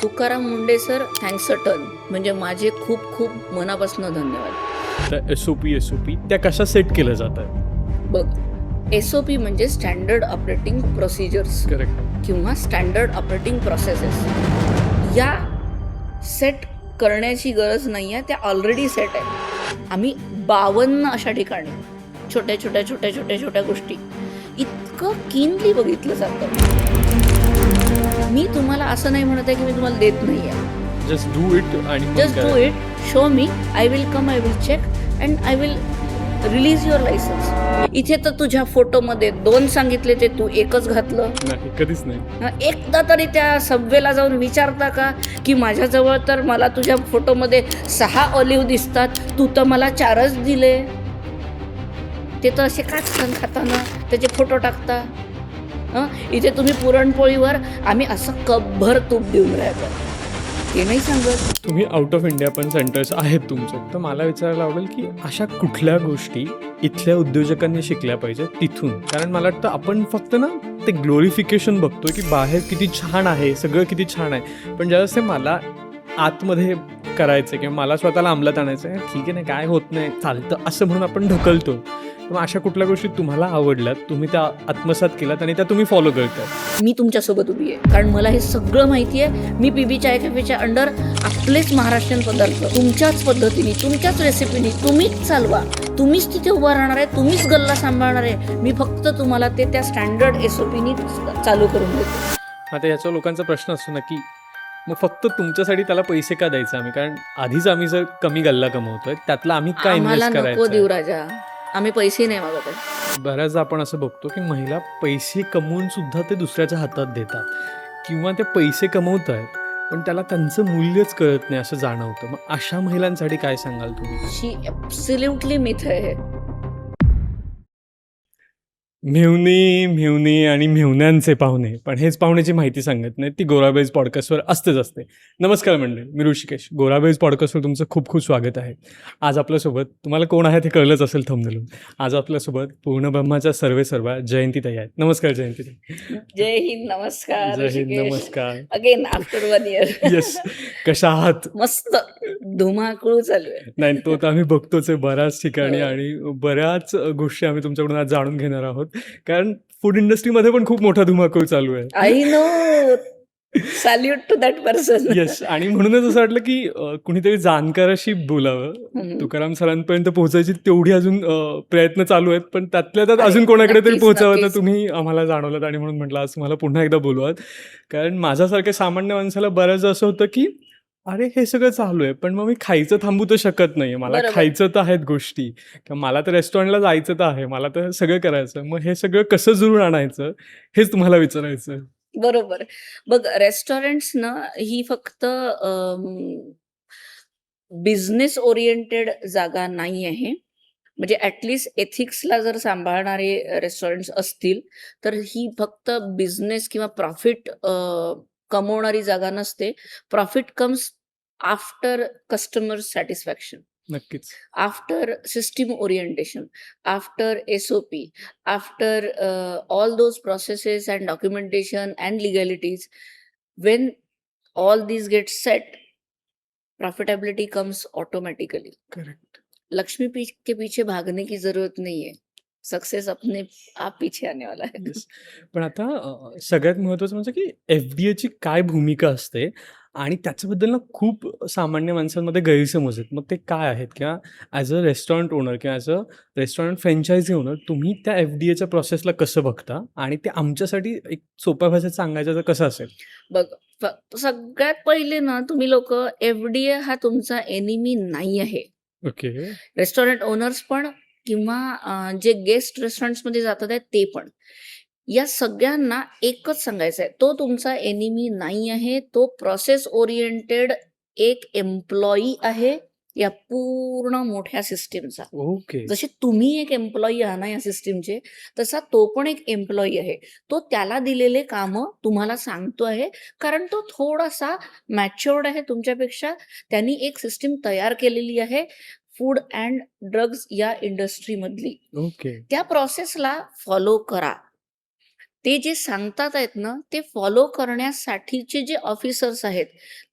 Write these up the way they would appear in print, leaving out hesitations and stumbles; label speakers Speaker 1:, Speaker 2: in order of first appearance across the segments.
Speaker 1: Tukaram Munde sir, thanks a ton. म्हणजे माझे खूप खूप मनापासून धन्यवाद.
Speaker 2: त्या एस-ओ-पी त्या कशा सेट केल्या जातात?
Speaker 1: बघ, SOP म्हणजे स्टँडर्ड ऑपरेटिंग प्रोसिजर्स
Speaker 2: करेक्ट.
Speaker 1: किंवा स्टँडर्ड ऑपरेटिंग प्रोसेसेस या सेट करण्याची गरज नाही आहे, त्या ऑलरेडी सेट आहे. आम्ही 52 अशा ठिकाणी छोट्या छोट्या छोट्या छोट्या छोट्या गोष्टी इतकं कीनली बघितलं जातं. मी तुम्हाला असं नाही म्हणत आहे की मी तुम्हाला देत नाही आहे.
Speaker 2: जस्ट डू इट आणि मग
Speaker 1: जस्ट डू
Speaker 2: काय?
Speaker 1: It, show me, I will come, I will check and I will release your licence. इथे तर तुझ्या फोटोमध्ये 2 सांगितले ते तू एकच घातलं.
Speaker 2: नाही, कधीच नाही.
Speaker 1: एकदा तरी त्या सबवेला जाऊन विचारता का की माझ्याजवळ तर मला तुझ्या फोटोमध्ये 6 ऑलिव्ह दिसतात, तू तर मला 4च दिले. ते तर असे खाताना खाताना त्याचे फोटो टाकता. इथे तुम्ही पुरणपोळीवर आम्ही असं कपभर तूप देऊन राहिलो, ते नाही सांगत.
Speaker 2: तुम्ही आउट ऑफ इंडिया पण सेंटर्स आहेत तुमचे, तर मला विचारायला आवडेल की अशा कुठल्या गोष्टी इथल्या उद्योजकांनी शिकल्या पाहिजेत तिथून? कारण मला वाटतं आपण फक्त ना ते ग्लोरिफिकेशन बघतोय की बाहेर किती छान आहे, सगळं किती छान आहे, पण ज्यावेळेस ते मला आतमध्ये करायचं किंवा मला स्वतःला अंमलात आणायचं आहे, ठीक आहे ना, काय होत नाही, चालतं असं म्हणून आपण ढकलतो. मग अशा कुठल्या गोष्टी तुम्हाला आवडल्यात, तुम्ही त्या आत्मसात केल्यात आणि त्या तुम्ही फॉलो करताय?
Speaker 1: मी तुमच्यासोबत उभी आहे, कारण मला हे सगळं माहिती आहे. मी PB चाय कॅफेच्या अंडर आपलेच महाराष्ट्रीयन पदार्थ तुमच्याच पद्धतीने, तुमच्याच रेसिपीने तुम्हीच चालवा, तुम्हीच तिथे उभा राहणार आहे, तुम्हीच गल्ला सांभाळणार आहे. मी फक्त तुम्हाला ते त्या स्टँडर्ड SOPनी चालू करून देतो.
Speaker 2: आता याचा लोकांचा प्रश्न असतो ना की मग फक्त तुमच्यासाठी त्याला पैसे का द्यायचे आम्ही? कारण आधीच आम्ही जर कमी गल्ला कमवतोय, त्यातला आम्ही काय
Speaker 1: आम्हाला
Speaker 2: इन्व्हेस्ट
Speaker 1: नको
Speaker 2: करायचं?
Speaker 1: देऊ राजा, आम्ही पैसे नाही मागत आहे.
Speaker 2: बऱ्याचदा आपण असं बघतो की महिला पैसे कमवून सुद्धा ते दुसऱ्याच्या हातात देतात किंवा ते पैसे कमवत आहेत पण त्याला त्यांचं मूल्यच कळत नाही असं जाणवतं. मग अशा महिलांसाठी काय सांगाल तुम्ही?
Speaker 1: शी ॲब्सोल्युटली मिथ आहे.
Speaker 2: मेहुणी आणि मेहुण्यांचे पाहुणे, पण हेच पाहुण्याची माहिती सांगत नाही, ती गोराबेज पॉडकास्टवर असतेच असते. नमस्कार मंडळी, मी ऋषिकेश. गोराबेज पॉडकास्टवर तुमचं खूप खूप स्वागत आहे. आज आपल्यासोबत, तुम्हाला कोण आहे ते कळलंच असेल थंबनेलून, आज आपल्यासोबत पूर्णब्रह्माच्या सर्वेसर्वा जयंतीताई आहेत. नमस्कार जयंतीताई.
Speaker 1: जय हिंद, नमस्कार.
Speaker 2: जय हिंद, नमस्कार.
Speaker 1: Again after 1 year.
Speaker 2: येस, कशा आहात?
Speaker 1: मस्त धुमाकूळ चालू आहे.
Speaker 2: नाही, तो तर आम्ही बघतोच आहे बऱ्याच ठिकाणी
Speaker 1: हो.
Speaker 2: आणि बऱ्याच गोष्टी आम्ही तुमच्याकडून आज जाणून घेणार आहोत. कारण फूड इंडस्ट्रीमध्ये पण खूप मोठा धुमाकूळ चालू आहे.
Speaker 1: I know, salute to that person.
Speaker 2: Yes, आणि म्हणूनच असं वाटलं की कुणीतरी जाणकाराशी बोलावं. तुकाराम सरांपर्यंत पोहोचायची तेवढी अजून प्रयत्न चालू आहेत, पण त्यातल्या त्यात अजून कोणाकडे तरी
Speaker 1: नक्कीच,
Speaker 2: पोहोचावं, तर
Speaker 1: नक्कीच.
Speaker 2: तुम्ही आम्हाला जाणवलं आणि म्हणून म्हटलं आज तुम्हाला पुन्हा एकदा बोलूयात. कारण माझ्यासारख्या सामान्य माणसाला बऱ्याचदा असं होतं की अरे हे सगळं चालू आहे, पण मग मी खायचं थांबू तर शकत नाही. मला
Speaker 1: बरोबर.
Speaker 2: खायचं तर आहेत गोष्टी, किंवा मला तर रेस्टॉरंटला जायचं तर आहे, मला तर सगळं करायचं. मग हे सगळं कसं जुळून आणायचं हेच तुम्हाला विचारायचं.
Speaker 1: बरोबर. बघ, रेस्टॉरंट्स ना ही फक्त बिझनेस ओरिएंटेड जागा नाही आहे. म्हणजे ॲटलीस्ट एथिक्सला जर सांभाळणारे रेस्टॉरंट्स असतील, तर ही फक्त बिझनेस किंवा प्रॉफिट कमवणारी जागा नसते. Profit comes after customer satisfaction,
Speaker 2: नक्कीच.
Speaker 1: After system orientation, after SOP, after all those processes and documentation and legalities. When all these get set, profitability comes automatically.
Speaker 2: Correct.
Speaker 1: Lakshmi के पीछे भागने की जरूरत नहीं है, सक्सेस अपने आप पीछे आने वाला है.
Speaker 2: येस. पण आता सगळ्यात महत्त्वाचं म्हणजे की FDA ची काय भूमिका असते आणि त्याच्याबद्दल ना खूप सामान्य माणसांमध्ये गैरसमज आहेत. मग ते काय आहेत? किंवा ॲज अ रेस्टॉरंट ओनर किंवा as a restaurant franchise owner तुम्ही त्या FDAच्या प्रोसेसला कसं बघता आणि ते आमच्यासाठी एक सोप्या भाषेत सांगायचं तर कसं असेल?
Speaker 1: बघ, सगळ्यात पहिले ना तुम्ही लोक, FDA हा तुमचा एनिमी नाही आहे.
Speaker 2: ओके.
Speaker 1: रेस्टॉरंट ओनर्स पण किंवा जे गेस्ट रेस्टॉरंट्समध्ये जातात आहेत ते पण, या सगळ्यांना एकच सांगायचं आहे, तो तुमचा एनिमी नाही आहे. तो प्रोसेस ओरिएंटेड एक एम्प्लॉई आहे या पूर्ण मोठ्या सिस्टीमचा.
Speaker 2: ओके.
Speaker 1: जसे तुम्ही एक एम्प्लॉई आहात ना या सिस्टीमचे, तसा तो पण एक एम्प्लॉई आहे. तो त्याला दिलेले कामं तुम्हाला सांगतो आहे, कारण तो थोडासा मॅच्युअर्ड आहे तुमच्यापेक्षा. त्यांनी एक सिस्टीम तयार केलेली आहे फूड अँड ड्रग्ज या इंडस्ट्रीमधली.
Speaker 2: ओके.
Speaker 1: त्या प्रोसेसला फॉलो करा. ते जे सांगतात आहेत ना, ते फॉलो करण्यासाठीचे जे ऑफिसर्स आहेत,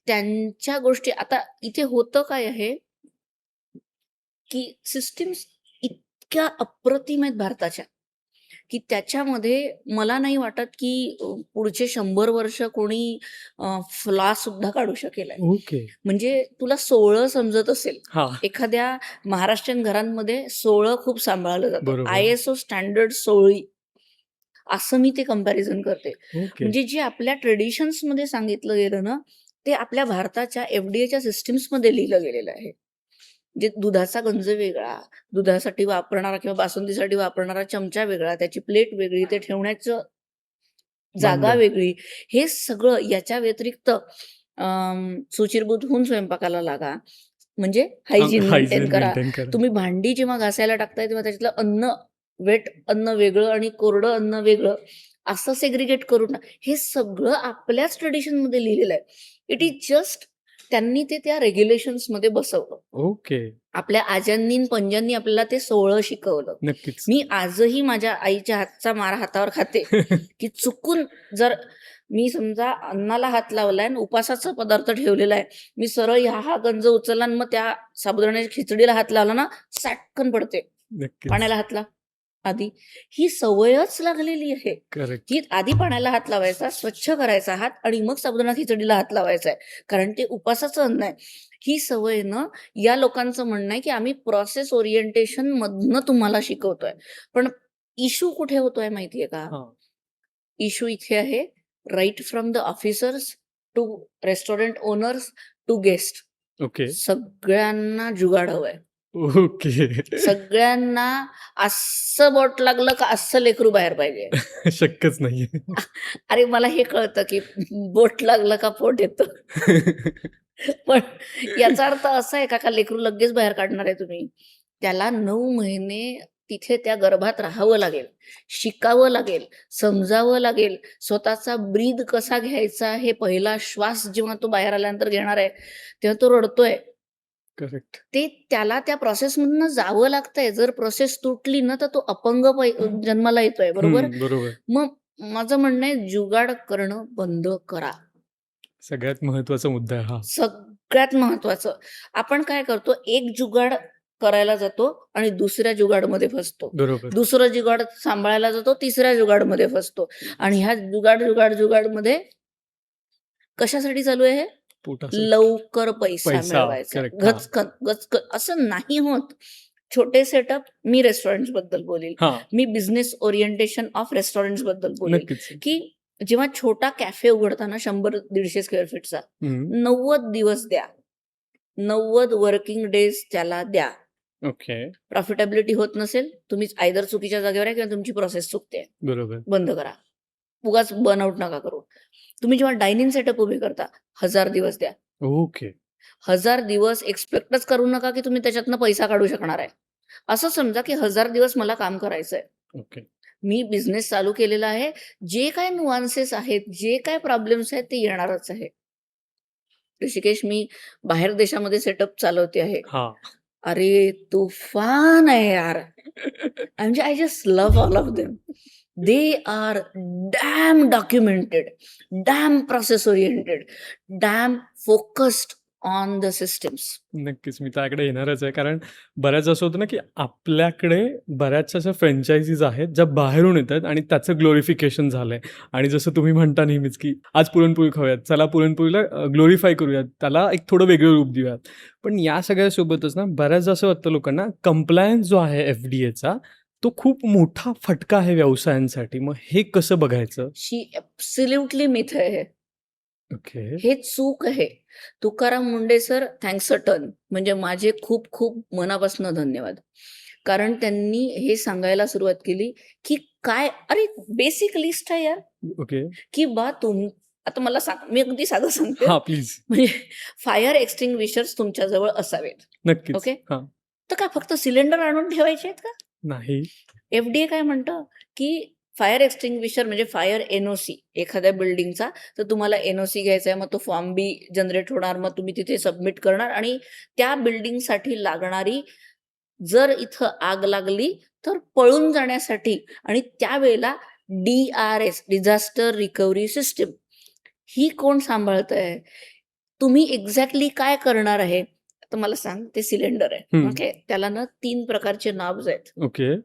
Speaker 1: त्यांच्या गोष्टी आता इथे होतं काय आहे, की सिस्टम्स इतक्या अप्रतिम आहेत भारताच्या, की त्याच्यामध्ये मला नाही वाटत की पुढचे 100 वर्ष कोणी फ्लॉ सुद्धा काढू शकेल आहे.
Speaker 2: ओके.
Speaker 1: म्हणजे तुला सोहळं समजत असेल,
Speaker 2: हां,
Speaker 1: एखाद्या महाराष्ट्रीयन घरांमध्ये सोहळं खूप सांभाळलं जातं.
Speaker 2: बरोबर.
Speaker 1: ISO स्टँडर्ड सोहळी असं मी ते कंपॅरिझन करते.
Speaker 2: ओके.
Speaker 1: म्हणजे जे आपल्या ट्रेडिशन्समध्ये सांगितलं गेलं ना, ते आपल्या भारताच्या FDAच्या सिस्टम्समध्ये लिहिलं गेलेलं आहे. म्हणजे दुधाचा गंज वेगळा, दुधासाठी वापरणारा किंवा बासुंदीसाठी वापरणारा चमचा वेगळा, त्याची प्लेट वेगळी, ते ठेवण्याचं जागा
Speaker 2: भांडं.
Speaker 1: वेगळी. हे सगळं याच्या व्यतिरिक्त सुचिरभूत होऊन स्वयंपाकाला लागा. म्हणजे हायजीन मेंटेन
Speaker 2: हायजीन
Speaker 1: करा.
Speaker 2: मेंटेन करा.
Speaker 1: तुम्ही भांडी जेव्हा घासायला टाकताय तेव्हा त्याच्यातलं अन्न, वेट अन्न वेगळं आणि कोरडं अन्न वेगळं, असं सेग्रिगेट करू नका. हे सगळं आपल्याच ट्रेडिशनमध्ये लिहिलेलं आहे. इट इज जस्ट त्यांनी ते त्या रेग्युलेशन्समध्ये बसवलं.
Speaker 2: ओके.
Speaker 1: आपल्या आज्यांनी आणि पंजांनी आपल्याला ते सोहळं शिकवलं.
Speaker 2: नक्कीच.
Speaker 1: मी आजही माझ्या आईच्या हातचा मार हातावर खाते, की चुकून जर मी समजा अन्नाला हात लावलाय आणि उपासाचा पदार्थ ठेवलेला आहे, मी सरळ हा गंज उचलला आणि मग त्या साबुदाण्याच्या खिचडीला हात लावला ना, साटकन पडते.
Speaker 2: नक्कीच.
Speaker 1: पाण्याला हात लाव आधी. ही सवयच लागलेली आहे,
Speaker 2: करेक्ट.
Speaker 1: की आधी पाण्याला हात लावायचा, स्वच्छ करायचा हात आणि मग साबुदाणा खिचडीला हात लावायचा आहे. कारण ते उपासाचं अन्न आहे. ही सवय ना, या लोकांचं म्हणणं आहे, की आम्ही प्रोसेस ओरिएंटेशन मधनं तुम्हाला शिकवतोय. पण इश्यू कुठे होतोय माहितीये का?
Speaker 2: हां.
Speaker 1: इश्यू इथे आहे, right from the officers to restaurant owners to guest.
Speaker 2: Okay.
Speaker 1: सगळ्यांना जुगाड हवंय.
Speaker 2: ओके.
Speaker 1: सगळ्यांना असं बोट लागलं का असं लेकरू बाहेर पाहिजे.
Speaker 2: शक्यच नाहीये.
Speaker 1: अरे मला हे कळतं की बोट लागलं का पोट येतं. पण याचा अर्थ असा आहे का लेकरू लगेच बाहेर काढणार आहे तुम्ही? त्याला 9 महिने तिथे त्या गर्भात राहावं लागेल, शिकावं लागेल, समजावं लागेल. स्वतःचा ब्रीद कसा घ्यायचा, हे पहिला श्वास जेव्हा तो बाहेर आल्यानंतर घेणार आहे, तेव्हा तो रडतोय.
Speaker 2: करेक्ट.
Speaker 1: ते त्याला त्या प्रोसेसमधनं जावं लागतंय. जर प्रोसेस तुटली ना, तर तो अपंग जन्माला येतोय, बरोबर?
Speaker 2: बरोबर.
Speaker 1: मग माझं म्हणणं आहे, जुगाड करणं बंद करा.
Speaker 2: सगळ्यात महत्त्वाचा मुद्दा आहे हा.
Speaker 1: सगळ्यात महत्वाचं. आपण काय करतो, एक जुगाड करायला जातो आणि दुसऱ्या जुगाडमध्ये फसतो.
Speaker 2: बरोबर.
Speaker 1: दुसरं जुगाड सांभाळायला जातो, तिसऱ्या जुगाडमध्ये फसतो. आणि ह्या जुगाडमध्ये कशासाठी चालू आहे हे?
Speaker 2: पोटासाठी.
Speaker 1: लवकर पैसा
Speaker 2: पैसा.
Speaker 1: मिळवायचा.
Speaker 2: करेक्ट. हां.
Speaker 1: गचकन असं नाही होत. छोटे सेटअप, मी रेस्टॉरंट्स बद्दल बोलेल.
Speaker 2: हां.
Speaker 1: मी बिझनेस ओरिएंटेशन ऑफ रेस्टॉरंट्स बद्दल बोलेल,
Speaker 2: नक्कीच.
Speaker 1: की जेव्हा छोटा कॅफे उघडताना 100-150 स्क्वेअर फीटचा,
Speaker 2: हं.
Speaker 1: 90 दिवस द्या. 90 वर्किंग डेज त्याला द्या.
Speaker 2: ओके.
Speaker 1: प्रॉफिटेबिलिटी होत नसेल, तुम्ही आयदर चुकीच्या जागेवर आहे किंवा तुमची प्रोसेस चुकते.
Speaker 2: बरोबर.
Speaker 1: बंद करा. उगाच बर्नआउट नका करू. तुम्ही जेव्हा डायनिंग सेटअप उभे करता, 1000 दिवस द्या.
Speaker 2: ओके.
Speaker 1: 1000 दिवस एक्सपेक्टच करू नका की तुम्ही त्याच्यातनं पैसा काढू शकणार आहे. असं समजा की 1000 दिवस मला काम करायचंय.
Speaker 2: ओके.
Speaker 1: मी बिझनेस चालू केलेला आहे. जे काय नुआन्सेस आहेत, जे काय प्रॉब्लेम्स आहेत ते येणारच आहे. ऋषिकेश, मी बाहेर देशामध्ये सेटअप चालवते आहे.
Speaker 2: हां.
Speaker 1: अरे तुफान आहे यार. म्हणजे I just love all of them. They are dam documented, dam process oriented, dam focused on the systems.
Speaker 2: नक्कीच. मी त्याकडे येणारच आहे. कारण बऱ्याच असं होतं ना, की आपल्याकडे बऱ्याचशा अशा फ्रँचायझीज आहेत, ज्या बाहेरून येतात आणि त्याचं ग्लोरिफिकेशन झालंय. आणि जसं तुम्ही म्हणता नेहमीच, की आज पुरणपोळी खाऊयात, चला पुरणपोळीला ग्लोरिफाय करूयात, त्याला एक थोडं वेगळं रूप देऊयात. पण या सगळ्यासोबतच ना, बऱ्याचदा असं वाटतं लोकांना, कंप्लायन्स जो आहे FDAचा, तो खूप मोठा फटका आहे व्यवसायांसाठी. मग हे कसं बघायचं?
Speaker 1: शी ॲब्सोल्युटली मिथ आहे हे.
Speaker 2: ओके.
Speaker 1: हे चूक आहे. Tukaram Munde sir, thanks a ton. म्हणजे माझे खूप खूप मनापासून धन्यवाद. कारण त्यांनी हे सांगायला सुरुवात केली, की काय अरे बेसिक लिस्ट आहे यार,
Speaker 2: ओके.
Speaker 1: की आता मला सांग, मी अगदी साधं सांगते.
Speaker 2: हां, प्लीज.
Speaker 1: म्हणजे फायर एक्स्टिंग्विशर्स तुमच्याजवळ असावेत.
Speaker 2: नक्कीच.
Speaker 1: ओके.
Speaker 2: हां.
Speaker 1: तर काय फक्त सिलेंडर आणून ठेवायचे आहेत का?
Speaker 2: नाही.
Speaker 1: FDA काय म्हणतं, की फायर एक्स्टिंग्विशर म्हणजे फायर NOC एखाद्या बिल्डिंगचा, तर तुम्हाला NOC घ्यायचा आहे, मग तो फॉर्म बी जनरेट होणार, मग तुम्ही तिथे सबमिट करणार आणि त्या बिल्डिंगसाठी लागणारी, जर इथं आग लागली तर पळून जाण्यासाठी आणि त्यावेळेला DRS, डिझास्टर रिकव्हरी सिस्टीम, ही कोण सांभाळतंय? तुम्ही एक्झॅक्टली काय करणार आहे? तर मला सांग, ते सिलेंडर आहे.
Speaker 2: हम्म.
Speaker 1: ओके, त्याला ना 3 प्रकारचे नॉब्स आहेत.
Speaker 2: ओके.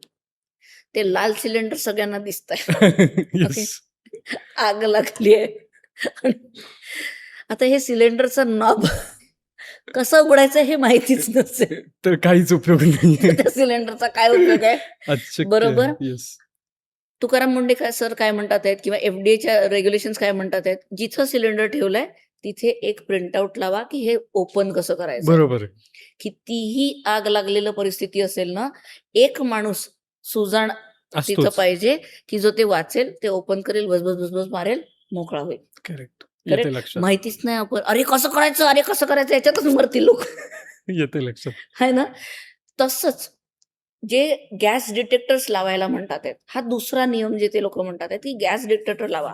Speaker 1: ते लाल सिलेंडर सगळ्यांना दिसतंय. ओके.
Speaker 2: येस.
Speaker 1: आग लागली आहे. आता हे सिलेंडरचं नॉब कसं उघडायचं हे माहितीच नसेल,
Speaker 2: तर काहीच उपयोग नाही.
Speaker 1: तर त्या सिलेंडरचा काय उपयोग आहे?
Speaker 2: अच्छा.
Speaker 1: बरोबर.
Speaker 2: येस.
Speaker 1: तुकाराम मुंडे काय सर काय म्हणतात आहेत, किंवा FDAच्या रेग्युलेशन्स काय म्हणतात आहेत, जिथं सिलेंडर ठेवलाय तिथे एक प्रिंटआउट लावा की हे ओपन कसं करायचं.
Speaker 2: बरोबर आहे.
Speaker 1: कितीही आग लागलेलं परिस्थिती असेल ना, एक माणूस सुजाण तिथं
Speaker 2: असतोच.
Speaker 1: पाहिजे की जो ते वाचेल, ते ओपन करेल, भसभस मारेल, मोकळा होईल.
Speaker 2: करेक्ट.
Speaker 1: Correct.
Speaker 2: येते लक्षात.
Speaker 1: माहितीच नाही आपण, अरे कसं करायचं, याच्यातच मरतील लोक.
Speaker 2: येते लक्षात.
Speaker 1: है ना. तसंच जे गॅस डिटेक्टर्स लावायला म्हणतात आहेत, हा दुसरा नियम जे ते लोक म्हणतात आहेत की गॅस डिटेक्टर लावा.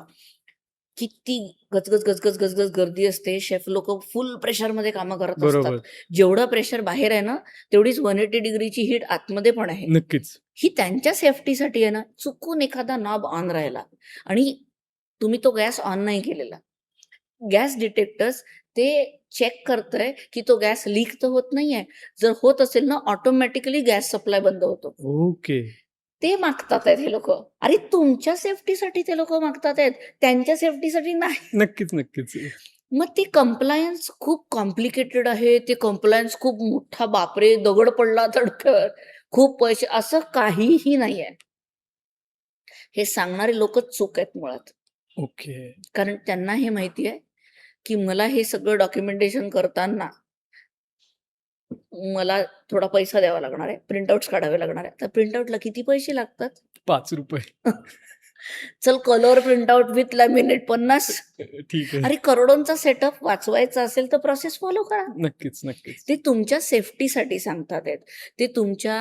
Speaker 1: किती गजगज गर्दी असते, शेफ लोक फुल प्रेशरमध्ये कामं करत
Speaker 2: बरोबर.
Speaker 1: असतात. जेवढं प्रेशर बाहेर आहे ना, तेवढीच 180 डिग्रीची हीट आतमध्ये पण आहे.
Speaker 2: नक्कीच.
Speaker 1: ही त्यांच्या सेफ्टीसाठी आहे ना. चुकून एखादा नॉब ऑन राहिला आणि तुम्ही तो गॅस ऑन नाही केलेला, गॅस डिटेक्टर्स ते चेक करतंय की तो गॅस लीक तर होत नाहीये. जर होत असेल ना, ऑटोमॅटिकली गॅस सप्लाय बंद होतो.
Speaker 2: ओके.
Speaker 1: ते मागतात आहेत हे लोक. अरे तुमच्या सेफ्टीसाठी ते लोक मागतात आहेत, त्यांच्या सेफ्टीसाठी नाही.
Speaker 2: नक्कीच.
Speaker 1: मग ते कंप्लायन्स खूप कॉम्प्लिकेटेड आहे. ते कंप्लायन्स खूप मोठा, बापरे दगड पडला धडकड, खूप पैसे, असं काहीही नाहीये. हे सांगणारे लोकच चूक आहेत मुळात.
Speaker 2: ओके.
Speaker 1: कारण त्यांना हे माहिती आहे की मला हे सगळं डॉक्युमेंटेशन करताना मला थोडा पैसा द्यावा लागणार आहे, प्रिंटआउट्स काढावे लागणार आहे. तर प्रिंटआउटला किती पैसे लागतात?
Speaker 2: ₹5.
Speaker 1: चल कलर प्रिंटआउट विथ लॅमिनेट 50.
Speaker 2: ठीक आहे.
Speaker 1: अरे करोडोंचा सेटअप वाचवायचा असेल तर प्रोसेस फॉलो करा.
Speaker 2: नक्कीच.
Speaker 1: ते तुमच्या सेफ्टीसाठी सांगतात आहेत, ते तुमच्या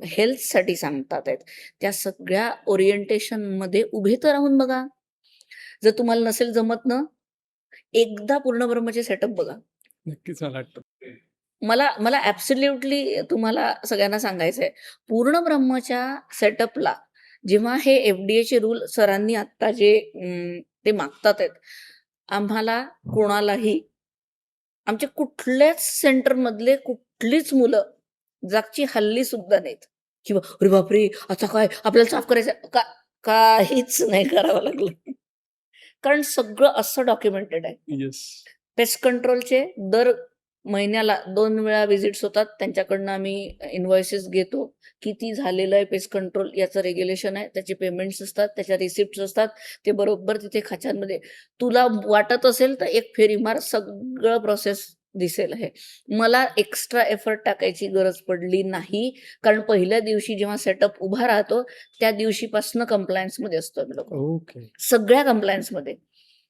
Speaker 1: हेल्थसाठी सांगतात आहेत. त्या सगळ्या ओरिएंटेशनमध्ये उभे तर राहून बघा. जर तुम्हाला नसेल जमत ना, एकदा पूर्णब्रह्मचे सेटअप बघा.
Speaker 2: नक्कीच मला वाटतं.
Speaker 1: मला ॲब्सोल्युटली तुम्हाला सगळ्यांना सांगायचं आहे, पूर्णब्रह्मच्या सेटअपला जेव्हा हे FDAचे रूल सरांनी आत्ता जे ते मागतात आहेत, आम्हाला कोणालाही, आमच्या कुठल्याच सेंटरमधले कुठलीच मुलं जागची हल्ली सुद्धा नाहीत किंवा अरे बापरे आता काय आपल्याला साफ करायचं, काहीच नाही करावं लागलं. कारण सगळं असं डॉक्युमेंटेड आहे.
Speaker 2: येस.
Speaker 1: पेस्ट कंट्रोलचे दर महिन्याला 2 वेळा व्हिजिट्स होतात. त्यांच्याकडनं आम्ही इन्व्हॉइसेस घेतो. किती झालेलं आहे पेस्ट कंट्रोल याचं रेग्युलेशन आहे. त्याचे पेमेंट्स असतात, त्याच्या रिसिप्ट्स असतात. ते बरोबर तिथे खात्यांमध्ये, तुला वाटत असेल तर एक फेरी मार, सगळं प्रोसेस दिसेल आहे. मला एक्स्ट्रा एफर्ट टाकायची गरज पडली नाही. कारण पहिल्या दिवशी जेव्हा सेटअप उभा राहतो त्या दिवशीपासून कंप्लायन्समध्ये असतो आम्ही लोक,
Speaker 2: ओके.
Speaker 1: सगळ्या कंप्लायन्समध्ये.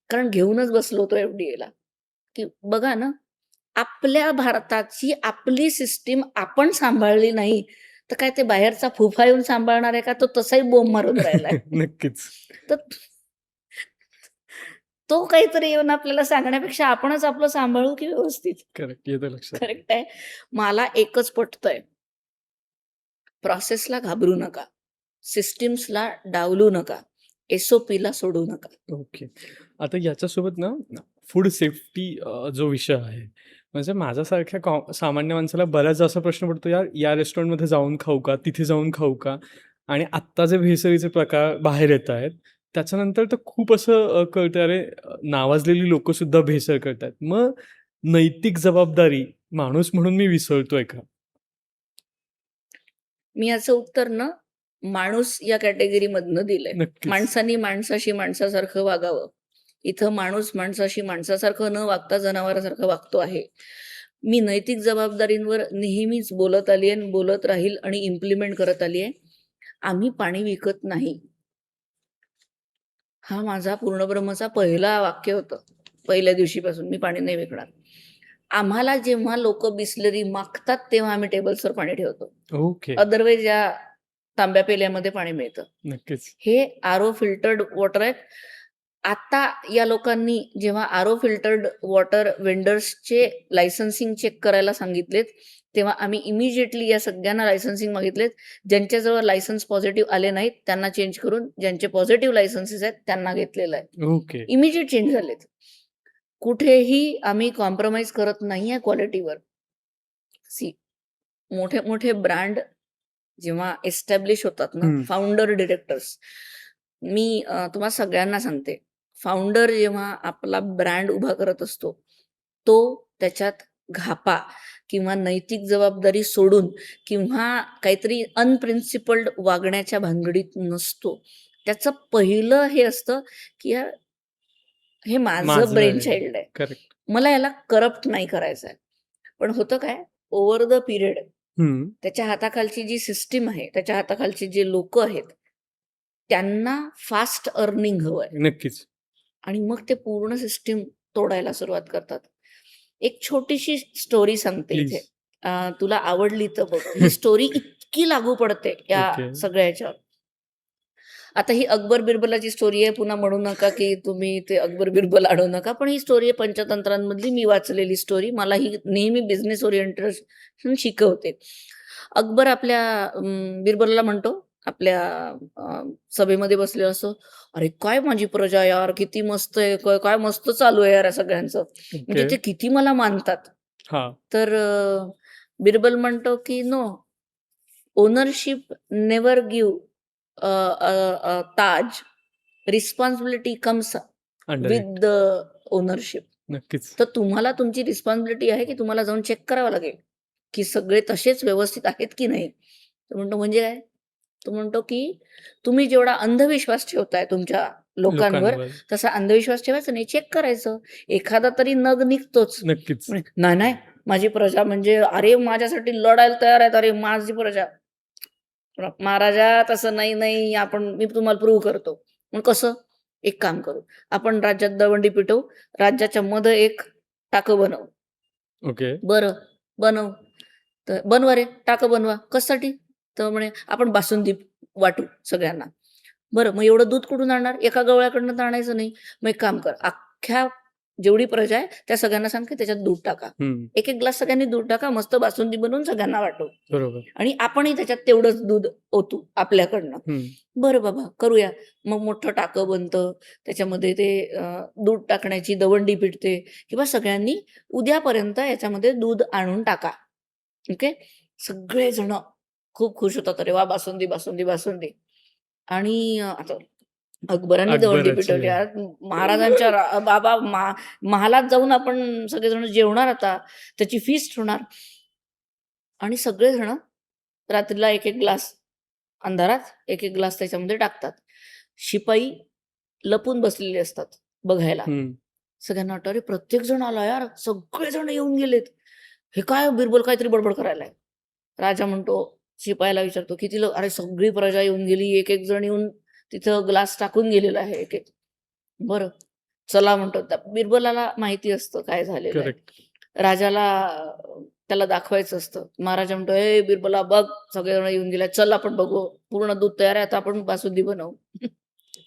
Speaker 1: कारण घेऊनच बसलो होतो FDAला की बघा ना, आपल्या भारताची आपली सिस्टीम आपण सांभाळली नाही तर काय ते बाहेरचा फुफा येऊन सांभाळणार आहे का? तो तसाही बोंब मारून राहिलाय.
Speaker 2: नक्कीच.
Speaker 1: तर तो काहीतरी येऊन आपल्याला सांगण्यापेक्षा आपणच आपलं सांभाळू की व्यवस्थित.
Speaker 2: करेक्ट. येतं लक्षात.
Speaker 1: करेक्ट आहे. मला एकच पटतंय, प्रोसेसला घाबरू नका, सिस्टीम्सला डावलू नका, SOPला सोडू नका.
Speaker 2: ओके. आता याच्यासोबत ना फूड सेफ्टी जो विषय आहे, म्हणजे माझ्यासारख्या सामान्य माणसाला बऱ्याचदा असा प्रश्न पडतो, यार या रेस्टॉरंटमध्ये जाऊन खाऊ का, तिथे जाऊन खाऊ का? आणि आत्ता जे भेसळीचे प्रकार बाहेर येत आहेत त्याच्यानंतर तर खूप असं कळतं, अरे नावाजलेली लोक सुद्धा भेसळ करतात. मग नैतिक जबाबदारी माणूस म्हणून मी विसरतोय का?
Speaker 1: मी याचं उत्तर ना माणूस या कॅटेगरीमधनं दिलंय.
Speaker 2: नक्कीच.
Speaker 1: माणसांनी माणसाशी माणसासारखं वागावं. इथं माणूस माणसाशी माणसासारखं न वागता जनावरासारखं वागतो आहे. मी नैतिक जबाबदारींवर नेहमीच बोलत आली आहे, बोलत राहील आणि इम्प्लिमेंट करत आली आहे. आम्ही पाणी विकत नाही. हा माझा पूर्णब्रह्मचा पहिला वाक्य होतं. पहिल्या दिवशीपासून मी पाणी नाही विकणार. आम्हाला जेव्हा लोक बिस्लरी मागतात तेव्हा आम्ही टेबल्सवर पाणी ठेवतो.
Speaker 2: ओके.
Speaker 1: अदरवाईज या तांब्या पेल्यामध्ये पाणी मिळतं.
Speaker 2: नक्कीच.
Speaker 1: हे RO फिल्टर्ड वॉटर आहेत. आता या लोकांनी जेव्हा आरो फिल्टर्ड वॉटर वेंडर्सचे लायसन्सिंग चेक करायला सांगितलेत, तेव्हा आम्ही इमिजिएटली या सगळ्यांना लायसन्सिंग मागितलेत. ज्यांच्याजवळ लायसन्स पॉझिटिव्ह आले नाहीत त्यांना चेंज करून, ज्यांचे पॉझिटिव्ह लायसन्सेस आहेत त्यांना घेतलेलं आहे.
Speaker 2: ओके.
Speaker 1: इमिजिएट चेंज झालेत. कुठेही आम्ही कॉम्प्रोमाइज करत नाहीये क्वालिटीवर. सी मोठे मोठे ब्रँड जेव्हा एस्टॅब्लिश होतात ना,
Speaker 2: हम्म.
Speaker 1: फाउंडर डिरेक्टर्स, मी तुम्हाला सगळ्यांना सांगते, फाउंडर जेव्हा आपला ब्रँड उभा करत असतो, तो त्याच्यात घापा किंवा नैतिक जबाबदारी सोडून किंवा काहीतरी अनप्रिन्सिपल्ड वागण्याच्या भानगडीत नसतो. त्याचं पहिलं हे असतं की यार हे माझं
Speaker 2: माझं
Speaker 1: ब्रेन
Speaker 2: आहे.
Speaker 1: चाइल्ड आहे,
Speaker 2: करेक्ट.
Speaker 1: मला याला करप्ट नाही करायचं आहे. पण होतं काय, ओव्हर द पिरियड त्याच्या हाताखालची जी सिस्टीम आहे, त्याच्या हाताखालची जे लोक आहेत, त्यांना फास्ट अर्निंग हवंय
Speaker 2: नक्कीच.
Speaker 1: आणि मग ते पूर्ण सिस्टीम तोडायला सुरुवात करतात. एक छोटीशी स्टोरी सांगते
Speaker 2: प्लीज.
Speaker 1: इथे, तुला आवडली तर बघ. ही स्टोरी इतकी लागू पडते या
Speaker 2: Okay.
Speaker 1: सगळ्या ह्याच्यावर. आता ही अकबर बिरबलाची स्टोरी आहे, पुन्हा म्हणू नका की तुम्ही ते अकबर बिरबल आणू नका, पण ही स्टोरी आहे पंचतंत्रांमधली, मी वाचलेली स्टोरी. मला ही नेहमी बिझनेस ओरिएंटेशन शिकवते. अकबर आपल्या बिरबलला म्हणतो, आपल्या सभेमध्ये बसलेला असतो, अरे काय माझी प्रजा यार, किती मस्त आहे, काय मस्त चालू आहे यार या सगळ्यांचं, म्हणजे
Speaker 2: ओके.
Speaker 1: ते किती मला मानतात.
Speaker 2: हा.
Speaker 1: तर बिरबल म्हणतो की नो, ओनरशिप नेवर गिव्ह ताज, responsibility comes
Speaker 2: under
Speaker 1: with the ownership.
Speaker 2: नक्कीच.
Speaker 1: तर तुम्हाला तुमची रिस्पॉन्सिबिलिटी आहे की तुम्हाला जाऊन चेक करावं लागेल की सगळे तसेच व्यवस्थित आहेत की नाही. तो म्हणतो म्हणजे काय, तो म्हणतो की तुम्ही जेवढा अंधविश्वास ठेवताय तुमच्या लोकांवर, तसा अंधविश्वास ठेवायचा नाही, चेक करायचं. एखादा तरी नग निघतोच.
Speaker 2: नक्कीच.
Speaker 1: नाही नाही, माझी प्रजा म्हणजे अरे माझ्यासाठी लढायला तयार आहेत, अरे माझी प्रजा. महाराजा तसं नाही, नाही आपण, मी तुम्हाला प्रूव्ह करतो. मग कसं, एक काम करू, आपण राज्यात दवंडी पिटवू, राज्याच्या मध्ये एक टाकं बनवू.
Speaker 2: ओके.
Speaker 1: बरं बनव. तर बनवा रे, टाकं बनवा. कशासाठी, तर म्हणे आपण बासुंदी वाटू सगळ्यांना. बरं मग एवढं दूध कुठून आणणार, एका गवळ्याकडनं तर आणायचं नाही. मग एक काम कर, अख्ख्या जेवढी प्रजा आहे त्या सगळ्यांना सांग की त्याच्यात दूध टाका, एक एक ग्लास सगळ्यांनी दूध टाका, मस्त बासुंदी बनवून सगळ्यांना वाटू,
Speaker 2: बरोबर.
Speaker 1: आणि आपणही त्याच्यात तेवढंच दूध ओतू आपल्याकडनं. बरं बाबा करूया. मग मोठं टाकं बनतं, त्याच्यामध्ये ते दूध टाकण्याची दवंडी पिटते, किंवा सगळ्यांनी उद्यापर्यंत याच्यामध्ये दूध आणून टाका. ओके, सगळेजण खूप खुश होतात, अरे वा बासुंदी बासुंदी बासुंदी. आणि आता अकबरांनी दवंडी पिटवली. महाराजांच्या बाबा महालात जाऊन आपण सगळेजण जेवणार, आता त्याची फीस्ट होणार, आणि सगळेजण रात्रीला एक एक ग्लास, अंधारात एक एक ग्लास त्याच्यामध्ये टाकतात. शिपाई लपून बसलेले असतात बघायला. सगळ्यांना वाटतं अरे प्रत्येक जण आला यार, सगळेजण येऊन गेलेत, हे काय बिरबल काहीतरी बडबड करायलाय. राजा म्हणतो, शिपायाला विचारतो किती लोक, अरे सगळी प्रजा येऊन गेली, एक एक जण येऊन तिथं ग्लास टाकून गेलेला आहे एक एक. बरं चला म्हणतो. बिरबलाला माहिती असतं काय झालेलं आहे. राजाला त्याला दाखवायचं असतं. महाराजा म्हणतो, हे बिरबला बघ सगळेजण येऊन गेले, चल आपण बघू, पूर्ण दूध तयार आहे, आता आपण बासुंदी बनवू.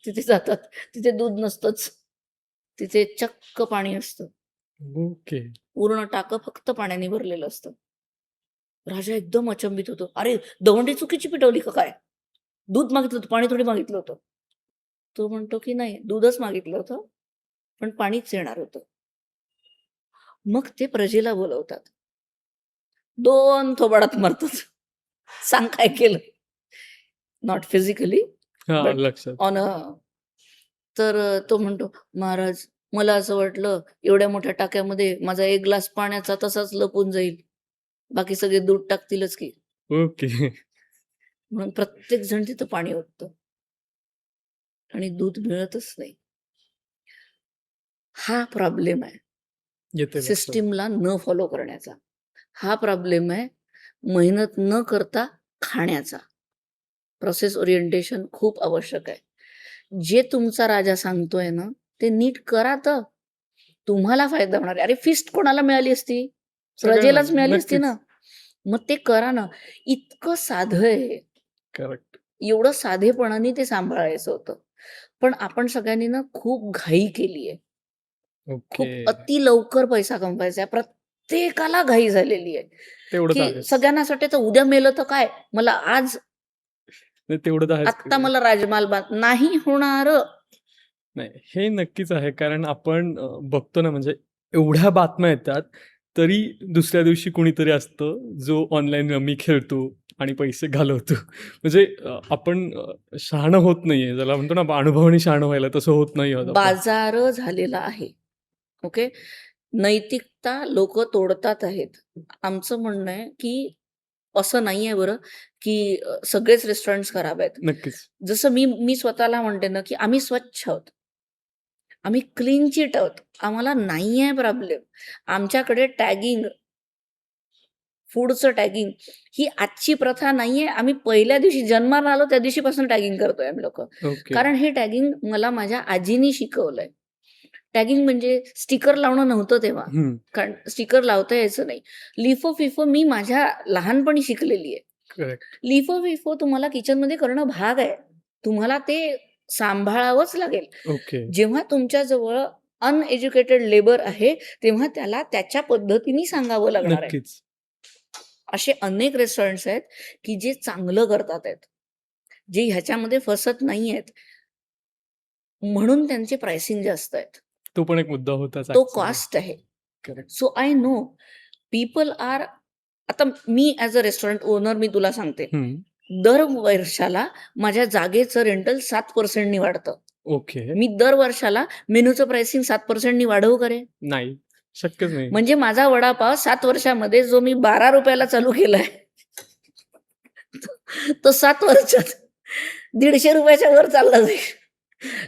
Speaker 1: तिथे जातात, तिथे दूध नसतंच, तिथे चक्क पाणी असतं.
Speaker 2: ओके.
Speaker 1: पूर्ण टाकं फक्त पाण्याने भरलेलं असतं. राजा एकदम अचंबित होतो, अरे दवंडी चुकीची पिटवली का काय, दूध मागितलं होतं, पाणी थोडी मागितलं होतं. तो म्हणतो की नाही, दूधच मागितलं होतं, पण पाणीच येणार होतं. मग ते प्रजेला बोलवतात, 2 थोबाडात मारतात, सांग काय केलं. नॉट फिजिकली
Speaker 2: लक्षात.
Speaker 1: On a. तर तो म्हणतो, महाराज मला असं वाटलं एवढ्या मोठ्या टाक्यामध्ये माझा एक ग्लास पाण्याचा तसाच लपून जाईल, बाकी सगळे दूध टाकतीलच की.
Speaker 2: ओके.
Speaker 1: म्हणून प्रत्येक जण तिथं पाणी ओततं आणि दूध मिळतच नाही. हा प्रॉब्लेम आहे सिस्टीमला न फॉलो करण्याचा. हा प्रॉब्लेम आहे मेहनत न करता खाण्याचा. प्रोसेस ओरिएंटेशन खूप आवश्यक आहे. जे तुमचा राजा सांगतोय ना ते नीट करा, तर तुम्हाला फायदा होणार आहे. अरे फिस्ट कोणाला मिळाली असती, प्रजेलाच मिळाली असती ना. मग ते करा ना. इतकं साधं आहे,
Speaker 2: करेक्ट.
Speaker 1: एवढं साधेपणाने ते सांभाळायचं होतं. पण आपण सगळ्यांनी ना खूप घाई केली आहे. खूप
Speaker 2: ओके.
Speaker 1: अति लवकर पैसा कमवायचा आहे. प्रत्येकाला घाई झालेली आहे,
Speaker 2: तेवढं तर
Speaker 1: की
Speaker 2: आहेच.
Speaker 1: सगळ्यांना असं वाटतं उद्या मेलं तर काय? मला आज
Speaker 2: नाही तेवढं तर आहेच.
Speaker 1: आत्ता मला राजमाल नाही होणार.
Speaker 2: नाही, हे नक्कीच आहे. कारण आपण बघतो ना, म्हणजे एवढ्या बातम्या येतात, तरी दुसऱ्या दिवशी कुणीतरी असतं, जो ऑनलाईन रमी खेळतो आणि पैसे घालवतो. म्हणजे आपण शहाणं होत नाहीये. ज्याला म्हणतो ना, अनुभवाने शहाणं व्हायला, तसं होत नाही आहोत आपण.
Speaker 1: बाजार झालेला आहे. ओके. नैतिकता लोकं तोडतात आहेत. आमचं म्हणणं आहे, की असं नाहीये बरं, की सगळेच रेस्टॉरंट्स खराब आहेत.
Speaker 2: नक्कीच.
Speaker 1: जसं मी मी स्वतःला म्हणते ना, की आम्ही स्वच्छ आहोत. आम्ही क्लीन चिट आहोत. आम्हाला नाहीये प्रॉब्लेम. आमच्याकडे टॅगिंग, फूडचं टॅगिंग ही आजची प्रथा नाहीये. आम्ही पहिल्या दिवशी जन्माला आलो त्या दिवशीपासून टॅगिंग करतोय आम्ही लोकं.
Speaker 2: ओके.
Speaker 1: कारण हे टॅगिंग मला माझ्या आजीनी शिकवलंय. टॅगिंग म्हणजे स्टिकर लावणं नव्हतं तेव्हा.
Speaker 2: हं.
Speaker 1: कारण स्टिकर लावता यायचं नाही. लिफो-फिफो मी माझ्या लहानपणी शिकलेली आहे.
Speaker 2: करेक्ट.
Speaker 1: लिफो-फिफो तुम्हाला किचनमध्ये करणं भाग आहे. तुम्हाला ते सांभाळावंच लागेल.
Speaker 2: ओके.
Speaker 1: जेव्हा तुमच्याजवळ अनएज्युकेटेड लेबर आहे, तेव्हा त्याला त्याच्या पद्धतीने सांगावं लागणार आहे.
Speaker 2: नक्कीच.
Speaker 1: असे अनेक रेस्टॉरंट्स आहेत, की जे चांगलं करतात आहेत. जे ह्याच्यामध्ये फसत नाहीयेत. म्हणून त्यांचे प्राइसिंग जास्त आहेत.
Speaker 2: तो पण एक मुद्दा होताच
Speaker 1: तो
Speaker 2: ॲक्चुअली.
Speaker 1: कॉस्ट आहे.
Speaker 2: Correct.
Speaker 1: So I know people are आता मी ॲज अ रेस्टॉरंट ओनर मी तुला सांगते.
Speaker 2: हं.
Speaker 1: दर वर्षाला माझ्या जागेचं रेंटल 7% नी वाढतं.
Speaker 2: ओके.
Speaker 1: मी दर वर्षाला मेनूचं प्राइसिंग 7% नी वाढवू का रे?
Speaker 2: नाही, शक्यच नाही.
Speaker 1: म्हणजे माझा वडापाव 7 वर्षामध्ये जो मी ₹12 ला चालू केलाय, तो 7 वर्षात ₹150 च्या वर चालला जाईल.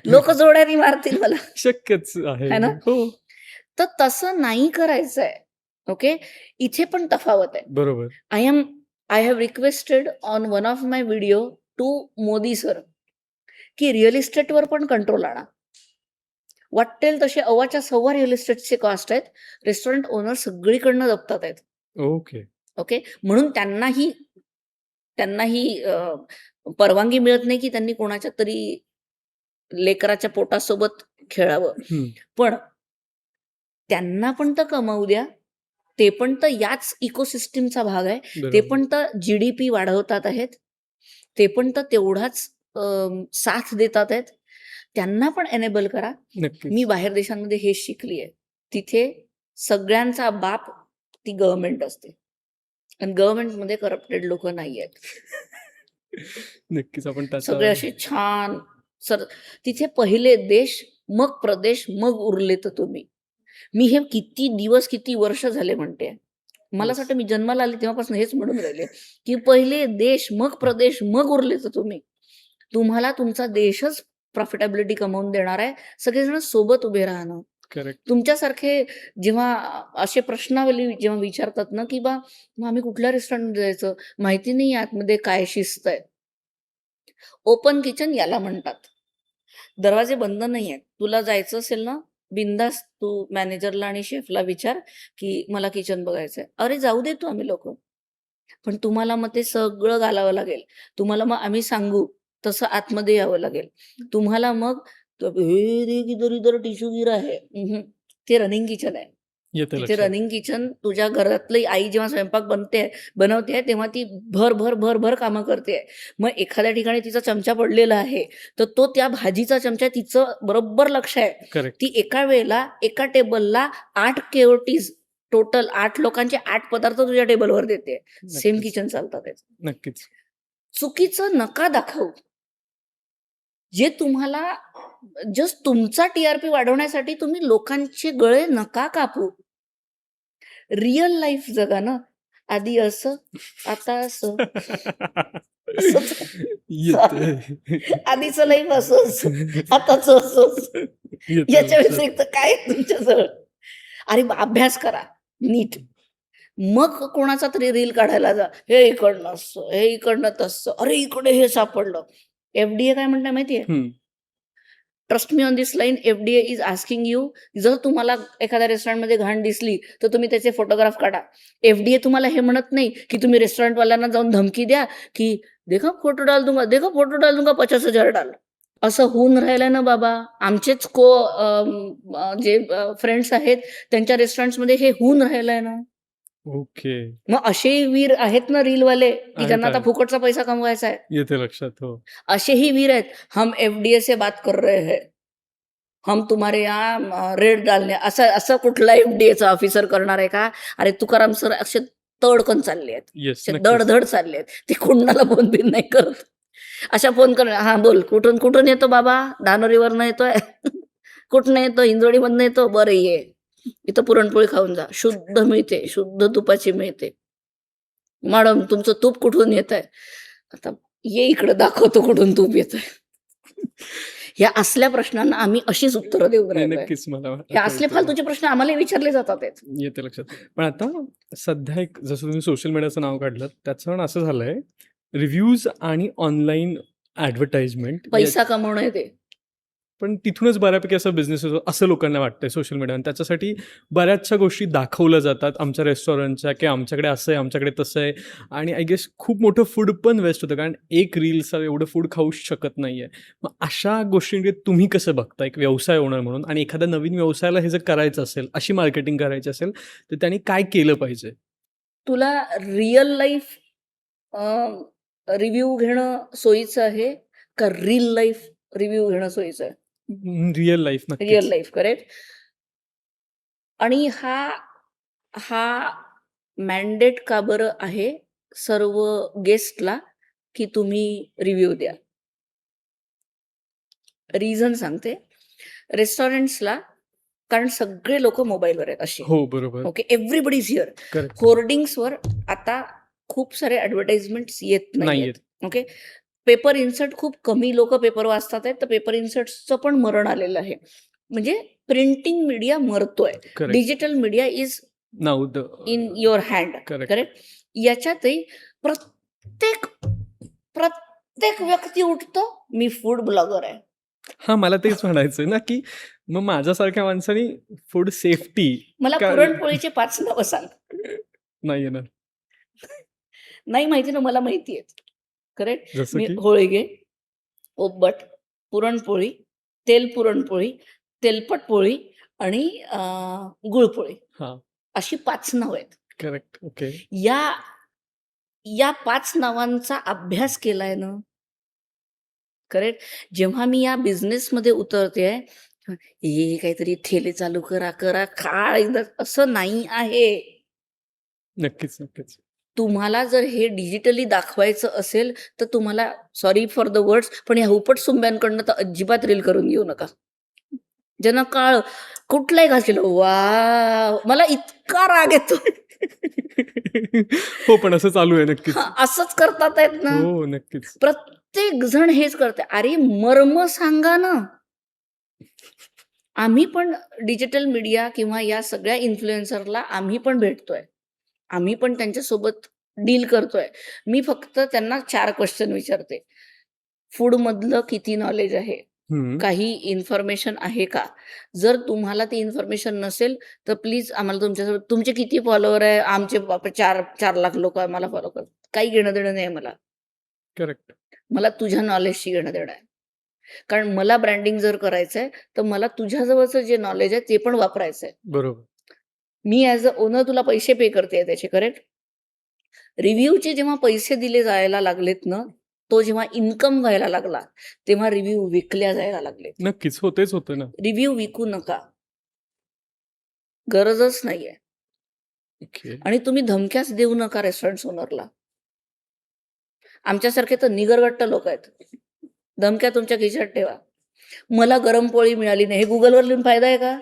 Speaker 1: लोकं जोड्याने मारतील मला.
Speaker 2: शक्यच आहे.
Speaker 1: है ना?
Speaker 2: हो,
Speaker 1: तर तसं नाही करायचंय. ओके. इथे पण तफावत आहे.
Speaker 2: बरोबर.
Speaker 1: I have requested on one of my video to Modi sir, की रिअल इस्टेटवर पण कंट्रोल आणा. वाटेल तसे अव्वाच्या सव्वा रिअल इस्टेटचे कॉस्ट आहेत. रेस्टॉरंट ओनर सगळीकडनं जपतात आहेत.
Speaker 2: ओके.
Speaker 1: ओके. म्हणून त्यांनाही परवानगी मिळत नाही, की त्यांनी कोणाच्या तरी लेकराच्या पोटासोबत खेळावं.
Speaker 2: हं.
Speaker 1: पण त्यांना पण तर कमावू द्या. ते पण तर याच इकोसिस्टमचा भाग आहे. ते
Speaker 2: बरोबर.
Speaker 1: पण तर जी-डी-पी वाढवतात आहेत. ते पण तर तेवढाच साथ देतात आहेत. त्यांना पण एनेबल करा.
Speaker 2: नक्कीच.
Speaker 1: मी बाहेर देशांमध्ये हेच शिकली आहे. तिथे सगळ्यांचा बाप ती गव्हर्नमेंट असते. आणि गव्हर्नमेंटमध्ये करप्टेड लोकं नाही आहेत.
Speaker 2: नक्कीच आपण त्याचा
Speaker 1: सगळे असे छान तिथे पहिले देश, मग प्रदेश, मग उरले तर तुम्ही. मी हे किती दिवस, किती वर्ष झाले म्हणते. मला असं
Speaker 2: येस.
Speaker 1: वाटतं मी जन्माला आले तेव्हापासून हेच म्हणून राहिले, की पहिले देश, मग प्रदेश, मग उरले तर तुम्ही. तुम्हाला तुमचा देशच प्रॉफिटेबिलिटी कमवून देणार आहे. सगळेजण सोबत उभे राहणं.
Speaker 2: करेक्ट.
Speaker 1: तुमच्यासारखे जेव्हा असे प्रश्नावली जेव्हा विचारतात ना, की मग आम्ही कुठल्या रेस्टॉरंटमध्ये जायचं? माहिती नाही आतमध्ये काय शिस्त आहे. ओपन किचन याला म्हणतात. दरवाजे बंद नाही आहेत. तुला जायचं असेल ना, बिनधास्त तू मॅनेजरला आणि शेफला विचार, की मला किचन बघायचंय. अरे जाऊ देतो आम्ही लोकं. पण तुम्हाला मग ते सगळं घालावं लागेल. तुम्हाला मग आम्ही सांगू तसं आतमध्ये यावं लागेल. तुम्हाला मग "हे रे किधर इधर टिश्यू गिरा है." ते रनिंग किचन आहे.
Speaker 2: येतं
Speaker 1: तिथे
Speaker 2: लक्षात.
Speaker 1: रनिंग किचन तुझ्या घरातली आई जेव्हा स्वयंपाक बनवते तेव्हा ती भर कामं करते. मग एखाद्या ठिकाणी तिचा चमचा पडलेला आहे, तर तो त्या भाजीचा चमचा तिचं बरोबर लक्ष आहे.
Speaker 2: करेक्ट.
Speaker 1: ती एका वेळेला एका टेबलला 8 केओटीज टोटल 8 लोकांचे 8 पदार्थ तुझ्या टेबलवर देते. सेम
Speaker 2: नक्कीच.
Speaker 1: किचन चालतात त्याचं.
Speaker 2: नक्कीच.
Speaker 1: चुकीचं नका दाखवू. जे तुम्हाला जस्ट तुमचा टी-आर-पी वाढवण्यासाठी तुम्ही लोकांचे गळे नका कापू. रिअल लाईफ जगा ना. आधी असं, आता असं. असंच
Speaker 2: येतंय.
Speaker 1: आधीचं लाईफ असंच, आताचं असंच.
Speaker 2: येतं
Speaker 1: याच्या
Speaker 2: लक्षात.
Speaker 1: व्यतिरिक्त काय आहे तुमच्याजवळ? अरे अभ्यास करा नीट. मग कोणाचा तरी रील काढायला जा. हे इकडनं असं, हे इकडनं तसं. अरे इकडे हे सापडलं. FDA काय म्हणताय माहितीये?
Speaker 2: हं.
Speaker 1: Trust me on this line. FDA is asking you, जर तुम्हाला एखाद्या रेस्टॉरंटमध्ये घाण दिसली तर तुम्ही त्याचे फोटोग्राफ काढा. FDA तुम्हाला हे म्हणत नाही की तुम्ही रेस्टॉरंटवाल्यांना जाऊन धमकी द्या की देखो फोटो डाल दूंगा 50,000 डाल. असं होऊन राहिलं ना बाबा. आमचेच जे फ्रेंड्स आहेत त्यांच्या रेस्टॉरंट्समध्ये हे होऊन राहिलंय ना.
Speaker 2: ओके.
Speaker 1: मग असेही वीर आहेत ना रीलवाले, की
Speaker 2: आहेत,
Speaker 1: ज्यांना आता
Speaker 2: आहेत.
Speaker 1: फुकटचा पैसा कमवायचा आहे.
Speaker 2: येते लक्षात. हो.
Speaker 1: असेही वीर आहेत. हम एफडीए से बात कर रहे हैं. हम तुम्हारे यहाँ रेड डालणे असं असं कुठला एफडीएचा ऑफिसर करणार आहे का? अरे तुकाराम सर असे तडकन चालले आहेत.
Speaker 2: येस,
Speaker 1: असे
Speaker 2: नक्कीच.
Speaker 1: धड चालले आहेत. ते कोणाला फोन बिन नाही करत. अशा फोन कर, हां बोल, कुठून येतो बाबा? धानोरीवरनं येतोय? कुठनं येतो? हिंजवडीमधनं येतो? बरं ये. इथं पुरणपोळी खाऊन जा. शुद्ध मिळते, शुद्ध तुपाची मिळते. मॅडम तुमचं तूप कुठून येतंय? आता ये इकडं दाखवतो कुठून तूप येतंय. ह्या असल्या प्रश्नांना आम्ही अशीच उत्तरं देऊन
Speaker 2: नाही,
Speaker 1: राहिलोय.
Speaker 2: नक्कीच मला
Speaker 1: हे असले फालतूचे प्रश्न आम्हाला विचारले जातात आहेत.
Speaker 2: येते लक्षात. पण आता सध्या एक जसं तुम्ही सोशल मीडियाचं नाव काढलं, त्याचं पण असं झालंय, रिव्ह्यूज आणि ऑनलाईन ॲडव्हर्टाइजमेंट
Speaker 1: पैसा कमवणं आहे ते.
Speaker 2: पण तिथूनच बऱ्यापैकी असं बिझनेस होतो असं लोकांना वाटतंय सोशल मीडिया. आणि त्याच्यासाठी बऱ्याचशा गोष्टी दाखवल्या जातात आमच्या रेस्टॉरंटच्या, की आमच्याकडे असं आहे, आमच्याकडे तसं आहे. आणि आय गेस खूप मोठं फूड पण वेस्ट होतं, कारण एक रील्स एवढं फूड खाऊच शकत नाही आहे. मग अशा गोष्टींकडे तुम्ही कसं बघता एक व्यवसाय ओनर म्हणून? आणि एखाद्या नवीन व्यवसायाला हे जर करायचं असेल, अशी मार्केटिंग करायची असेल, तर त्यांनी काय केलं पाहिजे?
Speaker 1: तुला रिअल लाईफ रिव्ह्यू घेणं सोयीचं आहे का रील लाईफ रिव्ह्यू घेणं सोयीचं आहे?
Speaker 2: रिअल लाईफ
Speaker 1: रिअल
Speaker 2: नक्कीच.
Speaker 1: Life, correct. आणि हा हा मॅन्डेट का बरं आहे सर्व गेस्टला, की तुम्ही रिव्ह्यू द्या? रिझन सांगते. रेस्टॉरंट्सला, कारण सगळे लोक मोबाईलवर आहेत असे.
Speaker 2: हो, बरोबर.
Speaker 1: Okay, everybody is here.
Speaker 2: Correct.
Speaker 1: होर्डिंग्सवर आता खूप सारे ॲडव्हर्टाइजमेंट्स येत
Speaker 2: नाही
Speaker 1: नाहीयेत.
Speaker 2: येत.
Speaker 1: ओके, पेपर इन्सर्ट खूप कमी लोक पेपर वाचतात आहेत, तर पेपर इन्सर्टचं पण मरण आलेलं आहे. म्हणजे प्रिंटिंग मीडिया मरतोय.
Speaker 2: Correct.
Speaker 1: Digital media is
Speaker 2: now the
Speaker 1: in your hand.
Speaker 2: Correct.
Speaker 1: Correct. याच्यातही प्रत्येक प्रत्येक व्यक्ती उठतो, मी फूड ब्लॉगर आहे.
Speaker 2: हां, मला तेच म्हणायचंय ना, की मग माझ्यासारख्या माणसाने फूड सेफ्टी
Speaker 1: मला
Speaker 2: का
Speaker 1: पुरणपोळीचे 5 नावं सांग.
Speaker 2: नाही येणार.
Speaker 1: नाही माहिती ना, मला माहिती आहेत. करेक्ट.
Speaker 2: जसं
Speaker 1: मी
Speaker 2: की
Speaker 1: होळगे, ओब्बट, पुरणपोळी, तेल पुरणपोळी, तेलपट पोळी आणि गुळपोळी,
Speaker 2: हां,
Speaker 1: अशी 5 नावं आहेत.
Speaker 2: करेक्ट. ओके.
Speaker 1: या 5 नावांचा अभ्यास केलाय ना. करेक्ट. जेव्हा मी या बिझनेसमध्ये उतरते, हे काहीतरी ठेले चालू करा खा एकदा, असं नाही आहे.
Speaker 2: नक्कीच, नक्कीच.
Speaker 1: तुम्हाला जर हे डिजिटली दाखवायचं असेल, तर तुम्हाला, सॉरी फॉर द वर्ड्स, पण या हुपट सुंब्यांकडनं तर अजिबात रील करून घेऊ नका. ज्यांना काळ कुठलाही घासलेलं, वा मला इतका राग येतो.
Speaker 2: हो, पण असं चालू आहे नक्कीच.
Speaker 1: असंच करतात आहेत ना.
Speaker 2: हो, नक्कीच.
Speaker 1: प्रत्येक जण हेच करते. अरे मर्म सांगा ना. आम्ही पण डिजिटल मीडिया किंवा या सगळ्या इन्फ्लुएन्सरला आम्ही पण भेटतोय. आम्ही पण त्यांच्यासोबत डील करतोय. मी फक्त त्यांना 4 क्वेश्चन विचारते. फूडमधलं किती नॉलेज आहे?
Speaker 2: हं.
Speaker 1: काही इन्फॉर्मेशन आहे का? जर तुम्हाला ती इन्फॉर्मेशन नसेल, तर प्लीज आम्हाला तुमच्यासोबत, तुमचे किती फॉलोवर आहे? आमचे बापरे 4 लाख लोक आम्हाला फॉलो करतात. काही घेणं-देणं नाही मला.
Speaker 2: करेक्ट.
Speaker 1: मला तुझ्या नॉलेजशी घेणं-देणं आहे. कारण मला ब्रँडिंग जर करायचं आहे, तर मला तुझ्याजवळचं जे नॉलेज आहे ते पण वापरायचं आहे.
Speaker 2: बरोबर.
Speaker 1: मी ॲज अ ओनर तुला पैसे पे करते त्याचे, करेक्ट. रिव्ह्यूचे जेव्हा पैसे दिले जायला लागलेत ना, तो जेव्हा इन्कम व्हायला लागला, तेव्हा रिव्ह्यू विकल्या जायला लागलेत.
Speaker 2: नक्कीच. हो, तेच होतं ना.
Speaker 1: रिव्ह्यू विकू नका. गरजच नाहीये.
Speaker 2: ओके.
Speaker 1: आणि तुम्ही धमक्याच देऊ नका रेस्टॉरंट ओनरला. आमच्यासारखे तर निगरगट्ट लोक आहेत. धमक्या तुमच्या खिशात ठेवा. मला गरम पोळी मिळाली नाही, हे गुगलवर लिहून फायदा आहे का?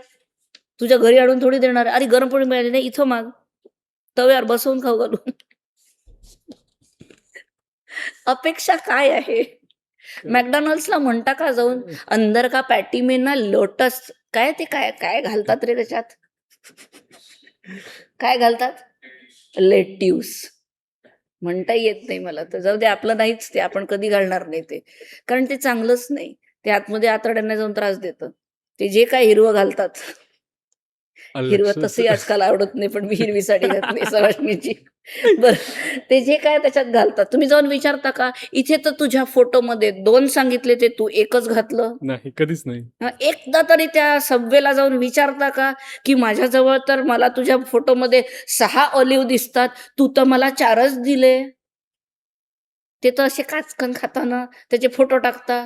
Speaker 1: तुझ्या घरी आणून थोडी देणार आहे. अरे गरम पोळी मिळाली नाही, इथं माग, तव्यावर बसवून खाऊ घालून. अपेक्षा काय आहे? मॅकडॉनल्ड्सला म्हणता का जाऊन, अंदर का पॅटी में ना लोटस, काय ते काय काय घालतात रे त्याच्यात? काय घालतात? लेट्यूस. म्हणता येत नाही मला, तर जाऊ दे, आपलं नाहीच ते, आपण कधी घालणार नाही ते, कारण ते चांगलंच नाही. ते आतमध्ये आतड्यांना जाऊन त्रास देतं. ते जे काय हिरवं घालतात हिरवं
Speaker 2: लक्षात
Speaker 1: तसंही आजकाल आवडत नाही, पण मी हिरवी साडी घातली सवाष्णीची. बरं, ते जे काय त्याच्यात घालतात, तुम्ही जाऊन विचारता का? इथे तर तुझ्या फोटोमध्ये 2 सांगितले ते तू 1च घातलं.
Speaker 2: नाही, कधीच नाही.
Speaker 1: एकदा तरी त्या सबवेला जाऊन विचारता का, की माझ्याजवळ तर मला तुझ्या फोटोमध्ये 6 ऑलिव्ह दिसतात, तू तर मला 4च दिले. ते तर असे काचकन खाताना त्याचे फोटो टाकता.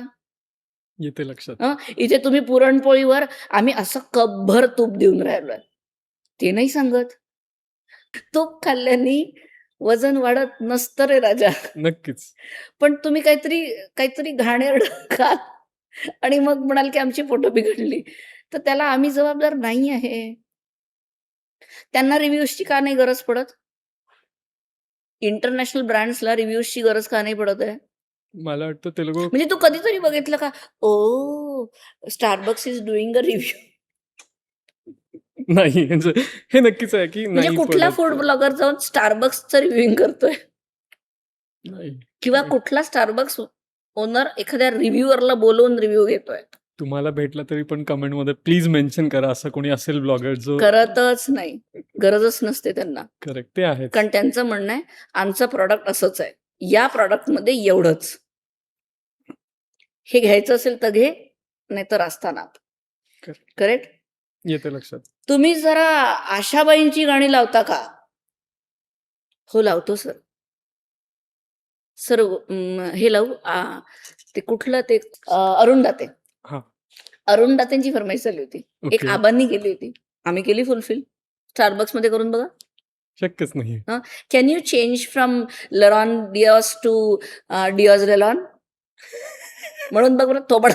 Speaker 2: येते लक्षात.
Speaker 1: इथे तुम्ही पुरणपोळीवर आम्ही असं कपभर तूप देऊन राहिलोय. ते नाही सांगत. तूप खाल्ल्याने वजन वाढत नसतं रे राजा.
Speaker 2: नक्कीच.
Speaker 1: पण तुम्ही काहीतरी काहीतरी घाणेरडं खात आणि मग म्हणाल की आमची फोटो बिघडली. तर त्याला आम्ही जबाबदार नाही आहे. त्यांना रिव्ह्यूजची का नाही गरज पडत? इंटरनॅशनल ब्रँड्सला रिव्ह्यूजची गरज का नाही पडत आहे?
Speaker 2: मला वाटतं ते लोकं
Speaker 1: म्हणजे तू कधीतरी बघितलं का? ओह! Starbucks is doing a review.
Speaker 2: नाही म्हणजे हे नक्कीच आहे, की
Speaker 1: म्हणजे
Speaker 2: नाही
Speaker 1: कुठला फूड
Speaker 2: पडत.
Speaker 1: ब्लॉगर जाऊन Starbucksचं रिव्ह्यूइंग करतोय?
Speaker 2: नाही.
Speaker 1: किंवा कुठला Starbucks ओनर एखाद्या रिव्ह्यूअरला बोलवून रिव्ह्यू घेतोय?
Speaker 2: तुम्हाला भेटला तरी पण कमेंटमध्ये प्लीज मेन्शन करा असं कोणी असेल ब्लॉगर जो
Speaker 1: करतच नाही. गरजच नसते त्यांना.
Speaker 2: करेक्ट ते आहेच.
Speaker 1: कारण त्यांचं म्हणणं आहे, आमचं प्रॉडक्ट असंच आहे. या प्रॉडक्टमध्ये एवढंच. हे घ्यायचं असेल तर घे, नाहीतर असताना.
Speaker 2: करेक्ट.
Speaker 1: करेक्ट?
Speaker 2: येते लक्षात.
Speaker 1: तुम्ही जरा आशाबाईंची गाणी लावता का? हो, लावतो सर. सर हे लावू ते कुठलं ते अरुण दाते.
Speaker 2: हां.
Speaker 1: अरुण दातेंची फरमाईश झाली होती. एक
Speaker 2: ओके.
Speaker 1: आबांनी केली होती. आम्ही केली फुलफिल. Starbucksमध्ये करून बघा.
Speaker 2: शक्यच नाहीये.
Speaker 1: कॅन यू चेंज फ्रॉम लरॉन डिऑस टू डिऑस लेलॉन? म्हणून बघ बरं थोबाड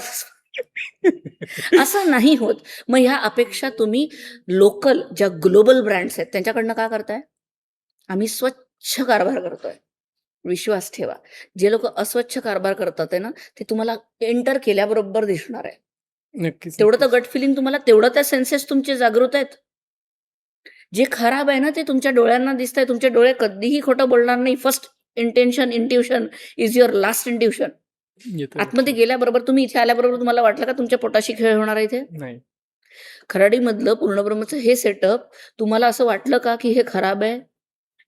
Speaker 1: असं नाही होत. मग ह्या अपेक्षा तुम्ही लोकल ज्या ग्लोबल ब्रँड्स आहेत त्यांच्याकडनं का करताय? आम्ही स्वच्छ कारभार करतोय. विश्वास ठेवा. जे लोक अस्वच्छ कारभार करतात आहे ना, ते तुम्हाला एंटर केल्याबरोबर दिसणार आहे.
Speaker 2: नक्कीच,
Speaker 1: तेवढं तर
Speaker 2: नक्कीच.
Speaker 1: गट फिलिंग तुम्हाला, तेवढं त्या सेन्सेस तुमचे जागृत आहेत. जे खराब आहे ना ते तुमच्या डोळ्यांना दिसतंय. तुमचे डोळे कधीही खोटं बोलणार नाही. First intuition is your last intuition.
Speaker 2: येते
Speaker 1: आतमध्ये
Speaker 2: लक्षात.
Speaker 1: गेल्याबरोबर, तुम्ही इथे आल्याबरोबर तुम्हाला वाटलं का तुमच्या पोटाशी खेळ होणार आहे इथे?
Speaker 2: नाही.
Speaker 1: खराडीमधलं पूर्णब्रह्मचं हे सेटअप तुम्हाला असं वाटलं का की हे खराब आहे?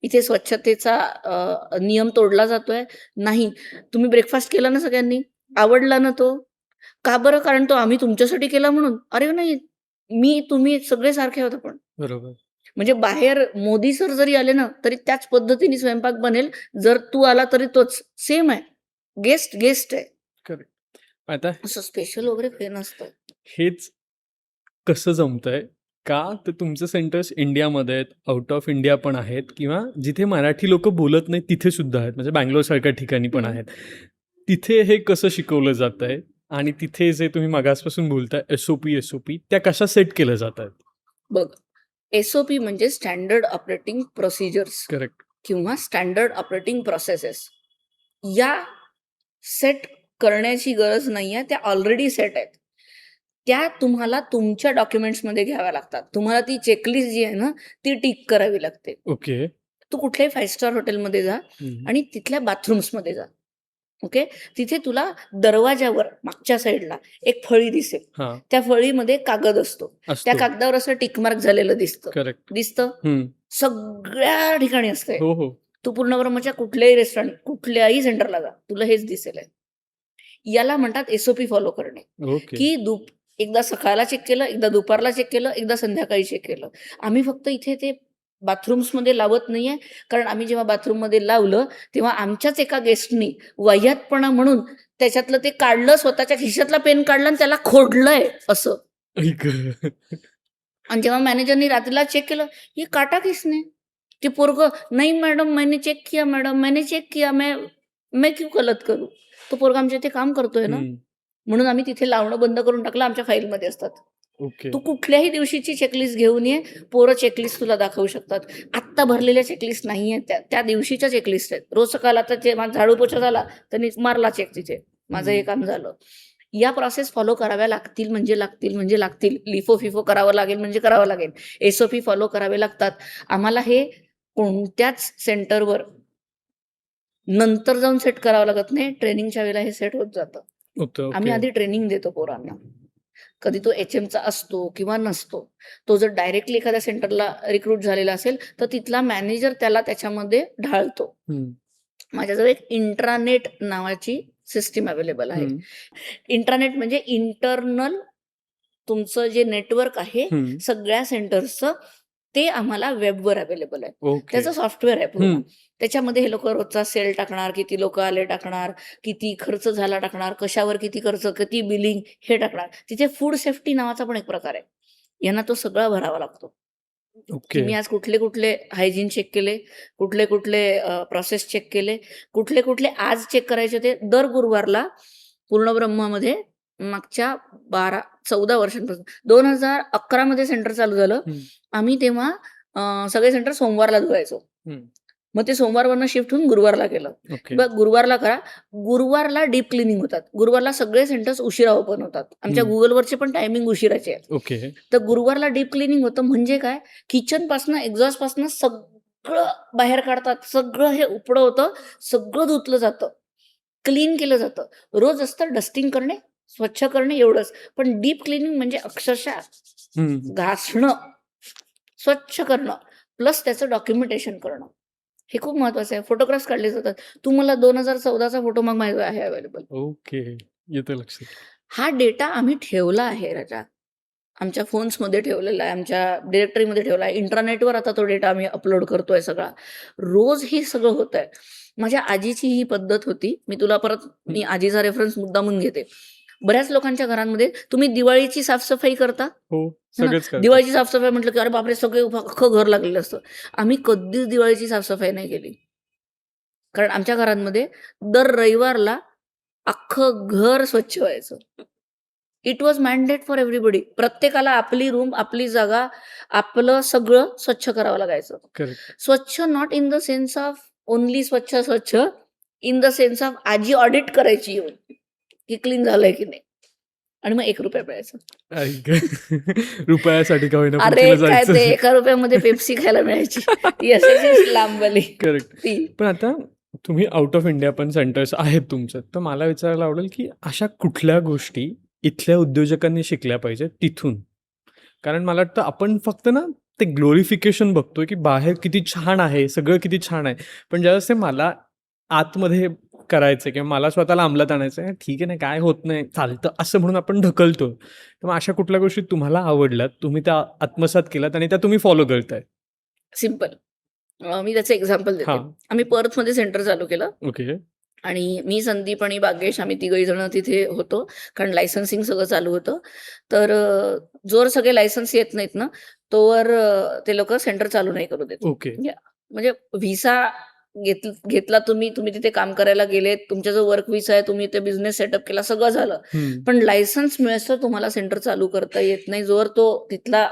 Speaker 1: इथे स्वच्छतेचा नियम तोडला जातोय? नाही. तुम्ही ब्रेकफास्ट केला ना सगळ्यांनी? आवडला ना तो? का बरं? कारण तो आम्ही तुमच्यासाठी केला म्हणून? अरे नाही, तुम्ही सगळे सारखे आहोत आपण.
Speaker 2: बरोबर.
Speaker 1: म्हणजे बाहेर मोदी सर जरी आले ना, तरी त्याच पद्धतीने स्वयंपाक बनेल. जर तू आला तरी तोच. सेम आहे. गेस्ट आहे.
Speaker 2: करेक्ट. आता
Speaker 1: असं स्पेशल वगैरे काही नसतं.
Speaker 2: हेच कसं जमतंय? का तर तुमचे सेंटर्स इंडियामध्ये आहेत, आउट ऑफ इंडिया पण आहेत किंवा जिथे मराठी लोकं बोलत नाहीत तिथे सुद्धा आहेत. म्हणजे बंगलोरसारख्या ठिकाणी पण आहेत. तिथे हे कसं शिकवलं जातंय आणि तिथे जे तुम्ही मगासपासून बोलताय एस-ओ-पी त्या कशा सेट केल्या जातायत?
Speaker 1: बघ, SOP म्हणजे स्टँडर्ड ऑपरेटिंग प्रोसिजर्स
Speaker 2: करेक्ट.
Speaker 1: किंवा स्टँडर्ड ऑपरेटिंग प्रोसेसेस. या सेट करण्याची गरज नाहीये. त्या ऑलरेडी सेट आहेत. त्या तुम्हाला तुमच्या डॉक्युमेंट्समध्ये घ्याव्या लागतात. तुम्हाला ती चेकलिस्ट जी आहे ना, ती टिक करावी लागते.
Speaker 2: ओके.
Speaker 1: तू कुठल्याही 5 स्टार हॉटेलमध्ये जा आणि तिथल्या बाथरूम्समध्ये जा. ओके. तिथे तुला दरवाजावर मागच्या साईडला एक फळी दिसेल.
Speaker 2: हां.
Speaker 1: त्या फळीमध्ये कागद असतो. त्या
Speaker 2: असतो.
Speaker 1: कागदावर असं टिकमार्क झालेलं दिसतं.
Speaker 2: करेक्ट.
Speaker 1: दिसतं? सगळ्या ठिकाणी असतंय.
Speaker 2: हो, हो.
Speaker 1: तू पूर्णब्रह्मच्या कुठल्याही रेस्टॉरंट, कुठल्याही सेंटरला जा, तुला हेच दिसेल आहे. याला म्हणतात SOP फॉलो करणे.
Speaker 2: ओके.
Speaker 1: की एकदा सकाळला चेक केलं, एकदा दुपारला चेक केलं, एकदा संध्याकाळी चेक केलं. आम्ही फक्त इथे ते बाथरूम्समध्ये लावत नाहीये, कारण आम्ही जेव्हा बाथरूममध्ये लावलं, तेव्हा आमच्याच एका गेस्टनी वाह्यातपणा म्हणून त्याच्यातलं ते काढलं, स्वतःच्या खिशातला पेन काढला आणि त्याला खोडलंय असं.
Speaker 2: आई ग!
Speaker 1: आणि जेव्हा मॅनेजरनी रात्रीला चेक केलं, "ये काटा किसने?" ते पोरगं, "नहीं मैडम, मैंने चेक किया मैडम, मैंने चेक किया, मैं क्यों गलत करूँ?" तो पोरगा आमच्या इथे काम करतोय ना, म्हणून आम्ही तिथे लावणं बंद करून टाकलं. आमच्या फाईलमध्ये असतात.
Speaker 2: ओके.
Speaker 1: तू कुठल्याही दिवशीची चेकलिस्ट घेऊन ये, पोरं चेकलिस्ट तुला दाखवू शकतात. आत्ता भरलेल्या चेकलिस्ट नाहीये, त्या दिवशीच्या चेकलिस्ट आहेत. रोज सकाळला आता माझा झाडू पोछा झाला, त्यांनी मारला चेक तिथे. माझं हे काम झालं. या प्रोसेस फॉलो कराव्या लागतील म्हणजे लागतील. लिफो-फिफो करावं लागेल म्हणजे करावं लागेल. SOP फॉलो करावे लागतात. आम्हाला हे कोणत्याच सेंटरवर नंतर जाऊन सेट करावं लागत नाही. ट्रेनिंगच्या वेळेला हे सेट होत जातं.
Speaker 2: होतं.
Speaker 1: आम्ही
Speaker 2: ओके.
Speaker 1: आधी ट्रेनिंग देतो पोरांना. कधी तो HMचा असतो किंवा नसतो. तो जर डायरेक्टली एखाद्या सेंटरला रिक्रूट झालेला असेल तर तिथला मॅनेजर त्याला त्याच्यामध्ये ढाळतो.
Speaker 2: हम्म,
Speaker 1: माझ्याजवळ एक इंट्रानेट नावाची सिस्टीम अवेलेबल आहे.
Speaker 2: हम्म,
Speaker 1: इंट्रानेट म्हणजे इंटरनल तुमचं जे नेटवर्क आहे
Speaker 2: हम्म.
Speaker 1: सगळ्या सेंटर्सचं, ते आम्हाला वेबवर अवेलेबल आहे.
Speaker 2: ओके.
Speaker 1: त्याचं सॉफ्टवेअर आहे पूर्ण.
Speaker 2: हम्म,
Speaker 1: त्याच्यामध्ये हे लोक रोजचा सेल टाकणार, किती लोक आले टाकणार, किती खर्च झाला टाकणार, कशावर किती खर्च, किती बिलिंग हे टाकणार. तिथे फूड सेफ्टी नावाचा पण एक प्रकार आहे. यांना तो सगळा भरावा लागतो की
Speaker 2: ओके.
Speaker 1: मी आज कुठले कुठले हायजीन चेक केले, कुठले कुठले प्रोसेस चेक केले, कुठले कुठले आज चेक करायचे होते. दर गुरुवारला पूर्णब्रह्मामध्ये मागच्या 14 वर्षांपासून 2011 मध्ये सेंटर चालू झालं.
Speaker 2: हम्म,
Speaker 1: आम्ही तेव्हा सगळे सेंटर सोमवारला धुवायचो.
Speaker 2: हम्म.
Speaker 1: मग ते सोमवारवरनं शिफ्ट होऊन गुरुवारला केलं.
Speaker 2: ओके.
Speaker 1: बघ, गुरुवारला करा. गुरुवारला डीप क्लिनिंग होतात. गुरुवारला सगळे सेंटर्स उशिरा ओपन होतात. आमच्या
Speaker 2: हम्म.
Speaker 1: गुगलवरचे पण टायमिंग उशिराचे आहे.
Speaker 2: ओके.
Speaker 1: तर गुरुवारला डीप क्लिनिंग होतं म्हणजे काय, किचन पासनं एक्झॉस्ट पासनं सगळं बाहेर काढतात. सगळं हे उपडं होतं, सगळं धुतलं जातं, क्लीन केलं जातं. रोज असतं डस्टिंग करणे, स्वच्छ करणे एवढंच. पण डीप क्लिनिंग म्हणजे अक्षरशः
Speaker 2: हम्म,
Speaker 1: घासणं, स्वच्छ करणं प्लस त्याचं डॉक्युमेंटेशन करणं. हे खूप महत्वाचं आहे. फोटोग्राफ्स काढले जातात. तू मला 2014चा फोटो मग माझा आहे अवेलेबल.
Speaker 2: ओके. येतं लक्षात.
Speaker 1: हा डेटा आम्ही ठेवला आहे राजा. आमच्या फोन्समध्ये ठेवलेला आहे, आमच्या डिरेक्टरीमध्ये ठेवला आहे. इंटरनेटवर आता तो डेटा आम्ही अपलोड करतोय सगळा. रोज हे सगळं होत आहे. माझ्या आजीची ही पद्धत होती. मी आजीचा रेफरन्स मुद्दामून घेते. बऱ्याच लोकांच्या घरांमध्ये तुम्ही दिवाळीची साफसफाई करता.
Speaker 2: हो,
Speaker 1: है ना?
Speaker 2: सगळेच करतात.
Speaker 1: दिवाळीची साफसफाई म्हटलं की अरे बापरे, सगळे अख्खं घर लागलेलं असतं. आम्ही कधीच दिवाळीची साफसफाई नाही केली. कारण आमच्या घरांमध्ये दर रविवारला अख्खं घर स्वच्छ व्हायचं. It was mandate for everybody. प्रत्येकाला आपली रूम, आपली जागा, आपलं सगळं स्वच्छ करावं लागायचं.
Speaker 2: करेक्ट.
Speaker 1: स्वच्छ not in the sense of only स्वच्छ, इन द सेन्स ऑफ आजी ऑडिट करायची येऊन की क्लीन झालंय की नाही, आणि मग ₹1 मिळायचं.
Speaker 2: रुपयासाठी का होईना
Speaker 1: अरे
Speaker 2: पुढचीला
Speaker 1: काय
Speaker 2: जायचं.
Speaker 1: ते ₹1 पेप्सी खायला मिळायची. ती असायची लांबवाली
Speaker 2: करेक्ट.
Speaker 1: ती.
Speaker 2: पण आता तुम्ही आउट ऑफ इंडिया पण सेंटर्स आहेत तुमच्यात, तर मला विचारायला आवडेल की अशा कुठल्या गोष्टी इथल्या उद्योजकांनी शिकल्या पाहिजेत तिथून? कारण मला वाटतं आपण फक्त ना ते ग्लोरिफिकेशन बघतोय की बाहेर किती छान आहे, सगळं किती छान आहे. पण ज्यावेळेस ते मला आतमध्ये करायचं किंवा मला स्वतःला अंमलात आणायचं आहे, ठीक आहे ना, काय होत नाही, चालतं असं म्हणून आपण ढकलतो. तर मग अशा कुठल्या गोष्टी तुम्हाला आवडल्यात, तुम्ही त्या आत्मसात केल्यात आणि त्या तुम्ही फॉलो करताय?
Speaker 1: सिम्पल. मी त्याचं एक्झाम्पल देते.
Speaker 2: हां.
Speaker 1: आम्ही पर्थमध्ये सेंटर चालू केलं
Speaker 2: ओके.
Speaker 1: आणि मी, संदीप आणि बागेश आम्ही तिघही जण तिथे होतो. कारण लायसन्सिंग सगळं चालू होतं. तर जोवर सगळे लायसन्स येत नाहीत ना, तोवर ते लोक सेंटर चालू नाही करू देत.
Speaker 2: ओके.
Speaker 1: म्हणजे व्हिसा घेतला तुम्ही तिथे काम करायला गेलेत, तुमचा जो वर्क व्हिसा आहे, तुम्ही ते बिझनेस सेटअप केला, सगळं झालं.
Speaker 2: हम्म.
Speaker 1: पण लायसन्स मिळेल तुम्हाला सेंटर चालू करता येत नाही, जोवर तो तिथला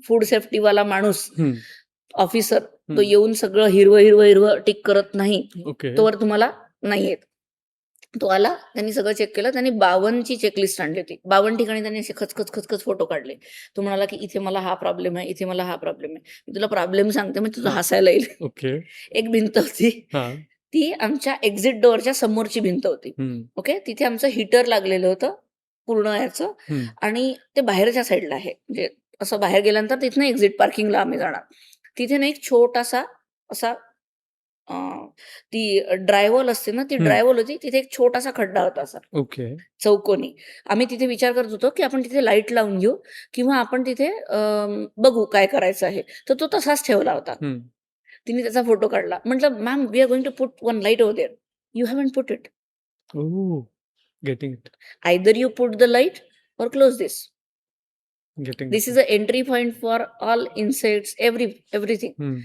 Speaker 1: फूड सेफ्टीवाला माणूस,
Speaker 2: हम्म.
Speaker 1: ऑफिसर, तो
Speaker 2: हम्म.
Speaker 1: येऊन सगळं हिरवं टिक करत नाही,
Speaker 2: ओके.
Speaker 1: तोवर तुम्हाला नाही येत. तो आला, त्यांनी सगळं चेक केलं. त्यांनी 52ची चेकलिस्ट आणली होती. 52 ठिकाणी त्यांनी असे खचखच फोटो काढले. तो म्हणाला की इथे मला हा प्रॉब्लेम आहे, इथे मला हा प्रॉब्लेम आहे. मी तुला प्रॉब्लेम सांगते, मग तुझं हसायला येईल.
Speaker 2: ओके.
Speaker 1: एक भिंत होती,
Speaker 2: हां.
Speaker 1: ती आमच्या एक्झिट डोअरच्या समोरची भिंत होती.
Speaker 2: हम्म.
Speaker 1: ओके, तिथे आमचं हीटर लागलेलं होतं पूर्ण याचं,
Speaker 2: हम्म.
Speaker 1: आणि ते बाहेरच्या साईडला आहे. म्हणजे असं बाहेर गेल्यानंतर तिथनं एक्झिट पार्किंगला आम्ही जाणार. तिथे ना एक छोटासा असा ती ड्रायवॉल असते ना, ती ड्रायवॉल होती. तिथे एक छोटासा खड्डा होता असा
Speaker 2: ओके.
Speaker 1: चौकोनी. आम्ही तिथे विचार करत होतो की आपण तिथे लाईट लावून घेऊ किंवा आपण तिथे बघू काय करायचं आहे. तर तो तसाच ठेवला होता.
Speaker 2: हम्म.
Speaker 1: तिने त्याचा फोटो काढला. म्हटलं, ma'am, we are going to put one light over there. You haven't put it.
Speaker 2: Oh, getting it.
Speaker 1: Either you put the light or close this.
Speaker 2: Getting
Speaker 1: this is a entry point for all insects, everything.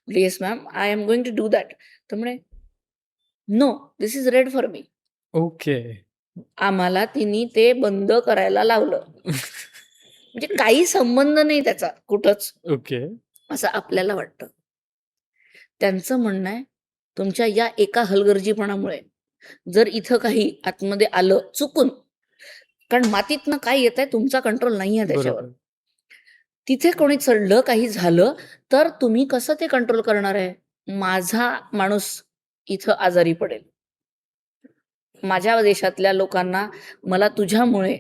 Speaker 1: Yes ma'am, I am going to do that. तर म्हणे, no, this is red for me.
Speaker 2: Okay.
Speaker 1: आम्हाला तिने ते बंद करायला लावलं. म्हणजे काही संबंध नाही त्याचा कुठंच,
Speaker 2: ओके.
Speaker 1: असं आपल्याला वाटतं. त्यांचं म्हणणं आहे, तुमच्या या एका हलगर्जीपणामुळे जर इथं काही आतमध्ये आलं चुकून, कारण मातीतनं काय येत आहे तुमचा कंट्रोल नाही आहे त्याच्यावर.
Speaker 2: बरोबर.
Speaker 1: तिथे कोणी चढलं, काही झालं तर तुम्ही कसं ते कंट्रोल करणार आहे? माझा माणूस इथं आजारी पडेल, माझ्या देशातल्या लोकांना मला तुझ्यामुळे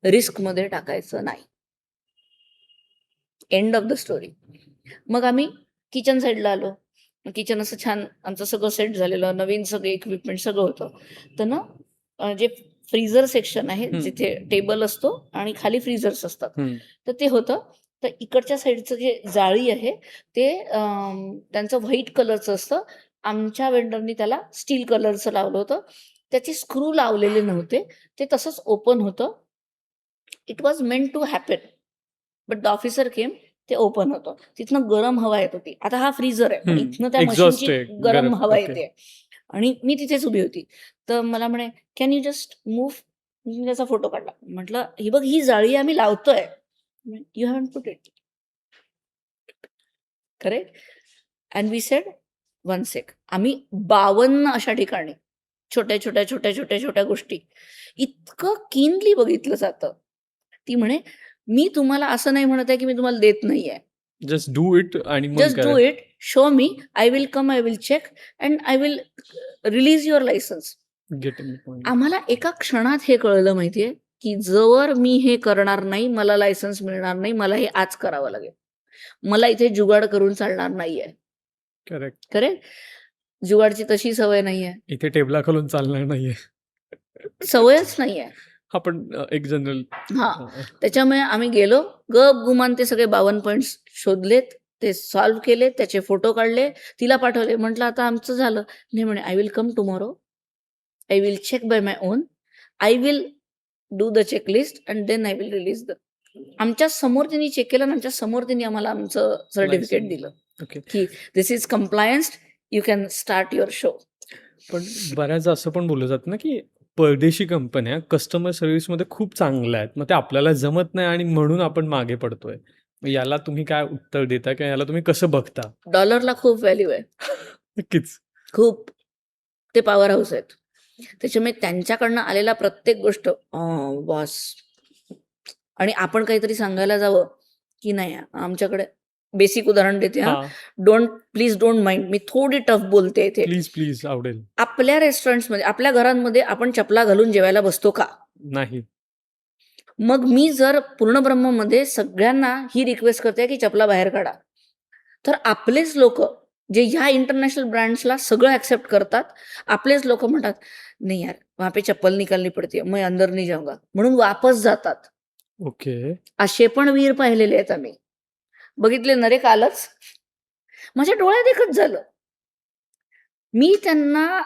Speaker 1: रिस्कमध्ये टाकायचं नाही. End of the story. मग आम्ही किचन साईडला आलो. किचन असं छान आमचं सगळं सेट झालेलं, नवीन सगळे इक्विपमेंट सगळं होतं. तर ना जे फ्रीझर सेक्शन आहे, जिथे टेबल असतो आणि खाली फ्रीझर्स असतात, तर ते होतं. तर इकडच्या साईडचं जे जाळी आहे ते त्यांचं व्हाईट कलरचं असतं. आमच्या वेंडरनी त्याला स्टील कलरचं लावलं होतं. त्याचे स्क्रू लावलेले नव्हते, ते तसंच ओपन होतं. It was meant to happen, but the officer came, ते ओपन होतं. तिथनं गरम हवा येत होती. आता हा फ्रीझर आहे, पण इथनं त्या
Speaker 2: एक्झॉस्ट
Speaker 1: मशीनची
Speaker 2: आहे
Speaker 1: गरम हवा
Speaker 2: ओके.
Speaker 1: येते आणि मी तिथेच उभी होती. तर मला म्हणे, कॅन यू जस्ट मूव्ह? मी त्याचा फोटो काढला. म्हटलं, ही बघ, ही जाळी आम्ही लावतोय. You haven't put it correct. And we said 1 sec. आम्ही 52 अशा ठिकाणी छोट्या छोट्या छोट्या छोट्या छोट्या गोष्टी इतकं कीनली बघितलं जातं. ती म्हणे, मी तुम्हाला असं नाही म्हणत आहे की मी तुम्हाला देत नाहीये.
Speaker 2: जस्ट डू इट आणि मग
Speaker 1: जस्ट डू
Speaker 2: करा.
Speaker 1: It, show me, I will come, I will check and I will release your licence.
Speaker 2: Getting point.
Speaker 1: आम्हाला एका क्षणात हे कळलं माहितीये की जर मी हे करणार नाही, मला लायसन्स मिळणार नाही. मला हे आज करावं लागेल. मला इथे जुगाड करून चालणार नाहीये.
Speaker 2: करेक्ट.
Speaker 1: करेक्ट. जुगाडची तशी सवय नाहीये,
Speaker 2: इथे टेबलाखालून चालणार नाहीये.
Speaker 1: सवयच नाहीये.
Speaker 2: आपण एक जनरल
Speaker 1: हा, त्याच्यामुळे आम्ही गेलो, गप गुमान ते सगळे 52 पॉइंट्स शोधलेत, ते सॉल्व्ह केले, त्याचे फोटो काढले, तिला पाठवले. म्हटलं आता आमचं झालं. नाही म्हणे, I will come tomorrow, I will check by my own, I will do the checklist and then I will release the. आमच्या समोर त्यांनी चेक केलं आणि आमच्या समोर त्यांनी आम्हाला आमचं सर्टिफिकेट दिलं
Speaker 2: ओके.
Speaker 1: की this is complianced, you can start your show.
Speaker 2: पण बऱ्याचदा असं पण बोललं जातं ना की परदेशी कंपन्या कस्टमर सर्व्हिसमध्ये खूप चांगल्या आहेत, मग ते आपल्याला जमत नाही आणि म्हणून आपण मागे पडतोय. मग याला तुम्ही काय उत्तर देता किंवा याला तुम्ही कसं बघता?
Speaker 1: डॉलरला खूप व्हॅल्यू आहे,
Speaker 2: नक्कीच.
Speaker 1: खूप. ते पॉवर हाऊस आहेत. त्याच्यामुळे त्यांच्याकडनं आलेला प्रत्येक गोष्ट बॉस, आणि आपण काहीतरी सांगायला जावं की नाही, आमच्याकडे बेसिक उदाहरण देते. प्लीज डोंट माइंड, मी थोडी टफ बोलते इथे.
Speaker 2: प्लीज प्लीज आवडेल.
Speaker 1: आपल्या रेस्टॉरंट्समध्ये, आपल्या घरांमध्ये आपण चपला घालून जेवायला बसतो का?
Speaker 2: नाही.
Speaker 1: मग मी जर पूर्ण ब्रह्ममध्ये सगळ्यांना ही रिक्वेस्ट करते की चपला बाहेर काढा, तर आपलेच लोक जे ह्या इंटरनॅशनल ब्रँड्सला सगळं ऍक्सेप्ट करतात, आपलेच लोक म्हणतात नाही यार, वहां पे चप्पल निकालनी पडती है, मैं अंदर नहीं जाऊंगा, म्हणून वापस जातात.
Speaker 2: ओके.
Speaker 1: असे पण वीर पाहिलेले आहेत आम्ही, बघितले ना रे कालच, माझ्या डोळ्यात एकच झालं. मी त्यांना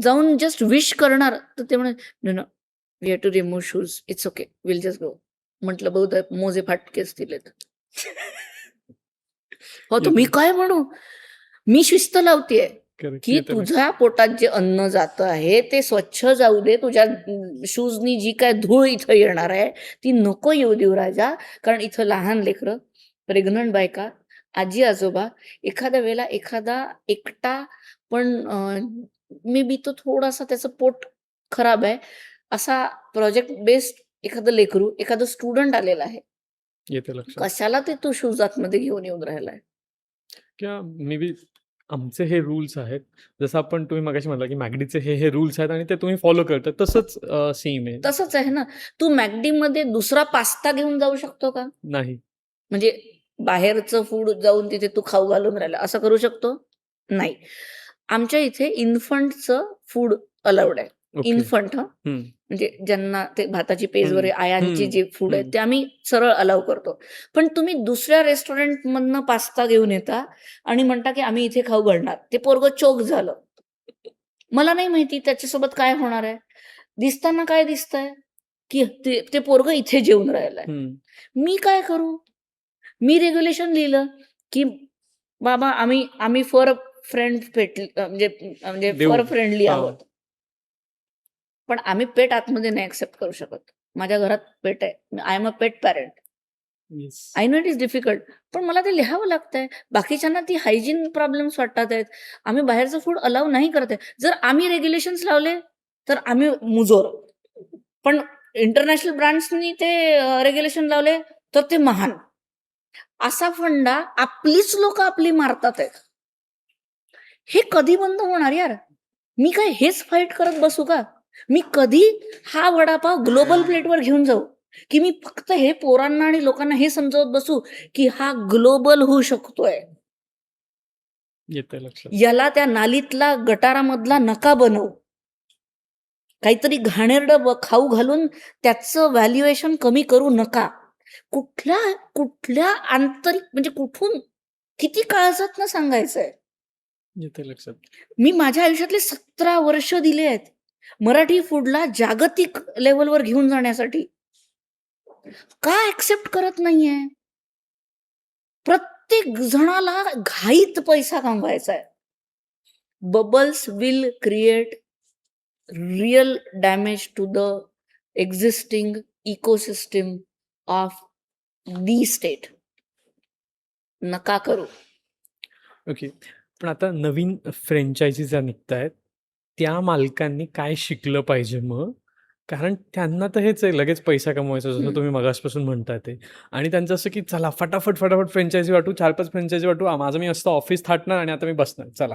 Speaker 1: जाऊन जस्ट विश करणार, तर ते म्हणे no, we have to remove shoes, it's okay, will just go. म्हटलं बहुधा मोजे फाटके असतील. हो, तर मी काय म्हणू? मी शिस्त लावतेय की तुझ्या पोटात जे अन्न जात आहे ते स्वच्छ जाऊ दे. तुझ्या शूजनी जी काय धूळ इथं येणार आहे ती नको येऊ देऊ राजा, कारण इथं लहान लेकरं, प्रेग्नंट बायका, आजी आजोबा, एखाद्या वेळेला एखादा एकटा पण मे बी तो थोडासा त्याचं पोट खराब आहे असा प्रोजेक्ट बेस्ड एखादं लेकरू, एखादं स्टुडंट आलेला आहे,
Speaker 2: येते लक्षात.
Speaker 1: कशाला ते तू शूज आतमध्ये घेऊन येऊन राहिलाय?
Speaker 2: किंवा मे बी आमचे हे रूल्स आहेत, जसं आपण तुम्ही मगाशी म्हटलं की मॅगडीचे हे रूल्स आहेत आणि ते तुम्ही फॉलो करता, तसंच सेम आहे.
Speaker 1: तसंच आहे ना. तू मॅगडीमध्ये दुसरा पास्ता घेऊन जाऊ शकतो का?
Speaker 2: नाही.
Speaker 1: म्हणजे बाहेरचं फूड जाऊन तिथे तू खाऊ घालून राहिला असं करू शकतो? नाही. आमच्या इथे इन्फंटचं फूड अलाउड आहे.
Speaker 2: ओके.
Speaker 1: इन्फंट, म्हणजे ज्यांना ते भाताची पेज वगैरे आयांची जे फूड आहे ते आम्ही सरळ अलाउ करतो. पण तुम्ही दुसऱ्या रेस्टॉरंटमधनं पास्ता घेऊन येता आणि म्हणता की आम्ही इथे खाऊ घालणार. ते पोरगं चोक झालं. मला नाही माहिती त्याच्यासोबत काय होणार आहे. दिसताना काय दिसतंय की ते पोरगं इथे जेवून राहिलंय. मी काय करू? मी रेग्युलेशन लिहिलं की बाबा आम्ही फॉर फ्रेंड म्हणजे फॉर फ्रेंडली आहोत, पण आम्ही पेट आतमध्ये नाही ऍक्सेप्ट करू शकत. माझ्या घरात पेट आहे, I am a pet parent. I know it is difficult, पण मला ते लिहावं लागतंय. बाकीच्यांना ती हायजीन प्रॉब्लेम्स वाटतात आहेत. आम्ही बाहेरचं फूड अलाउ नाही करत आहे. जर आम्ही रेग्युलेशन्स लावले तर आम्ही मुजोर, पण इंटरनॅशनल ब्रँड्सनी ते रेग्युलेशन लावले तर ते महान. असा फंडा आपलीच लोक आपली मारतात आहेत. हे कधी बंद होणार यार? मी काय हेच फाईट करत बसू का? मी कधी हा वडापाव ग्लोबल प्लेटवर घेऊन जाऊ? की मी फक्त हे पोरांना आणि लोकांना हे समजावत बसू की हा ग्लोबल होऊ शकतोय,
Speaker 2: येतंय लक्षात.
Speaker 1: याला त्या नालीतला गटारामधला नका बनवू, काहीतरी घाणेरडं खाऊ घालून त्याचं व्हॅल्युएशन कमी करू नका. कुठल्या कुठल्या आंतरिक म्हणजे कुठून किती काळजातनं सांगायचंय.
Speaker 2: येतंय लक्षात.
Speaker 1: मी माझ्या आयुष्यातले 17 वर्ष दिले आहेत मराठी फूडला जागतिक लेवलवर घेऊन जाण्यासाठी. का ऍक्सेप्ट करत नाहीये? प्रत्येक जणाला घाईत पैसा कमवायचा आहे. Bubbles will create real damage to the existing ecosystem of the state. नका करू.
Speaker 2: ओके. पण आता नवीन फ्रँचायझीज निघतायत. त्या मालकांनी काय शिकलं पाहिजे मग? कारण त्यांना तर हेच आहे, लगेच पैसा कमवायचा, जसं तुम्ही मगासपासून म्हणताय ते. आणि त्यांचं असं की चला फटाफट फ्रँचायझी वाटू, 4-5 फ्रँचायझी वाटू. माझं मी असतं ऑफिस थाटणार आणि आता मी बसणार. चला,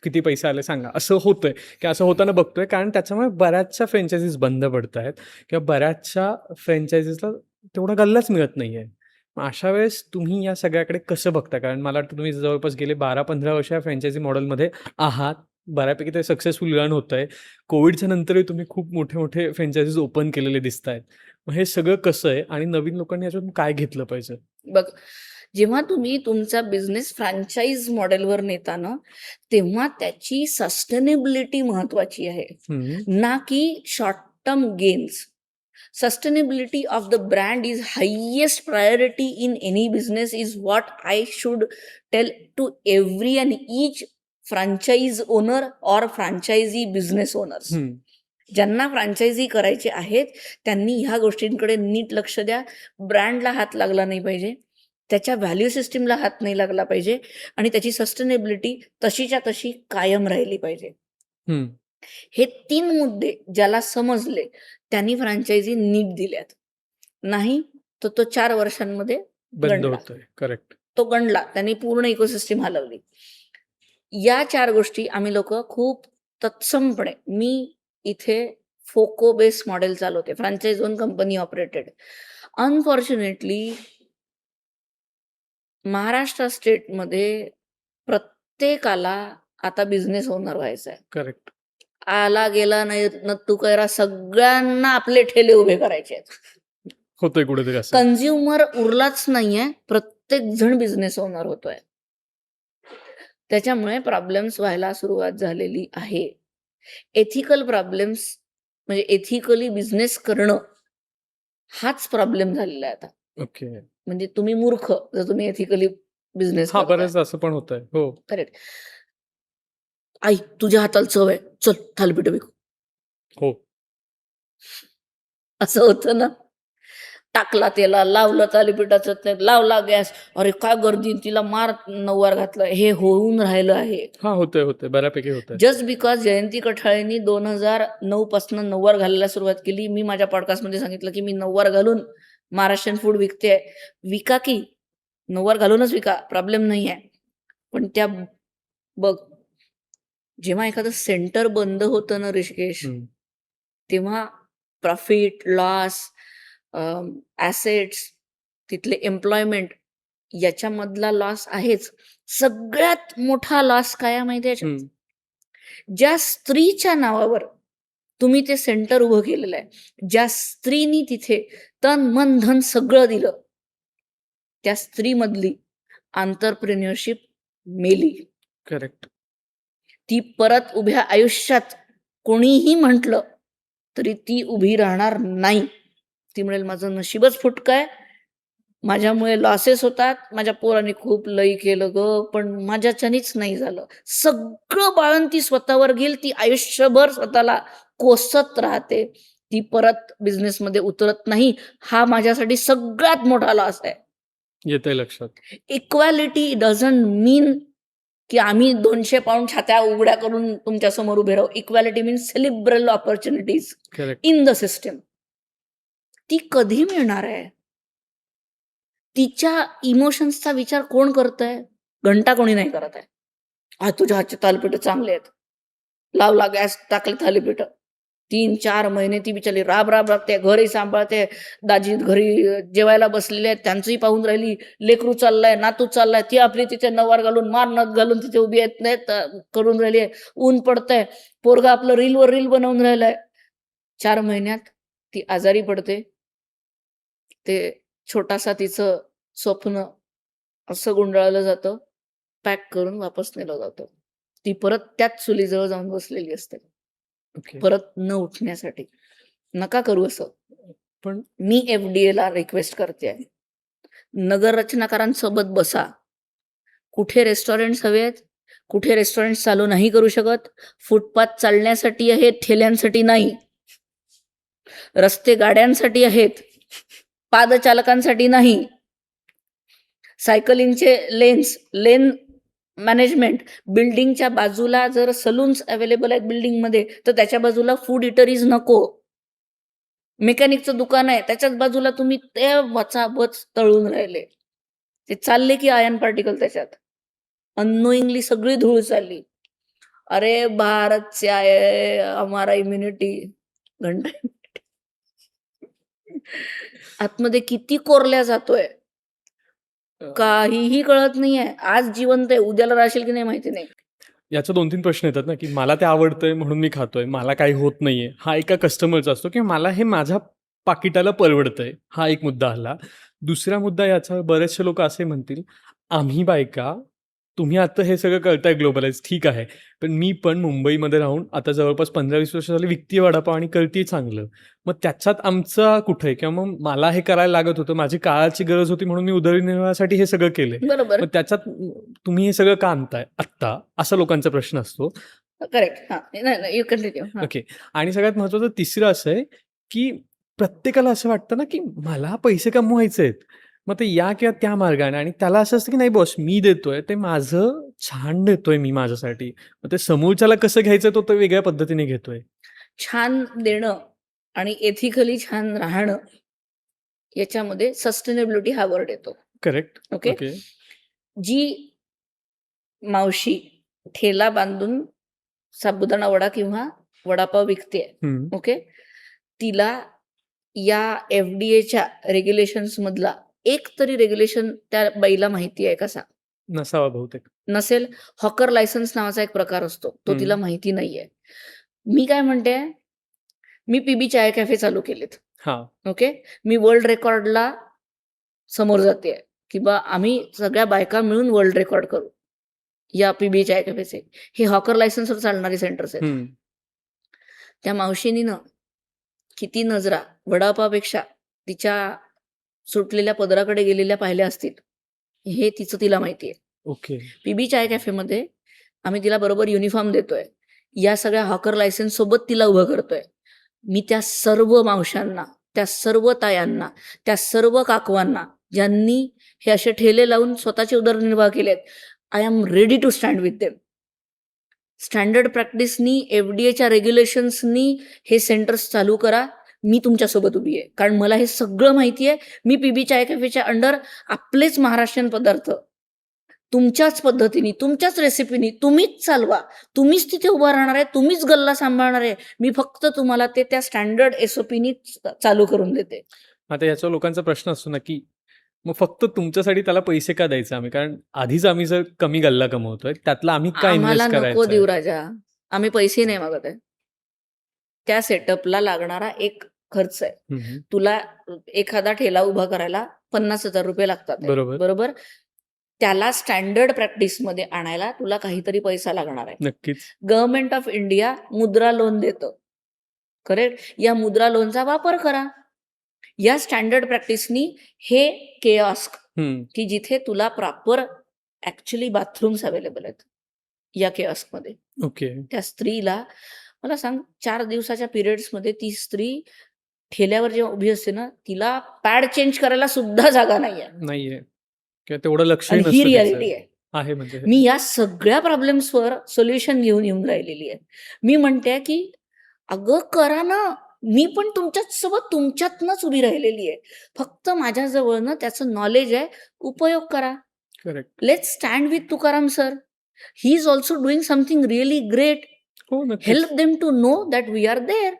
Speaker 2: किती पैसे आले सांगा. असं होतंय की असं होताना बघतोय. कारण त्याच्यामुळे बऱ्याचशा फ्रँचायझीज बंद पडतायत किंवा बऱ्याचशा फ्रँचायझीजला तेवढा गल्लाच मिळत नाहीये. मग अशा वेळेस तुम्ही या सगळ्याकडे कसं बघता? कारण मला वाटतं तुम्ही जवळपास गेले 12-15 वर्ष या फ्रँचायझी मॉडेलमध्ये आहात. बऱ्यापैकी ते सक्सेसफुल रन होतंय. कोविडच्या नंतरही तुम्ही खूप मोठे फ्रँचायझीज ओपन केलेले दिसतायत. मग हे सगळं कसं आहे आणि नवीन लोकांनी याच्यातून काय घेतलं पाहिजे?
Speaker 1: बघ, जेव्हा तुम्ही तुमचा बिझनेस फ्रँचाईज मॉडेलवर नेता ना, तेव्हा त्याची सस्टेनेबिलिटी महत्वाची आहे,
Speaker 2: हं.
Speaker 1: ना की short term gains. Sustainability of the brand is highest priority in any business is what I should tell to every and each franchise owner or franchisee business owners.
Speaker 2: हं.
Speaker 1: ज्यांना फ्रँचायझी करायची आहेत त्यांनी ह्या गोष्टींकडे नीट लक्ष द्या. ब्रँडला हात लागला नाही पाहिजे, त्याच्या व्हॅल्यू सिस्टीमला हात नाही लागला पाहिजे आणि त्याची सस्टेनेबिलिटी तशीच्या तशी कायम राहिली पाहिजे.
Speaker 2: हं.
Speaker 1: हे 3 मुद्दे ज्याला समजले त्यांनी फ्रँचायझी नीट दिल्यात. नाही तर तो 4 वर्षांमध्ये
Speaker 2: बंद
Speaker 1: गणला.
Speaker 2: होतंय. करेक्ट.
Speaker 1: तो गणला, त्यांनी पूर्ण इकोसिस्टीम हलवली. या 4 गोष्टी आम्ही लोक खूप तत्समपणे, मी इथे फोको बेस मॉडेल चालवते, franchise on company operated. Unfortunately Maharashtra स्टेटमध्ये प्रत्येकाला आता बिझनेस ओनर व्हायचा आहे.
Speaker 2: करेक्ट.
Speaker 1: आला गेला नाही न तू कैरा, सगळ्यांना आपले ठेले उभे करायचे आहेत.
Speaker 2: होतंय कुठेतरी असं.
Speaker 1: कन्झ्युमर उरलाच नाहीये, प्रत्येक जण बिझनेस ओनर होतोय. त्याच्यामुळे प्रॉब्लेम्स व्हायला सुरुवात झालेली आहे. एथिकल प्रॉब्लेम्स म्हणजे एथिकली बिझनेस करणं हाच प्रॉब्लेम झालेला आहे आता.
Speaker 2: ओके.
Speaker 1: म्हणजे तुम्ही मूर्ख जर तुम्ही एथिकली बिझनेस
Speaker 2: हां,
Speaker 1: करताय.
Speaker 2: बरेच असं पण होतंय. हो.
Speaker 1: करेक्ट. आई तुझ्या हाताला चव आहे, चल थालीपीठं विकू,
Speaker 2: हो.
Speaker 1: असं होतं ना. टाकला तेला, लावलं थालीपीठाचं ते, लावला गॅस, अरे काय गर्दी, तिला मार नऊवार घातलं. हे होऊन राहिलं आहे.
Speaker 2: हां, होतंय. बऱ्यापैकी होतंय.
Speaker 1: जस्ट बिकॉज जयंती कठाळेंनी 2009 पासून नऊवार घालायला सुरुवात केली. मी माझ्या पॉडकास्टमध्ये सांगितलं की मी नऊवार घालून महाराष्ट्रीयन फूड विकते. विका की, नऊवार घालूनच विका, प्रॉब्लेम नाही आहे. पण त्या बघ, जेव्हा एखादं सेंटर बंद होतं ना ऋषिकेश,
Speaker 2: हं.
Speaker 1: तेव्हा प्रॉफिट, लॉस, ॲसेट्स, तिथले एम्प्लॉयमेंट याच्यामधला लॉस आहेच. सगळ्यात मोठा लॉस काय आहे माहिती आहे?
Speaker 2: हं.
Speaker 1: ज्या स्त्रीच्या नावावर तुम्ही ते सेंटर उभं केलेलं आहे, ज्या स्त्रीनी तिथे तन मन धन सगळं दिलं, त्या स्त्रीमधली आंतरप्रेन्युअरशिप मेली.
Speaker 2: करेक्ट.
Speaker 1: ती परत उभ्या आयुष्यात कोणीही म्हटलं तरी ती उभी राहणार नाही. ती म्हणेल माझं नशीबच फुटकं आहे, माझ्यामुळे लॉसेस होतात, माझ्या पोराने खूप लई केलं ग, पण माझ्याच्यानीच नाही झालं. सगळं बाळण ती स्वतःवर घेईल. ती आयुष्यभर स्वतःला कोसत राहते. ती परत बिझनेसमध्ये उतरत नाही. हा माझ्यासाठी सगळ्यात मोठा लॉस आहे.
Speaker 2: येतंय लक्षात.
Speaker 1: इक्वॅलिटी डझंट मीन की आम्ही 200 पाऊंड छात्या उघड्या करून तुमच्या समोर उभे राहू. Equality means cerebral opportunities
Speaker 2: correct.
Speaker 1: In the system. ती कधी मिळणार आहे? तिच्या इमोशन्सचा विचार कोण करतंय? घंटा कोणी नाही करत आहे. तुझ्या हातचे थालीपीठ चांगले आहेत, लावला गॅस, टाकले थालीपीठ. 3-4 महिने ती बिचारी राब राबते, घरही सांभाळते, दाजी घरी जेवायला बसलेले आहेत त्यांचंही पाहून राहिली, लेकरू चाललाय, नातू चाललाय, ती आपली तिथे नवार घालून मार नथ घालून तिथे उभी आहेत नाहीत करून राहिली, ऊन पडतंय, पोरगा आपलं रीलवर रील बनवून राहिलाय. 4 महिन्यात ती आजारी पडते. ते छोटासा तिचं स्वप्न असं गुंडाळलं जातं, पॅक करून वापस नेलं जातं. ती परत त्याच चुलीजवळ जाऊन बसलेली असते,
Speaker 2: ओके.
Speaker 1: परत न उठण्यासाठी. नका करू असं.
Speaker 2: पण
Speaker 1: मी FDA ला रिक्वेस्ट करते आहे, नगर रचनाकारांसोबत बसा. कुठे रेस्टॉरंट्स हवे आहेत, कुठे रेस्टॉरंट्स चालू नाही करू शकत, फुटपाथ चालण्यासाठी आहेत, ठेल्यांसाठी नाही. रस्ते गाड्यांसाठी आहेत, पादचालकांसाठी नाही. सायकलिंगचे लेन मॅनेजमेंट, बिल्डिंगच्या बाजूला जर सलून्स अवेलेबल आहेत बिल्डिंगमध्ये तर त्याच्या बाजूला फूड इटरीज नको. मेकॅनिकचं दुकान आहे त्याच्याच बाजूला तुम्ही ते वचाबच तळून राहिले. ते चालले की आयन पार्टिकल त्याच्यात अननोइंगली सगळी धूळ चालली. अरे भारत से आए हमारा इम्युनिटी घंटा आतमध्ये किती कोरल्या जातोय काहीही कळत नाहीये. आज जिवंत आहे, उद्याला राहशील की नाही माहिती नाही.
Speaker 2: याचे 2-3 प्रश्न येतात ना, की मला ते आवडतंय म्हणून मी खातोय, मला काही होत नाहीये. हा एका कस्टमरचा असतो, की मला हे माझ्या पाकिटाला परवडतंय. हा एक मुद्दा आला. दुसरा मुद्दा याचा बरेचसे लोक असे म्हणतील, आम्ही बायका, तुम्ही आता हे सगळं करताय ग्लोबलाइज ठीक आहे. पण मी पण मुंबईमध्ये राहून आता जवळपास 15-20 वर्ष झाली विकतीय वडापाव आणि करतीये चांगलं. मग त्याच्यात आमचा कुठे किंवा मग मला हे करायला लागत होतं. माझी काळाची गरज होती म्हणून मी उदरनिर्वाहासाठी हे सगळं केलंय.
Speaker 1: बरोबर,
Speaker 2: मग त्याच्यात तुम्ही हे सगळं का आणताय आत्ता? असा लोकांचा प्रश्न असतो.
Speaker 1: करेक्ट. हा नाही यू कंटिन्यू.
Speaker 2: ओके. आणि सगळ्यात महत्त्वाचं तिसरं असं आहे, की प्रत्येकाला असं वाटतं ना, की मला पैसे कमवायचे आहेत. मग ते या किंवा त्या मार्गाने आणि त्याला असं असतं, की नाही बॉस मी देतोय ते माझं छान देतोय मी माझ्यासाठी. मग ते समोरच्याला कसं घ्यायचं तो वेगळ्या पद्धतीने घेतोय.
Speaker 1: छान देणं आणि एथिकली छान राहणं याच्यामध्ये सस्टेनेबिलिटी हा वर्ड येतो.
Speaker 2: करेक्ट.
Speaker 1: ओके.
Speaker 2: ओके.
Speaker 1: जी मावशी ठेला बांधून साबुदाणा वडा किंवा वडापाव विकते,
Speaker 2: हं.
Speaker 1: ओके, तिला या FDAच्या रेग्युलेशन्स मधला एक तरी रेग्युलेशन त्या बाईला माहिती आहे कसा?
Speaker 2: नसावा बहुतेक.
Speaker 1: नसेल. हॉकर लायसन्स नावाचा एक प्रकार असतो, तो तिला माहिती नाहीये. मी काय म्हणते, मी PB चाय कॅफे चालू केलेत,
Speaker 2: हां.
Speaker 1: ओके. मी वर्ल्ड रेकॉर्डला समोर जाते की बा आम्ही सगळ्या बायका मिळून वर्ल्ड रेकॉर्ड करू या PB चाय कॅफेचे. हे हॉकर लायसन्सवर चालणारे सेंटर्स आहेत.
Speaker 2: हं.
Speaker 1: त्या मावशीनीनं किती नजरा वडापावपेक्षा तिच्या सुटलेल्या पदराकडे गेलेल्या पाहिल्या असतील, हे तिला माहिती आहे.
Speaker 2: ओके.
Speaker 1: PB चाय कॅफेमध्ये आम्ही तिला बरोबर युनिफॉर्म देतोय. या सगळ्या हॉकर लायसन्स सोबत तिला उभं करतोय. मी त्या सर्व मावशांना, त्या सर्व तायांना, त्या सर्व काकवांना ज्यांनी हे असे ठेले लावून स्वतःचे उदरनिर्वाह केलेत, I am ready to stand with them. Standard प्रॅक्टिसनी, FDAच्या रेग्युलेशन्सनी हे सेंटर्स चालू करा. मी तुमच्यासोबत उभी आहे, कारण मला हे सगळं माहिती आहे. मी PB चाय कॅफेच्या अंडर आपलेच महाराष्ट्रीयन पदार्थ तुमच्याच पद्धतीने, तुमच्याच रेसिपीनी तुम्हीच चालवा, तुम्हीच तिथे उभा राहणार आहे, तुम्हीच गल्ला सांभाळणार आहे. मी फक्त तुम्हाला ते त्या स्टँडर्ड SOPनी चालू करून देते.
Speaker 2: आता याचा लोकांचा प्रश्न असतो ना, की मग फक्त तुमच्यासाठी त्याला पैसे का द्यायचे आम्ही? कारण आधीच आम्ही जर कमी गल्ला कमवतोय, त्यातला आम्ही काय
Speaker 1: आम्हाला
Speaker 2: इन्व्हेस्ट
Speaker 1: नको
Speaker 2: करायचं
Speaker 1: देऊ
Speaker 2: आहे?
Speaker 1: राजा, आम्ही पैसे नाही मागत आहे. त्या सेटअपला लागणारा एक खर्च आहे.
Speaker 2: हं, हं.
Speaker 1: तुला एखादा ठेला उभा करायला 50,000 रुपये लागतात आहे.
Speaker 2: बरोबर.
Speaker 1: बरोबर. त्याला स्टँडर्ड प्रॅक्टिसमध्ये आणायला तुला काहीतरी पैसा लागणार आहे.
Speaker 2: नक्कीच.
Speaker 1: गव्हर्नमेंट ऑफ इंडिया मुद्रा लोन देतं, करेक्ट. या मुद्रा लोनचा वापर करा. या स्टँडर्ड प्रॅक्टिसनी हे केऑस्क
Speaker 2: हं.
Speaker 1: की जिथे तुला प्रॉपर ऍक्च्युली बाथरूम्स अवेलेबल आहेत या केऑस्कमध्ये.
Speaker 2: ओके.
Speaker 1: त्या स्त्रीला मला सांग 4 दिवसाच्या पिरियड्समध्ये ती स्त्री ठेल्यावर जेव्हा उभी असते ना, तिला पॅड चेंज करायला सुद्धा जागा नाहीये.
Speaker 2: नाहीये किंवा तेवढं लक्षही
Speaker 1: आणि ही
Speaker 2: नसतं
Speaker 1: रियालिटी
Speaker 2: तिचं.
Speaker 1: आहे.
Speaker 2: आहे म्हणजे हे.
Speaker 1: मी या सगळ्या प्रॉब्लेम्सवर सोल्युशन घेऊन येऊन राहिलेली आहे. मी म्हणते की अगं करा ना, मी पण तुमच्याच सोबत तुमच्यातनच उभी राहिलेली आहे. फक्त माझ्याजवळ त्याचं नॉलेज आहे, उपयोग करा.
Speaker 2: Correct.
Speaker 1: Let's stand with Tukaram sir. He is also doing something really great.
Speaker 2: हो, नक्कीच.
Speaker 1: Help them to know that we are there.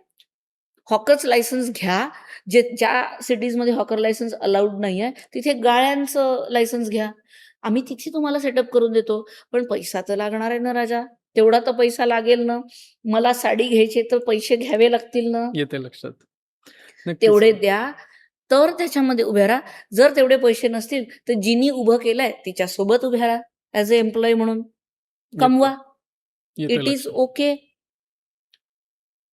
Speaker 1: Hawkers licence घ्या. ज्या सिटीजमध्ये हॉकर लायसन्स अलाउड नाही आहे तिथे गाळ्यांचं लायसन्स घ्या. आम्ही तिथे तुम्हाला सेटअप करून देतो. पण पैसा तर लागणार आहे ना राजा, तेवढा तर पैसा लागेल ना. मला साडी घ्यायची तर पैसे घ्यावे लागतील ना,
Speaker 2: येते लक्षात. नक्कीच.
Speaker 1: तेवढे द्या तर त्याच्यामध्ये उभ्या राहा. जर तेवढे पैसे नसतील तर जिनी उभं केलंय तिच्यासोबत उभ्या राहा ॲज अ एम्प्लॉई म्हणून, कमवा.
Speaker 2: येते
Speaker 1: इट इज
Speaker 2: लक्षात.
Speaker 1: ओके.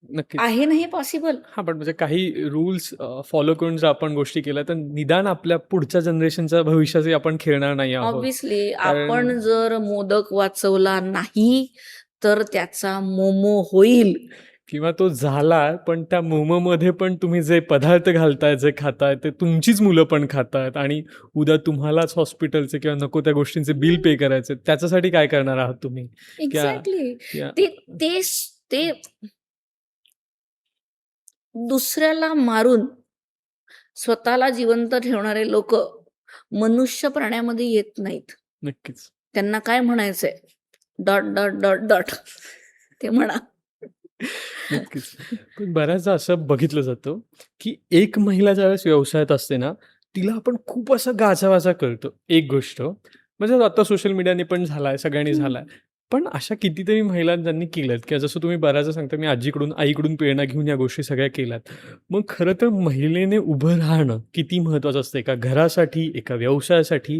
Speaker 2: नक्कीच.
Speaker 1: आहे ना हे पॉसिबल.
Speaker 2: हां, पण म्हणजे काही रूल्स फॉलो करून जर आपण गोष्टी केल्या, तर निदान आपल्या पुढच्या जनरेशनच्या भविष्याशी आपण खेळणार नाही आहोत.
Speaker 1: ऑब्व्हियसली
Speaker 2: कारण
Speaker 1: आपण जर मोदक वाचवला नाही तर त्याचा मोमो होईल.
Speaker 2: किंवा तो झाला, पण त्या मोमोमध्ये पण तुम्ही जे पदार्थ घालताय, जे खाताय, ते तुमचीच मुलं पण खातायत आणि उद्या तुम्हालाच हॉस्पिटलचे किंवा नको त्या गोष्टींचे बिल पे करायचे. त्याच्यासाठी काय करणार आहात तुम्ही? क्या
Speaker 1: एक्झॅक्टली.
Speaker 2: क्या
Speaker 1: ते ते ते दुसऱ्याला मारून स्वतःला जिवंत ठेवणारे लोक मनुष्य प्राण्यामध्ये येत नाहीत.
Speaker 2: नक्कीच.
Speaker 1: त्यांना काय म्हणायचंय, डॉट डॉट डॉट डॉट ते म्हणा.
Speaker 2: नक्कीच. पण बऱ्याचदा असं बघितलं जातं, की एक महिला ज्यावेळेस व्यवसायात असते ना, तिला आपण खूप असं गाजावाजा करतो. एक गोष्ट म्हणजे आता सोशल मीडियाने पण झालाय, सगळ्यांनी झालाय. पण अशा कितीतरी महिला ज्यांनी केल्यात किंवा जसं तुम्ही बऱ्याचदा सांगता, मी आजीकडून, आईकडून प्रेरणा घेऊन या गोष्टी सगळ्या केल्यात. मग खरं तर महिलेने उभं राहणं किती महत्त्वाचं असतं एका घरासाठी, एका व्यवसायासाठी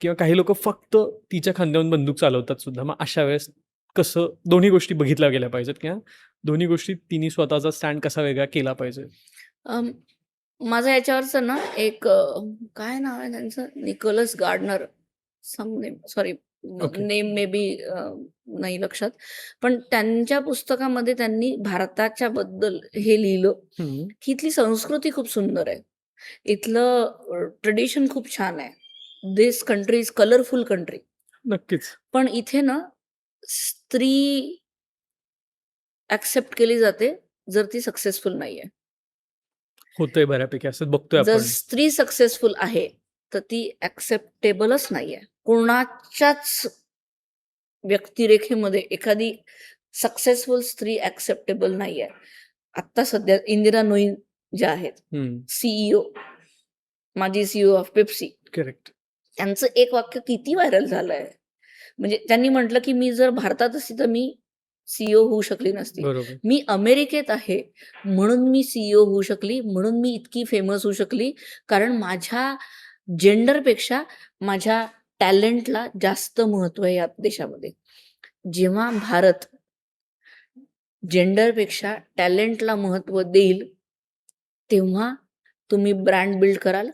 Speaker 2: किंवा काही लोकं फक्त तिच्या खांद्यावरून बंदूक चालवतात सुद्धा. मग अशा वेळेस कसं दोन्ही गोष्टी बघितल्या गेल्या पाहिजेत किंवा दोन्ही गोष्टी तिने स्वतःचा स्टँड कसा वेगळा केला पाहिजे?
Speaker 1: अम, माझं याच्यावरचं ना एक काय नाव आहे त्यांचं, Nicholas Gardner some name, sorry
Speaker 2: okay.
Speaker 1: Name may be नाही लक्षात. पण त्यांच्या पुस्तकामध्ये त्यांनी भारताच्या बद्दल हे लिहिलं
Speaker 2: हं.
Speaker 1: की इथली संस्कृती खूप सुंदर आहे, इथलं ट्रेडिशन खूप छान आहे. दिस कंट्री इज कलरफुल कंट्री.
Speaker 2: नक्कीच.
Speaker 1: पण इथे ना स्त्री ऍक्सेप्ट केली जाते जर ती सक्सेसफुल नाहीये.
Speaker 2: होतंय बऱ्यापैकी असं बघतोय
Speaker 1: जर
Speaker 2: आपण.
Speaker 1: स्त्री सक्सेसफुल आहे तर ती ऍक्सेप्टेबलच नाहीये. कोणाच्याच व्यक्तिरेखेमध्ये एखादी सक्सेसफुल स्त्री ऍक्सेप्टेबल नाहीये. आत्ता सध्या इंदिरा नोईन ज्या आहेत,
Speaker 2: हं.
Speaker 1: सीईओ, माजी सीईओ ऑफ पेप्सी,
Speaker 2: करेक्ट.
Speaker 1: त्यांचं एक वाक्य किती व्हायरल झालंय. म्हणजे त्यांनी म्हटलं की मी जर भारतात असती तर मी सीईओ होऊ शकली नसती.
Speaker 2: बरोबर.
Speaker 1: मी अमेरिकेत आहे म्हणून मी सीईओ होऊ शकली, म्हणून मी इतकी फेमस होऊ शकली, कारण माझ्या जेंडरपेक्षा माझ्या टॅलेंटला जास्त महत्व आहे या देशामध्ये. जेव्हा भारत जेंडरपेक्षा टॅलेंटला महत्व देईल तेव्हा तुम्ही ब्रँड बिल्ड कराल,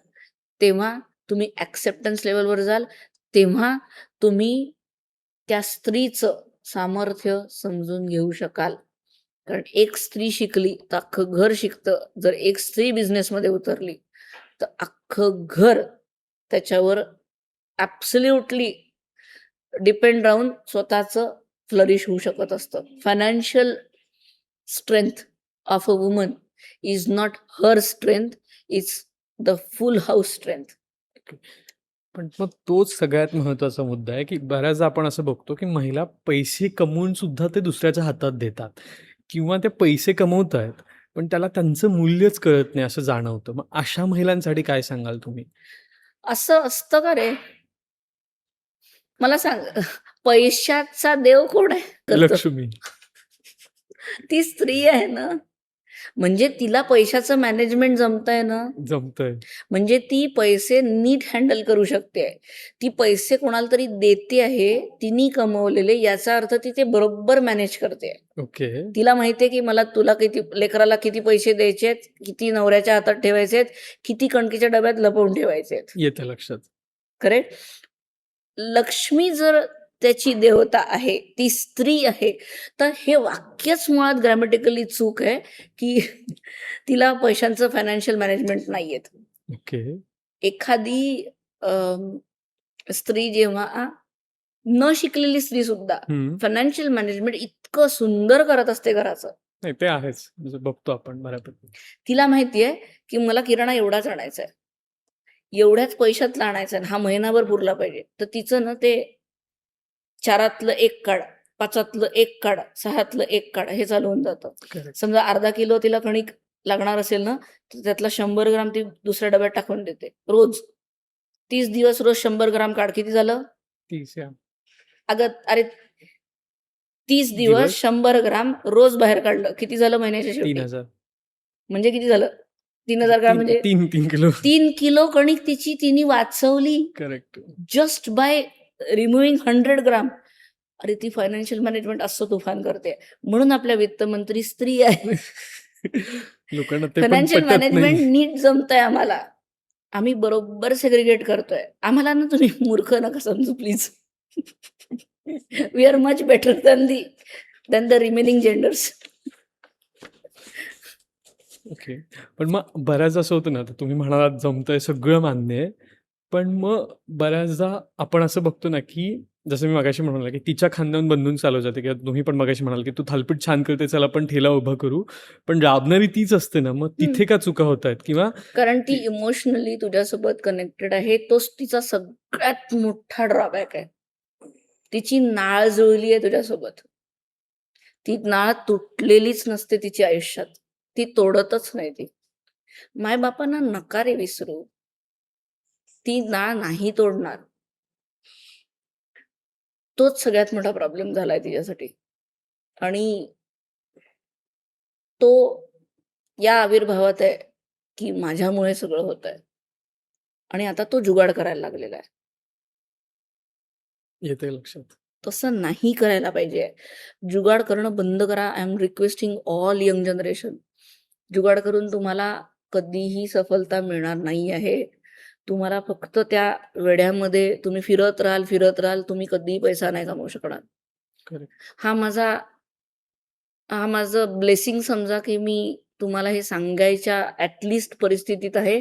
Speaker 1: तेव्हा तुम्ही ॲक्सेप्टन्स लेवलवर जाल, तेव्हा तुम्ही त्या स्त्रीचं सामर्थ्य समजून घेऊ शकाल. कारण एक स्त्री शिकली तर अख्खं घर शिकतं. जर एक स्त्री बिझनेसमध्ये उतरली तर अख्खं घर त्याच्यावर ॲब्सोल्युटली डिपेंड राहून स्वतःचं फ्लरिश होऊ शकत असतं. Financial strength of a woman is not her strength, it's the full house strength.
Speaker 2: पण मग तोच सगळ्यात महत्त्वाचा मुद्दा आहे, की बऱ्याचदा आपण असं बघतो, की महिला पैसे कमवून सुद्धा ते दुसऱ्याच्या हातात देतात किंवा ते पैसे कमवतायत, पण त्याला त्यांचं मूल्यच कळत नाही असं जाणवतं. मग अशा महिलांसाठी काय सांगाल तुम्ही?
Speaker 1: असं असतं का रे? मला सांग, पैशाचा देव कोण आहे? करतं.
Speaker 2: लक्ष्मी.
Speaker 1: ती स्त्री आहे ना. म्हणजे तिला पैशाचं मॅनेजमेंट जमतंय ना.
Speaker 2: जमतंय.
Speaker 1: म्हणजे ती पैसे नीट हँडल करू शकते. ती पैसे कोणाला तरी देते आहे, तिने कमवलेले, याचा अर्थ ती ते बरोबर मॅनेज करते.
Speaker 2: ओके.
Speaker 1: तिला माहितीये की मला तुला किती, लेकराला किती पैसे द्यायचे आहेत, किती नवऱ्याच्या हातात ठेवायचे आहेत, किती कणकीच्या डब्यात लपवून ठेवायचे आहेत.
Speaker 2: येतं लक्षात.
Speaker 1: करेक्ट. लक्ष्मी जर त्याची देवता आहे, ती स्त्री आहे, तर हे वाक्यच मुळात ग्रॅमॅटिकली चूक आहे की तिला पैशांचं फायनान्शियल मॅनेजमेंट नाही येत.
Speaker 2: ओके.
Speaker 1: एखादी स्त्री जेव्हा न शिकलेली स्त्री सुद्धा
Speaker 2: हं.
Speaker 1: फायनान्शियल मॅनेजमेंट इतकं सुंदर करत असते घराचं.
Speaker 2: नाही ते आहेच. म्हणजे बघतो आपण बऱ्यापैकी.
Speaker 1: तिला माहितीये की मला किराणा एवढाच आणायचा आहे, एवढ्याच पैशातला आणायचा आहे, हा महिनाभर पुरला पाहिजे. तर तिचं ना ते 4तलं 1 काढ, 5तलं 1 काढ, 6तलं 1 काढ, हे चालू होऊन जातं.
Speaker 2: करेक्ट.
Speaker 1: समजा अर्धा किलो तिला कणिक लागणार असेल ना, तर त्यातला 100 ग्राम ती दुसऱ्या डब्यात टाकून देते रोज. 30 दिवस रोज 100 ग्राम काढ. किती झालं?
Speaker 2: 30 या
Speaker 1: अगं अरे 30 दिवस
Speaker 2: दिवस
Speaker 1: 100 ग्राम रोज बाहेर काढलं. किती झालं महिन्याच्या शेवटी?
Speaker 2: 3000
Speaker 1: म्हणजे किती झालं? 3000 ग्राम म्हणजे
Speaker 2: 3 किलो
Speaker 1: 3 किलो कणिक तिची तिने वाचवली
Speaker 2: करेक्ट.
Speaker 1: जस्ट बाय रिमुव्हिंग 100 ग्राम. अरे ती फायनान्शियल मॅनेजमेंट असं तुफान करते. म्हणून आपल्या वित्तमंत्री स्त्री आहे.
Speaker 2: लोकांना ते पण
Speaker 1: फायनान्शियल
Speaker 2: पटत
Speaker 1: मॅनेजमेंट
Speaker 2: नाही.
Speaker 1: नीट जमतंय आम्हाला. आम्ही बरोबर सेग्रिगेट करतोय. आम्हाला ना तुम्ही मूर्ख नका समजू please. We are much better than the remaining genders.
Speaker 2: Okay. पण मग बऱ्याच असं होतं ना, तर तुम्ही म्हणालात जमतंय सगळं मान्य आहे. पण मग बऱ्याचदा आपण असं बघतो ना, की जसं मी मगाशी म्हणालो, की तिच्या खांद्यावरून बंधून चालवलं जाते किंवा तुम्ही पण मगाशी म्हणाल, की "तू थालीपीठ छान करते, चल आपण ठेला उभा करू." पण राबणारी तीच असते ना, मग तिथे का चुका होतायत? किंवा
Speaker 1: कारण ती
Speaker 2: ती
Speaker 1: इमोशनली तुझ्यासोबत कनेक्टेड आहे. तोच तिचा सगळ्यात मोठा ड्रॉबॅक आहे. तिची नाळ जुळली आहे तुझ्यासोबत. ती नाळ तुटलेलीच नसते तिच्या आयुष्यात. ती तोडतच नाही ती. मायबापांना नका रे विसरू. ती नाळ नाही तोडणार. तोच सगळ्यात मोठा प्रॉब्लेम झालाय तिच्यासाठी. आणि तो या आविर्भावात आहे, की माझ्यामुळे सगळं होतंय. आणि आता तो जुगाड करायला लागलेला आहे.
Speaker 2: येतंय लक्षात.
Speaker 1: तसं नाही करायला पाहिजे. जुगाड करणं बंद करा. I am requesting all young generation. Jugaad करून तुम्हाला कधीही सफलता मिळणार नाही आहे. तुम्हाला फक्त त्या वेड्यामध्ये तुम्ही फिरत राहाल. तुम्ही कधीही पैसा नाही कमवू शकणार.
Speaker 2: करेक्ट.
Speaker 1: हा माझं ब्लेसिंग समजा, की मी तुम्हाला हे सांगायच्या ॲटलीस्ट परिस्थितीत आहे,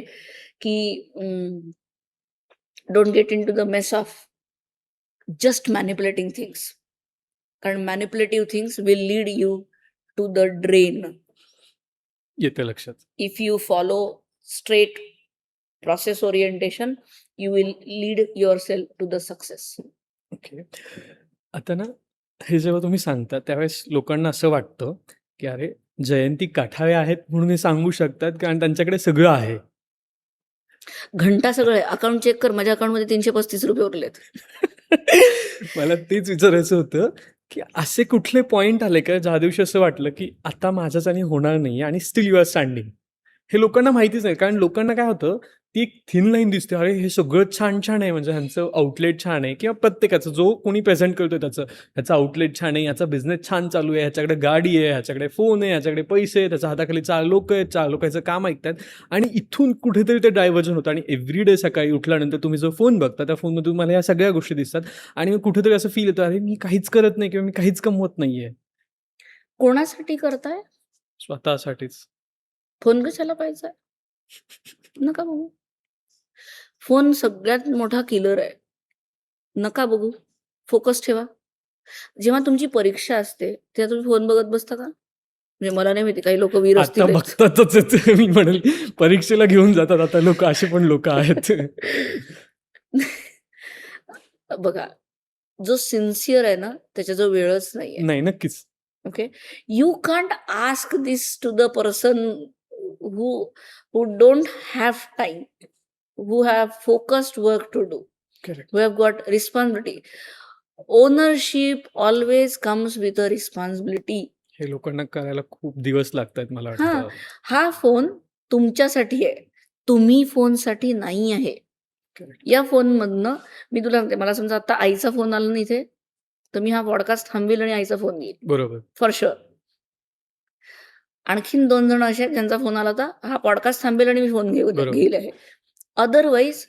Speaker 1: की don't get into the mess of just manipulating things. कारण manipulative things will lead you to the drain.
Speaker 2: येतंय लक्षात.
Speaker 1: If you follow straight process orientation, you will lead yourself to the success.
Speaker 2: Okay. आता ना, हे जेव्हा तुम्ही सांगता त्यावेळेस लोकांना असं वाटतं, की अरे जयंती काठाळे आहेत म्हणून हे सांगू शकतात कारण त्यांच्याकडे सगळं आहे.
Speaker 1: घंटा सगळं अकाउंट चेक कर. माझ्या अकाउंटमध्ये 335 रुपये उरलेत.
Speaker 2: मला तेच विचारायचं होतं, की असे कुठले पॉइंट आले का ज्या दिवशी असं वाटलं, की आता माझ्याच्याने होणार नाही आणि स्टिल यू आर स्टँडिंग? हे लोकांना माहितीच नाही. कारण लोकांना काय होतं, ती एक थिन लाईन दिसते. अरे हे सगळं छान आहे, म्हणजे ह्यांचं आउटलेट छान आहे किंवा प्रत्येकाचं जो कोणी प्रेझेंट करतोय ह्याचं आउटलेट छान आहे, ह्याचा बिझनेस छान चालू आहे, ह्याच्याकडे गाडी आहे, ह्याच्याकडे फोन आहे, ह्याच्याकडे पैसे आहेत, त्याच्या हाताखाली 4 लोकं आहेत, 4 लोकांचं काम ऐकतात आणि इथून कुठेतरी ते डायव्हर्जन होतं आणि एव्हरी डे सकाळी उठल्यानंतर तुम्ही जो फोन बघता, त्या फोनमध्ये तुम्हाला ह्या सगळ्या गोष्टी दिसतात आणि मग कुठेतरी असं फील येतं, अरे मी काहीच करत नाही किंवा मी काहीच कमवत नाहीये.
Speaker 1: कोणासाठी करताय?
Speaker 2: स्वतःसाठीच.
Speaker 1: फोन कशाला पाहिजे? नका बघू. फोन सगळ्यात मोठा किलर आहे. नका बघू. फोकस ठेवा. जेव्हा तुमची परीक्षा असते तेव्हा तुम्ही फोन बघत बसता का? म्हणजे मला नाही माहिती, काही लोक वीर
Speaker 2: आता
Speaker 1: असतीलच.
Speaker 2: बघतातच आहेत. मी म्हणेल परीक्षेला घेऊन जातात आता लोकं, अशी पण लोकं आहेत.
Speaker 1: बघा, जो सिन्सिअर आहे ना त्याच्याजवळ वेळच नाहीये.
Speaker 2: नाही, नक्कीच.
Speaker 1: Okay, you can't ask this to the person who don't have time, who have focused work to do,
Speaker 2: correct.
Speaker 1: who have got responsibility. Ownership always comes with a responsibility.
Speaker 2: हे लोकांना करायला खूप दिवस लागतायत मला
Speaker 1: हा
Speaker 2: वाटतं.
Speaker 1: हा फोन तुमच्यासाठी आहे. तुम्ही फोनसाठी नाही आहे.
Speaker 2: करेक्ट.
Speaker 1: या फोनमधनं मी तुला सांगते, मला समजा आता आईचा फोन आला ना इथे, तर मी हा पॉडकास्ट थांबवेल आणि आईचा फोन घेईल
Speaker 2: बरोबर.
Speaker 1: For sure. आणखीन 2 जण असे आहेत ज्यांचा फोन आला होता, हा पॉडकास्ट थांबेल आणि मी फोन
Speaker 2: बरोबर.
Speaker 1: घेईल आहे. अदरवाईज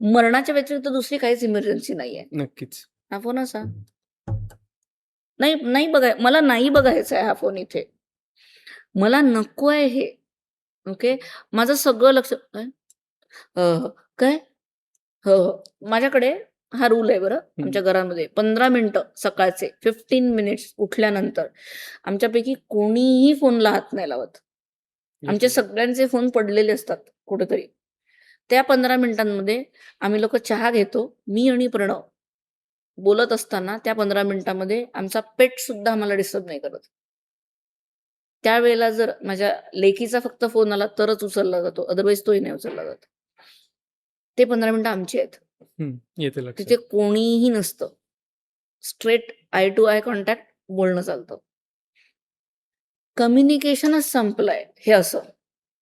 Speaker 1: मरणाच्या व्यतिरिक्त दुसरी काहीच इमर्जन्सी नाहीये.
Speaker 2: नक्कीच.
Speaker 1: हा फोन असा. नाही मला नाही बघायचा आहे हा फोन इथे. मला नको आहे हे. ओके. माझं सगळं लक्ष काय? काय? हो. माझ्याकडे हा रूल आहे बरं आमच्या घरामध्ये. 15 मिनिटं सकाळचे 15 मिनिट्स उठल्यानंतर आमच्यापैकी कोणीही फोनला हात नाही लावत. आमचे सगळ्यांचे फोन पडलेले असतात कुठेतरी. त्या 15 मिनिटांमध्ये आम्ही लोक चहा घेतो. मी आणि प्रणव बोलत असताना त्या 15 मिनिटांमध्ये आमचा पेट सुद्धा आम्हाला डिस्टर्ब नाही करत. त्यावेळेला जर माझ्या लेकीचा फक्त फोन आला तरच उचलला जातो, अदरवाईज तोही नाही उचलला जात. ते 15 मिनिटं आमची आहेत.
Speaker 2: येते लक्षात.
Speaker 1: तिथे कोणीही नसतं. Straight eye to eye contact बोलणं चालतं. कम्युनिकेशनच संपलंय हे असं.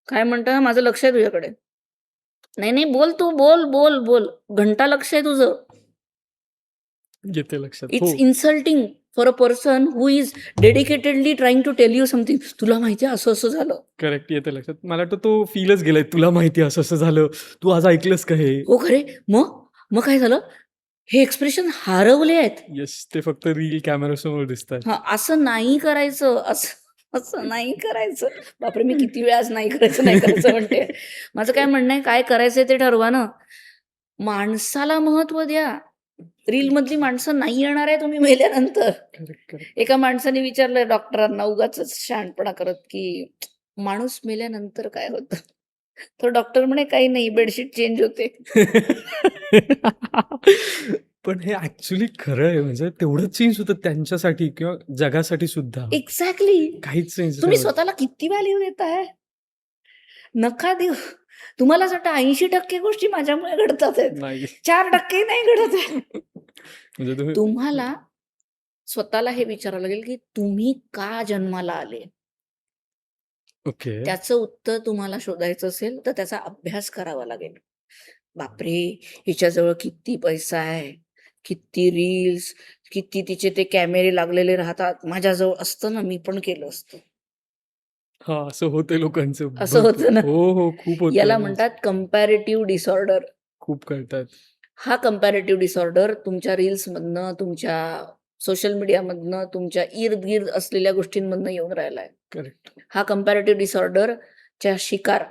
Speaker 1: काय म्हणतं, माझं लक्ष आहे तुझ्याकडे. नाही, नाही, बोल तू, बोल, बोल, बोल. घंटा लक्ष आहे तुझं.
Speaker 2: येते लक्षात.
Speaker 1: इट्स
Speaker 2: हो.
Speaker 1: Insulting for a person who is dedicatedly trying to tell you something. तुला माहिती आहे असं असं झालं.
Speaker 2: करेक्ट. येते लक्षात. मला वाटतं तो फीलच गेलाय. तुला माहिती आहे असं-असं झालं. तू आज ऐकलंस का हे?
Speaker 1: हो खरे, मग काय झालं? हे एक्सप्रेशन हरवले आहेत.
Speaker 2: येस. ते फक्त रील कॅमेरासमोर दिसतायत.
Speaker 1: हां, असं नाही करायचं. असं नाही करायचं. बापरे! मी किती वेळा आज नाही करायचं म्हणते. माझं काय म्हणणं आहे, काय करायचंय ते ठरवा ना. माणसाला महत्त्व द्या. रीलमधली माणसं नाही येणार आहे तुम्ही मेल्यानंतर.
Speaker 2: Correct, correct.
Speaker 1: एका माणसाने विचारलंय डॉक्टरांना उगाचच शहाणपणा करत, की माणूस मेल्यानंतर काय होतं? तर डॉक्टर म्हणे, काही नाही, बेडशीट चेंज होते.
Speaker 2: पण हे ॲक्चुअली खरं आहे. म्हणजे तेवढंच चेंज होतं त्यांच्यासाठी किंवा जगासाठी सुद्धा.
Speaker 1: एक्झॅक्टली.
Speaker 2: काहीच चेंज
Speaker 1: तुम्ही
Speaker 2: नाही होत.
Speaker 1: स्वतःला किती व्हॅल्यू देताय? नका देऊ. तुम्हाला असं वाटतं 80% गोष्टी माझ्यामुळे घडतात आहेत.
Speaker 2: नाही.
Speaker 1: 4% नाही घडत आहे.
Speaker 2: म्हणजे तुम्ही
Speaker 1: तुम्हाला स्वतःला हे विचारावं लागेल, की तुम्ही का जन्माला आले?
Speaker 2: ओके.
Speaker 1: त्याचं उत्तर तुम्हाला शोधायचं असेल तर त्याचा अभ्यास करावा लागेल. बापरे! हिच्याजवळ किती पैसा आहे, किती रील्स, किती तिचे ते कॅमेरे लागलेले राहतात. माझ्याजवळ असतं ना, मी पण केलं असतं.
Speaker 2: हां, असं होतंय लोकांचं.
Speaker 1: असं
Speaker 2: भरपूर.
Speaker 1: होतं ना.
Speaker 2: हो, हो. खूप होतंय.
Speaker 1: याला म्हणतात कंपॅरेटिव्ह डिसऑर्डर.
Speaker 2: खूप कळतात.
Speaker 1: हा कंपॅरेटिव्ह डिसऑर्डर तुमच्या रील्समधनं, तुमच्या सोशल मीडियामधनं, तुमच्या इर्द-गिर्द असलेल्या गोष्टींमधनं येऊन राहिलाय.
Speaker 2: करेक्ट.
Speaker 1: हा कंपॅरेटिव्ह डिसऑर्डरच्या शिकार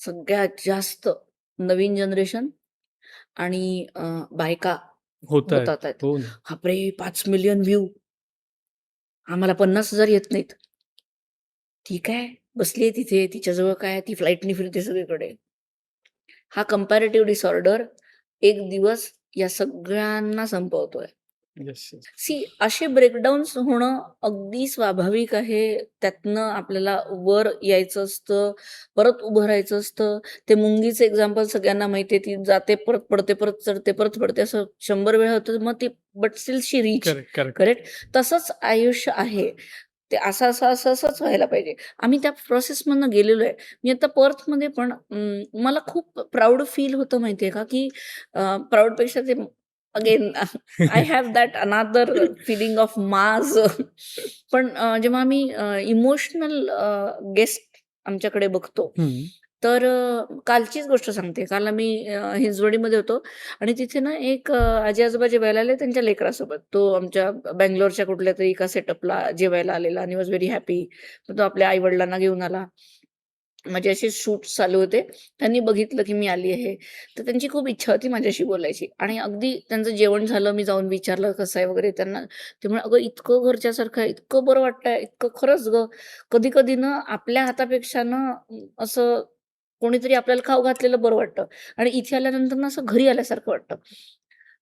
Speaker 1: सगळ्यात जास्त नवीन जनरेशन आणि बायका
Speaker 2: होतायत.
Speaker 1: होतात आहेत.
Speaker 2: हो ना.
Speaker 1: बापरे! 5 मिलियन व्ह्यू. आम्हाला 50,000 येत नाहीत. ठीक आहे, बसली आहे तिथे, तिच्याजवळ काय, ती फ्लाईटनी फिरते सगळीकडे. हा कंपॅरेटिव्ह डिसऑर्डर एक दिवस या सगळ्यांना संपवतोय.
Speaker 2: Yes, yes.
Speaker 1: सी असे ब्रेकडाऊन्स होणं अगदी स्वाभाविक आहे. त्यातनं आपल्याला वर यायचं असतं, परत उभं राहायचं असतं. ते मुंगीचं एक्झाम्पल सगळ्यांना माहिती आहे. ती जाते, परत पडते, परत चढते, परत पडते, असं 100 वेळा होतं. मग ती but still she reach.
Speaker 2: Correct, correct.
Speaker 1: Correct? तसंच आयुष्य आहे. ते असंच व्हायला पाहिजे. आम्ही त्या प्रोसेसमधनं गेलेलो आहे. मी आता पर्थमध्ये पण मला खूप प्राउड फील होतं माहिती आहे का, की प्राउडपेक्षा ते अगेन आय हॅव दॅट अनादर फीलिंग ऑफ माज. पण जेव्हा आम्ही इमोशनल गेस्ट आमच्याकडे बघतो,
Speaker 2: हं.
Speaker 1: तर कालचीच गोष्ट सांगते. काल आम्ही हिंजवडीमध्ये होतो आणि तिथे ना एक आजी-आजोबा जेवायला आले त्यांच्या लेकरासोबत. तो आमच्या बंगलोरच्या कुठल्यातरी एका सेटअपला जेवायला आलेला आणि वॉज व्हेरी हॅपी. तर तो आपल्या आई-वडिलांना घेऊन आला. माझे असे शूट्स चालू होते. त्यांनी बघितलं की मी आली आहे. तर त्यांची खूप इच्छा होती माझ्याशी बोलायची आणि अगदी त्यांचं जेवण झालं. मी जाऊन विचारलं कसं आहे वगैरे त्यांना. ते म्हणे, "अगं इतकं घरच्यासारखं आहे, इतकं बरं वाटतंय, इतकं खरंच गं." कधी-कधी ना आपल्या हातापेक्षा ना असं कोणीतरी आपल्याला खाऊ घातलेलं बरं वाटतं आणि इथे आल्यानंतर ना असं घरी आल्यासारखं वाटतं.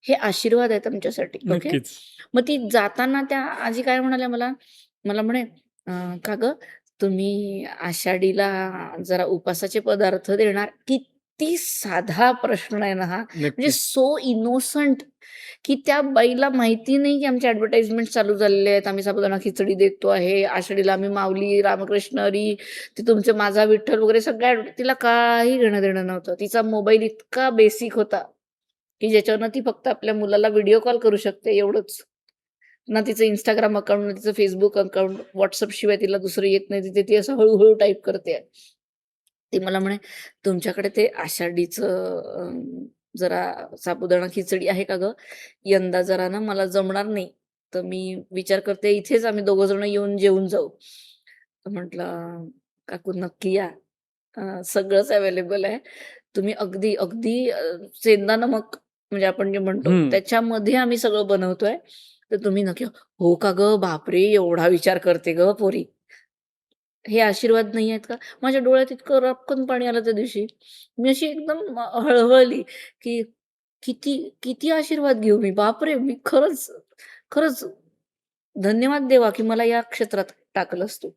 Speaker 1: हे आशीर्वाद आहेत आमच्यासाठी. ओके.
Speaker 2: नक्कीच.
Speaker 1: मग ती जाताना त्या आजी काय म्हणाल्या मला, मला म्हणे, "का गं तुम्ही आषाढीला जरा उपासाचे पदार्थ देणार?" किती साधा प्रश्न आहे ना हा. म्हणजे
Speaker 2: नक्कीच.
Speaker 1: सो इनोसंट, की त्या बाईला माहिती नाही की आमचे ॲडव्हर्टाइजमेंट चालू झालेले आहेत. आम्ही साबुदाणा खिचडी देतो आहे. आषाढीला आम्ही माऊली, रामकृष्ण हरी, ते तुमचे माझा विठ्ठल वगैरे सगळ्या तिला काही घेणं-देणं नव्हतं. तिचा मोबाईल इतका बेसिक होता, की ज्याच्यावरनं ती फक्त आपल्या मुलाला व्हिडिओ कॉल करू शकते एवढंच. ना तिचं Instagram अकाउंट, ना तिचं Facebook अकाउंट, WhatsApp शिवाय तिला दुसरं येत नाही. तिथे ती असं हळू टाइप करते. ती मला म्हणे, "तुमच्याकडे ते आषाढीचं जरा साबुदाणा खिचडी आहे का गं? यंदा जरा ना मला जमणार नाही. तर मी विचार करते इथेच आम्ही दोघं जण येऊन जेवून जाऊ." तर म्हटलं, "काकू नक्की या. सगळंच अवेलेबल आहे. तुम्ही अगदी, अगदी सेंधा नमक म्हणजे आपण जे म्हणतो
Speaker 2: हं.
Speaker 1: त्याच्यामध्ये आम्ही सगळं बनवतोय. तर तुम्ही नक्की." "हो का गं? बापरे! एवढा विचार करते गं पोरी." हे आशीर्वाद नाही आहेत का? माझ्या डोळ्यात इतकं रपकन पाणी आलं त्या दिवशी. मी अशी एकदम हळहळली, की किती किती आशीर्वाद घेऊ मी? बापरे! मी खरंच, खरंच धन्यवाद देवा, की मला या क्षेत्रात टाकलंस तू.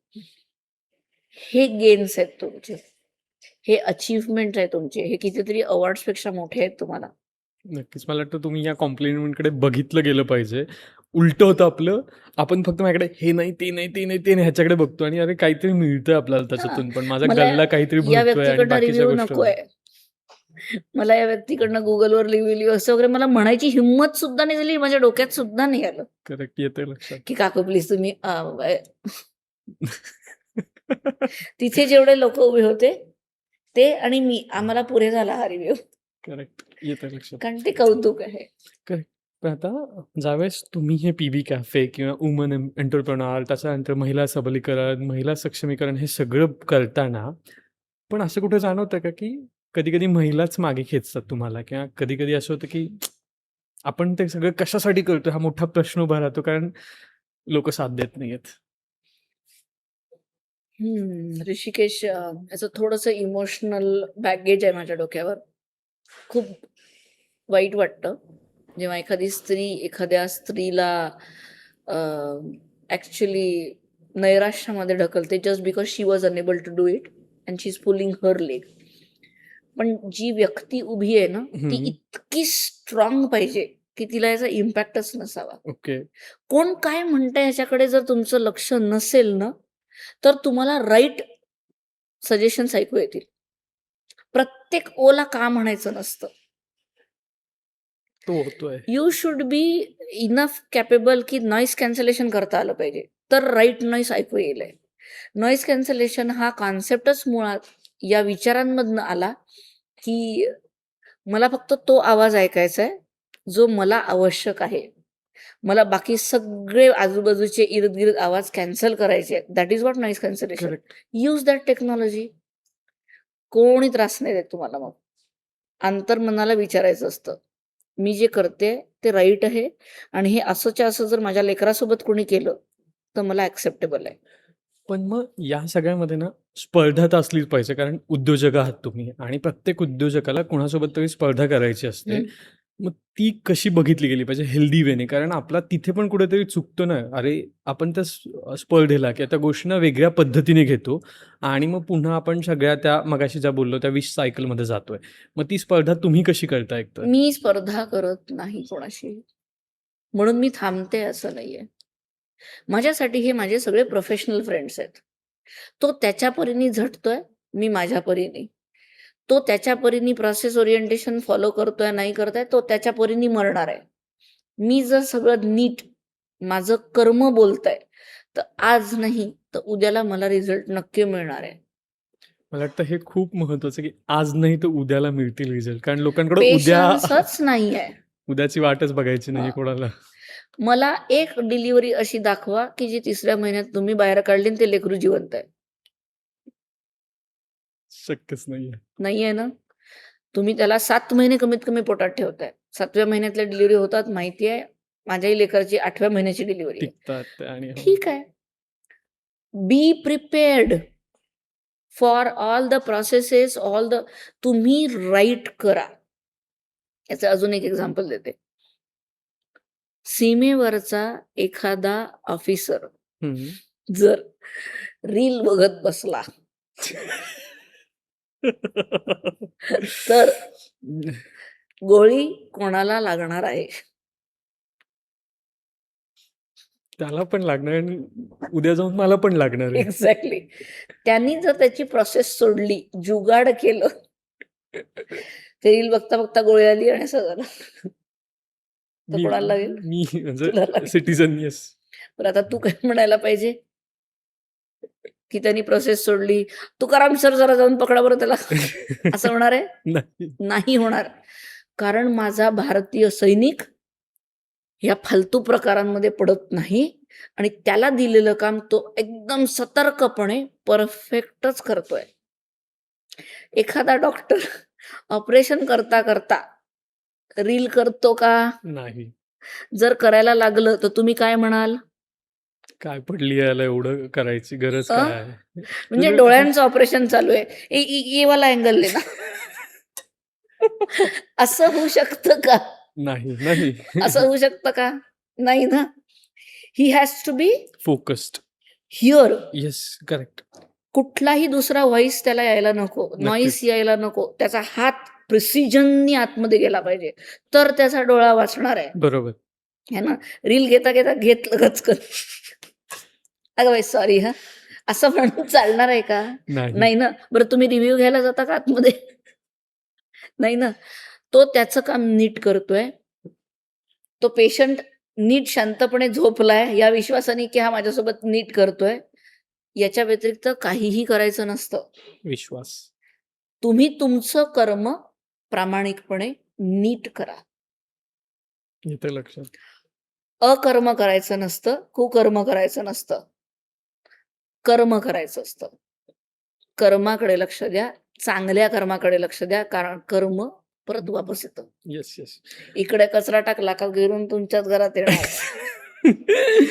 Speaker 1: हे गेन्स आहेत तुमचे, हे अचीवमेंट आहे तुमचे, हे कितीतरी अवॉर्ड्सपेक्षा मोठे आहेत तुम्हाला.
Speaker 2: नक्कीच. मला वाटतं तुम्ही या कॉम्प्लिमेंटकडे बघितलं गेलं पाहिजे. उलटं होतं आपलं. आपण फक्त माझ्याकडे हे नाही, ते नाही, ते नाही, ते नाही ह्याच्याकडे बघतो आणि अरे काहीतरी मिळतंय आपल्याला
Speaker 1: हां,
Speaker 2: त्याच्यातून पण माझा
Speaker 1: मला
Speaker 2: गल्ला काहीतरी
Speaker 1: या
Speaker 2: भरतोय आणि
Speaker 1: व्यक्तीकडनं
Speaker 2: बाकीच्या
Speaker 1: रिव्ह्यू
Speaker 2: गोष्टी
Speaker 1: नकोय. मला या व्यक्तीकडनं Googleवर रिव्ह्यू असं वगैरे मला म्हणायची हिंमत सुद्धा नाही झाली, माझ्या डोक्यात सुद्धा नाही आलं,
Speaker 2: करेक्ट येतंय लक्षात.
Speaker 1: की काकू प्लीज तुम्ही तिथे जेवढे लोक उभे होते ते आणि मी, आम्हाला पुरे झाला हा रिव्ह्यू,
Speaker 2: करेक्ट येतंय लक्षात.
Speaker 1: कारण ते कौतुक आहे.
Speaker 2: करेक्ट. पण आता ज्यावेळेस तुम्ही हे पी-बी कॅफे किंवा वुमन एंटरप्रेन्योर त्याच्यानंतर महिला सबलीकरण, महिला सक्षमीकरण हे सगळं करताना पण असं कुठे जाणवतं का, की कधी-कधी महिलाच मागे खेचतात तुम्हाला किंवा कधी-कधी असं होतं, की आपण ते सगळं कशासाठी करतोय हा मोठा प्रश्न उभा राहतो कारण लोकं साथ देत नाहीयेत.
Speaker 1: ऋषिकेश, याचं थोडंसं इमोशनल बॅगेज आहे माझ्या डोक्यावर. खूप वाईट वाटतं जेव्हा एखादी स्त्री एखाद्या स्त्रीला ॲक्च्युली नैराश्यामध्ये ढकलते just because she was unable to do it and she is pulling her leg. पण जी व्यक्ती उभी आहे ना ती
Speaker 2: हं.
Speaker 1: इतकी स्ट्रॉंग पाहिजे की तिला याचा इम्पॅक्टच नसावा.
Speaker 2: ओके.
Speaker 1: कोण काय म्हणतंय ह्याच्याकडे जर तुमचं लक्ष नसेल ना तर तुम्हाला राईट सजेशन्स ऐकू येतील. प्रत्येक ओला का म्हणायचं नसतं.
Speaker 2: तो होतोय.
Speaker 1: You should be enough capable की नॉईस कॅन्सलेशन करता आलं पाहिजे तर राईट नॉईस ऐकू येईल. नॉईस कॅन्सलेशन हा कॉन्सेप्टच मुळात या विचारांमधनं आला की मला फक्त तो आवाज ऐकायचा आहे जो मला आवश्यक आहे. मला बाकी सगळे आजूबाजूचे इर्द गिर्द आवाज कॅन्सल करायचे आहेत. That is what noise cancellation.
Speaker 2: Correct.
Speaker 1: Use that technology. कोणी त्रास नाही देत तुम्हाला. मग अंतर्मनाला विचारायचं असतं मी जे करते ते राईट आहे आणि हे असंच्या असं जर माझ्या लेकरासोबत कोणी केलं तर मला ॲक्सेप्टेबल आहे.
Speaker 2: पण मग या सगळ्यामध्ये ना स्पर्धा तर असलीच पाहिजे कारण उद्योजक आहात तुम्ही आणि प्रत्येक उद्योजकाला कोणासोबत तरी स्पर्धा करायची असते. मग ती कशी बघितली गेली पाहिजे हेल्दी वेने? कारण आपला तिथे पण कुठेतरी चुकतो ना. अरे आपण त्या स्पर्धेला किंवा त्या गोष्टींना वेगळ्या पद्धतीने घेतो आणि मग पुन्हा आपण सगळ्या त्या मगाशी ज्या बोललो त्या विश सायकलमध्ये जातोय. मग ती स्पर्धा तुम्ही कशी करता एकतर?
Speaker 1: मी स्पर्धा करत नाही कोणाशी, म्हणून मी थांबते असं नाहीये. माझ्यासाठी हे माझे सगळे प्रोफेशनल फ्रेंड्स आहेत. तो त्याच्या परीने झटतोय, मी माझ्या परीने. तो त्याच्या परीने प्रोसेस ओरिएंटेशन फॉलो करतोय नाही करतोय, तो त्याच्या परीने मरणार आहे. मी जर सगळं नीट माझं कर्म बोलतंय तर आज नाही तर उद्याला मला रिझल्ट नक्की मिळणार आहे.
Speaker 2: मला वाटतं हे खूप महत्वाचं की आज नाही तर उद्याला मिळतील रिझल्ट कारण लोकांकडे उद्या
Speaker 1: पेशन्सच नाहीये.
Speaker 2: उद्याची वाटच बघायची नाही
Speaker 1: हा.
Speaker 2: कोणाला.
Speaker 1: मला एक डिलिव्हरी अशी दाखवा की जी 3ऱ्या महिन्यात तुम्ही बाहेर काढली आणि ते लेकरू जिवंत आहे.
Speaker 2: शक्यच नाहीये.
Speaker 1: नाहीये ना. तुम्ही त्याला 7 महिने कमीत कमी पोटात ठेवताय. 7व्या महिन्यातल्या डिलिव्हरी होतात माहिती आहे. माझ्याही लेकरची 8व्या महिन्याची डिलिव्हरी आहे.
Speaker 2: टिकतात आणि हो.
Speaker 1: ठीक आहे. बी prepared for all the processes, all the तुम्ही राईट करा. याचं अजून एक एक्झाम्पल देते. सीमेवरचा एखादा ऑफिसर
Speaker 2: हम्म.
Speaker 1: जर रील बघत बसला तर गोळी कोणाला लागणार आहे?
Speaker 2: त्याला पण लागणार आणि उद्या जाऊन मला पण लागणार आहे.
Speaker 1: एक्झॅक्टली. त्यांनी जर त्याची प्रोसेस सोडली, जुगाड केलं, ते रील बघता बघता गोळी आली आणि असं झालं तर कोणाला लागेल?
Speaker 2: मी
Speaker 1: तुला
Speaker 2: म्हणजे
Speaker 1: लागेल.
Speaker 2: Citizen yes.
Speaker 1: पण आता तू काय म्हणायला पाहिजे की त्यांनी प्रोसेस सोडली, तुकाराम सर जरा जाऊन पकडा बरं त्याला, असं होणार आहे?
Speaker 2: नाही.
Speaker 1: नाही होणार. कारण माझा भारतीय सैनिक या फालतू प्रकारांमध्ये पडत नाही आणि त्याला दिलेलं काम तो एकदम सतर्कपणे परफेक्टच करतोय. एखादा डॉक्टर ऑपरेशन करता करता रील करतो का?
Speaker 2: नाही.
Speaker 1: जर करायला लागलं तर तुम्ही काय म्हणाल?
Speaker 2: काय पडली याला एवढं करायची गरज
Speaker 1: अं?
Speaker 2: काय आहे?
Speaker 1: म्हणजे
Speaker 2: म्हणजे
Speaker 1: डोळ्यांचं ऑपरेशन चालू आहे, ये वाला अँगल ले ना. असं होऊ शकतं का?
Speaker 2: नाही, नाही.
Speaker 1: असं होऊ शकतं का? नाही ना. He has to be
Speaker 2: focused.
Speaker 1: Here.
Speaker 2: Yes, correct.
Speaker 1: कुठलाही दुसरा व्हॉइस त्याला यायला नको, नॉईस
Speaker 2: नक्कीच.
Speaker 1: यायला नको. त्याचा हात प्रिसिजननी आतमध्ये गेला पाहिजे, तर त्याचा डोळा वाचणार आहे.
Speaker 2: बरोबर.
Speaker 1: है ना? रील घेता घेता घेतलं गचकन. अगं बाई सॉरी हां. असं म्हणून चालणार आहे का?
Speaker 2: नाही.
Speaker 1: नाही ना. बरं तुम्ही रिव्ह्यू घ्यायला जाता का आतमध्ये? नाही ना. तो त्याचं काम नीट करतोय. तो पेशंट नीट शांतपणे झोपलाय या विश्वासाने, की हा माझ्यासोबत नीट करतोय. याच्या व्यतिरिक्त काहीही करायचं नसतं.
Speaker 2: विश्वास.
Speaker 1: तुम्ही तुमचं कर्म प्रामाणिकपणे नीट करा.
Speaker 2: येतं लक्षात.
Speaker 1: अकर्म करायचं नसतं, कुकर्म करायचं नसतं. कर्म करायचं असतं. कर्माकडे लक्ष द्या, चांगल्या कर्माकडे लक्ष द्या, कारण कर्म परत वापस येतं.
Speaker 2: Yes, yes.
Speaker 1: इकडे कचरा टाकला का गिरून तुमच्याच घरात येणार.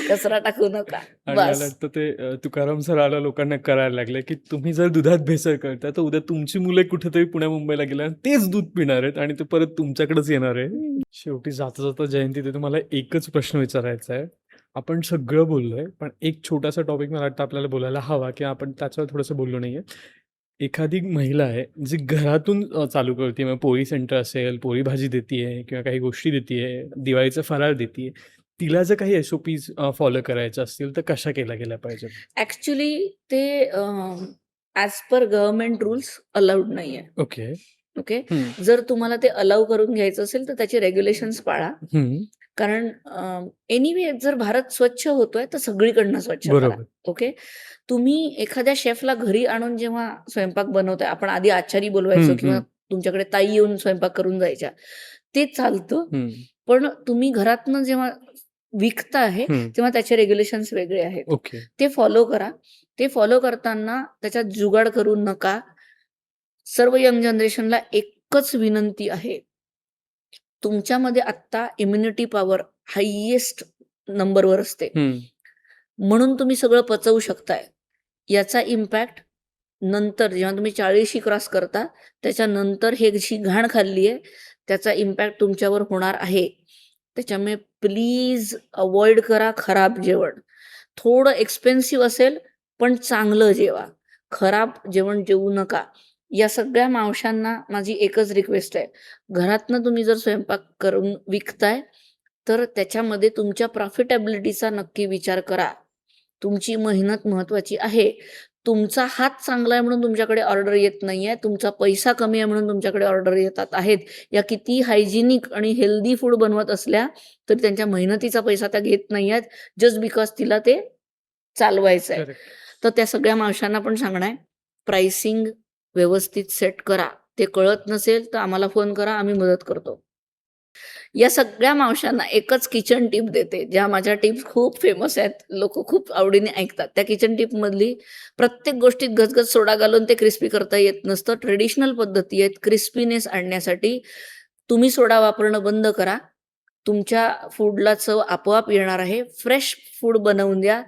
Speaker 1: कचरा टाकू नका.
Speaker 2: आणि मला
Speaker 1: बस.
Speaker 2: वाटतं ते तुकाराम सर आला लोकांना करायला लागले, की तुम्ही जर दुधात भेसळ करताय, तर उद्या तुमची मुलं कुठेतरी पुण्या मुंबईला गेल्यावर तेच दूध पिणार आहेत आणि ते परत तुमच्याकडेच येणार आहे.
Speaker 1: हं.
Speaker 2: शेवटी जाता जाता जयंती ते तुम्हाला एकच प्रश्न विचारायचा आहे. आपण सगळं बोललोय, पण एक छोटासा टॉपिक मला वाटतं आपल्याला बोलायला हवा, की आपण त्याच्यावर थोडंसं बोललो नाहीये. एखादी महिला आहे जी घरातून चालू करते, मग पोळी सेंटर असेल, पोळी भाजी देतीये किंवा काही गोष्टी देतीये, दिवाळीचं फराळ देतीये. तिला जर काही SOPs फॉलो करायच्या असतील, तर कशा केल्या गेल्या पाहिजेत?
Speaker 1: ॲक्चुअली ते as per government rules allowed नाहीये.
Speaker 2: ओके.
Speaker 1: ओके.
Speaker 2: हं.
Speaker 1: जर तुम्हाला ते अलाउ करून घ्यायचं असेल, तर त्याचे रेग्युलेशन्स पाळा.
Speaker 2: हं.
Speaker 1: कारण एनिवे जर भारत स्वच्छ होतोय, तर सगळीकडनं स्वच्छ करा.
Speaker 2: बरोबर.
Speaker 1: ओके. तुम्ही एखाद्या शेफला घरी आणून जेव्हा स्वयंपाक बनवताय, आपण आधी आचारी बोलवायचो
Speaker 2: हं,
Speaker 1: किंवा
Speaker 2: हं.
Speaker 1: तुमच्याकडे ताई येऊन स्वयंपाक करून जायच्या. ते चालतं.
Speaker 2: हं.
Speaker 1: पण तुम्ही घरातनं जेव्हा विकता आहे,
Speaker 2: हं.
Speaker 1: तेव्हा त्याचे रेग्युलेशन्स वेगळे आहेत.
Speaker 2: ओके.
Speaker 1: ते फॉलो करा. ते फॉलो करताना त्याच्यात जुगाड करू नका. सर्व यंग जनरेशनला एकच विनंती आहे. तुमच्यामध्ये आत्ता इम्युनिटी पॉवर हायेस्ट नंबरवर असते.
Speaker 2: हं.
Speaker 1: म्हणून तुम्ही सगळं पचवू शकताय. याचा इम्पॅक्ट नंतर जेव्हा तुम्ही 40शी क्रॉस करता, त्याच्यानंतर हे जी घाण खाल्ली आहे, त्याचा इम्पॅक्ट तुमच्यावर होणार आहे. त्याच्यामुळे प्लीज अव्हॉइड करा खराब जेवण. थोडं एक्सपेन्सिव्ह असेल, पण चांगलं जेवा. खराब जेवण जेवू नका. या सगळ्या मावशांना माझी एकच रिक्वेस्ट आहे. घरातनं तुम्ही जर स्वयंपाक करून विकताय, तर त्याच्यामध्ये तुमच्या प्रॉफिटेबिलिटीचा नक्की विचार करा. तुमची मेहनत महत्त्वाची आहे. तुमचा हात चांगला आहे म्हणून तुमच्याकडे ऑर्डर येत नाहीये. तुमचा पैसा कमी आहे म्हणून तुमच्याकडे ऑर्डर येतात आहेत. या किती हायजिनिक आणि हेल्दी फूड बनवत असल्या, तरी त्यांच्या मेहनतीचा पैसा त्या घेत नाहीयेत. जस्ट बिकॉज तिला ते चालवायचं आहे.
Speaker 2: करेक्ट.
Speaker 1: तर त्या सगळ्या मावशांना पण सांगणं आहे, प्राइसिंग व्यवस्थित सेट करा. ते कळत नसेल तर आम्हाला फोन करा, आम्ही मदत करतो. या सगळ्या मावशांना एकच किचन टिप देते, ज्या माझ्या टिप्स खूप फेमस आहेत. लोकं खूप आवडीने ऐकतात. त्या किचन टिपमधली प्रत्येक गोष्टीत गजगज सोडा घालून ते क्रिस्पी करता येत नसतं. ट्रेडिशनल पद्धती आहेत क्रिस्पीनेस आणण्यासाठी. तुम्ही सोडा वापरणं बंद करा. तुमच्या फूडला चव आपोआप येणार आहे. फ्रेश फूड बनवून द्या.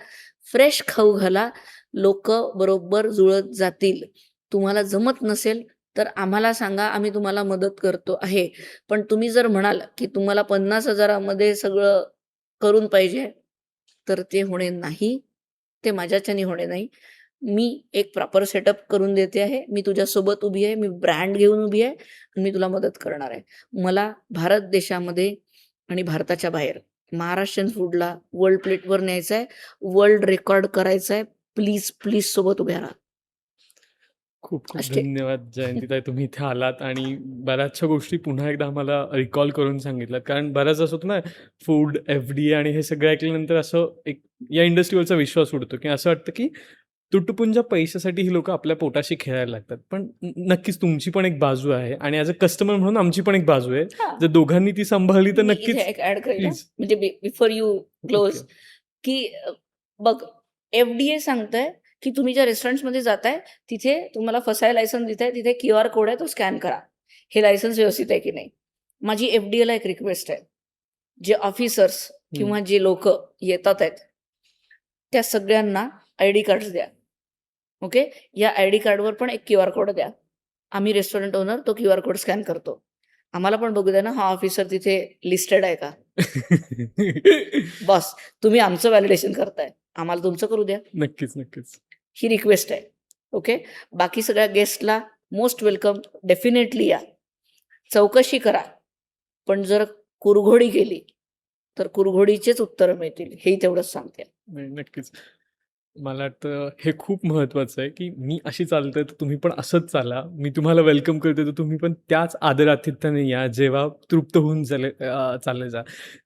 Speaker 1: फ्रेश खाऊ घाला. लोकं बरोबर जुळत जातील. तुम्हाला जमत नसेल तर आम्हाला सांगा, आम्ही तुम्हाला मदत करतो आहे. पण तुम्ही जर म्हणाल, की तुम्हाला 50,000 मध्ये सगळं करून पाहिजे, तर ते होणे नाही. ते माझ्याच्याने होणे नाही. मी एक प्रॉपर सेटअप करून देते आहे. मी तुझ्यासोबत उभी आहे. मी ब्रँड घेऊन उभी आहे आणि मी तुला मदत करणार आहे. मला भारत देशामध्ये आणि भारताच्या बाहेर महाराष्ट्रीयन फूडला वर्ल्ड प्लेटवर न्यायचं आहे. वर्ल्ड रेकॉर्ड करायचं आहे. प्लीज, प्लीज सोबत उभ्या राहा.
Speaker 2: खूप खूप
Speaker 1: असे.
Speaker 2: धन्यवाद जयंतीताई, तुम्ही इथे आलात आणि बऱ्याचशा गोष्टी पुन्हा एकदा आम्हाला रिकॉल करून सांगितल्यात. कारण बऱ्याच असं होतं ना, फूड, FDA आणि हे सगळं ऐकल्यानंतर असं एक या इंडस्ट्रीवरचा विश्वास उडतो, की असं वाटतं की तुटपुंजा पैशासाठी ही लोकं आपल्या पोटाशी खेळायला लागतात. पण नक्कीच तुमची पण एक बाजू आहे आणि ॲज अ कस्टमर म्हणून आमची पण एक बाजू आहे.
Speaker 1: हां.
Speaker 2: जर दोघांनी ती सांभाळली तर
Speaker 1: मी इथे
Speaker 2: नक्कीच.
Speaker 1: एक ॲड करेल हां.
Speaker 2: प्लीज.
Speaker 1: म्हणजे बिफोर यू क्लोज,
Speaker 2: ओके.
Speaker 1: की बघ FDA सांगतंय, की तुम्ही ज्या रेस्टॉरंट्समध्ये जाताय, तिथे तुम्हाला फसाय लायसन्स दिलंय, तिथे QR कोड आहे, तो स्कॅन करा. हे लायसन्स व्यवस्थित आहे की नाही? माझी FDAला एक रिक्वेस्ट आहे. जे ऑफिसर्स किंवा जे लोकं येतात आहेत, त्या सगळ्यांना ID कार्ड्स द्या. ओके. या ID कार्डवर पण एक QR कोड द्या. आम्ही रेस्टॉरंट ओनर तो QR कोड स्कॅन करतो. आम्हाला पण बघू द्या ना, हा ऑफिसर तिथे लिस्टेड आहे का? बॉस, तुम्ही आमचं व्हॅलिडेशन करताय. आम्हाला तुमचं करू द्या.
Speaker 2: नक्कीच, नक्कीच.
Speaker 1: ही रिक्वेस्ट आहे. ओके. बाकी सगळ्या गेस्टला मोस्ट वेलकम. डेफिनेटली या. चौकशी करा. पण जर कुरघोडी केली, तर कुरघोडीचेच उत्तरं मिळतील. हेही तेवढंच सांगते.
Speaker 2: नाही, नक्कीच. मला वाटतं हे खूप महत्त्वाचं आहे, की मी अशी चालते तर तुम्ही पण असंच चाला. मी तुम्हाला वेलकम करते तर तुम्ही पण त्याच आदरातिथ्याने या, जेव्हा तृप्त होऊन चालले जा.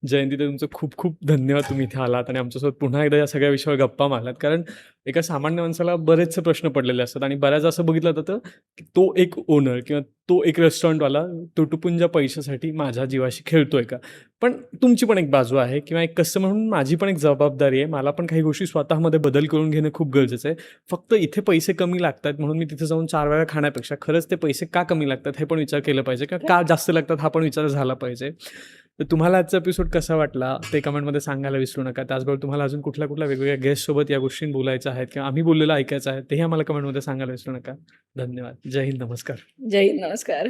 Speaker 2: जयंती ताई तुमचं खूप खूप धन्यवाद तुम्ही इथे आलात आणि आमच्यासोबत पुन्हा एकदा या सगळ्या विषयावर गप्पा मारलात. कारण एका सामान्य माणसाला बरेचसे प्रश्न पडलेले असतात आणि बऱ्याचदा असं बघितलं जातं, की तो एक ओनर किंवा तो एक रेस्टॉरंटवाला तुटपुंज्या पैशासाठी माझ्या जीवाशी खेळतोय का? पण तुमची पण एक बाजू आहे किंवा एक कस्टमर म्हणून माझी पण एक जबाबदारी आहे. मला पण काही गोष्टी स्वतःमध्ये बदल करून घेणं खूप गरजेचं आहे. फक्त इथे पैसे कमी लागतात म्हणून मी तिथे जाऊन 4 वेळा खाण्यापेक्षा खरंच ते पैसे का कमी लागतात हे पण विचार केला पाहिजे किंवा का जास्त लागतात हा पण विचार झाला पाहिजे. तर तुम्हाला आजचा एपिसोड कसा वाटला ते कमेंटमध्ये सांगायला विसरू नका. त्याचबरोबर तुम्हाला अजून कुठल्या वेगवेगळ्या गेस्टसोबत या गोष्टी बोलायच्या आहेत किंवा आम्ही बोललेलं ऐकायचं आहे तेही आम्हाला कमेंटमध्ये सांगायला विसरू नका. धन्यवाद. जय हिंद. नमस्कार.
Speaker 1: जय हिंद. नमस्कार.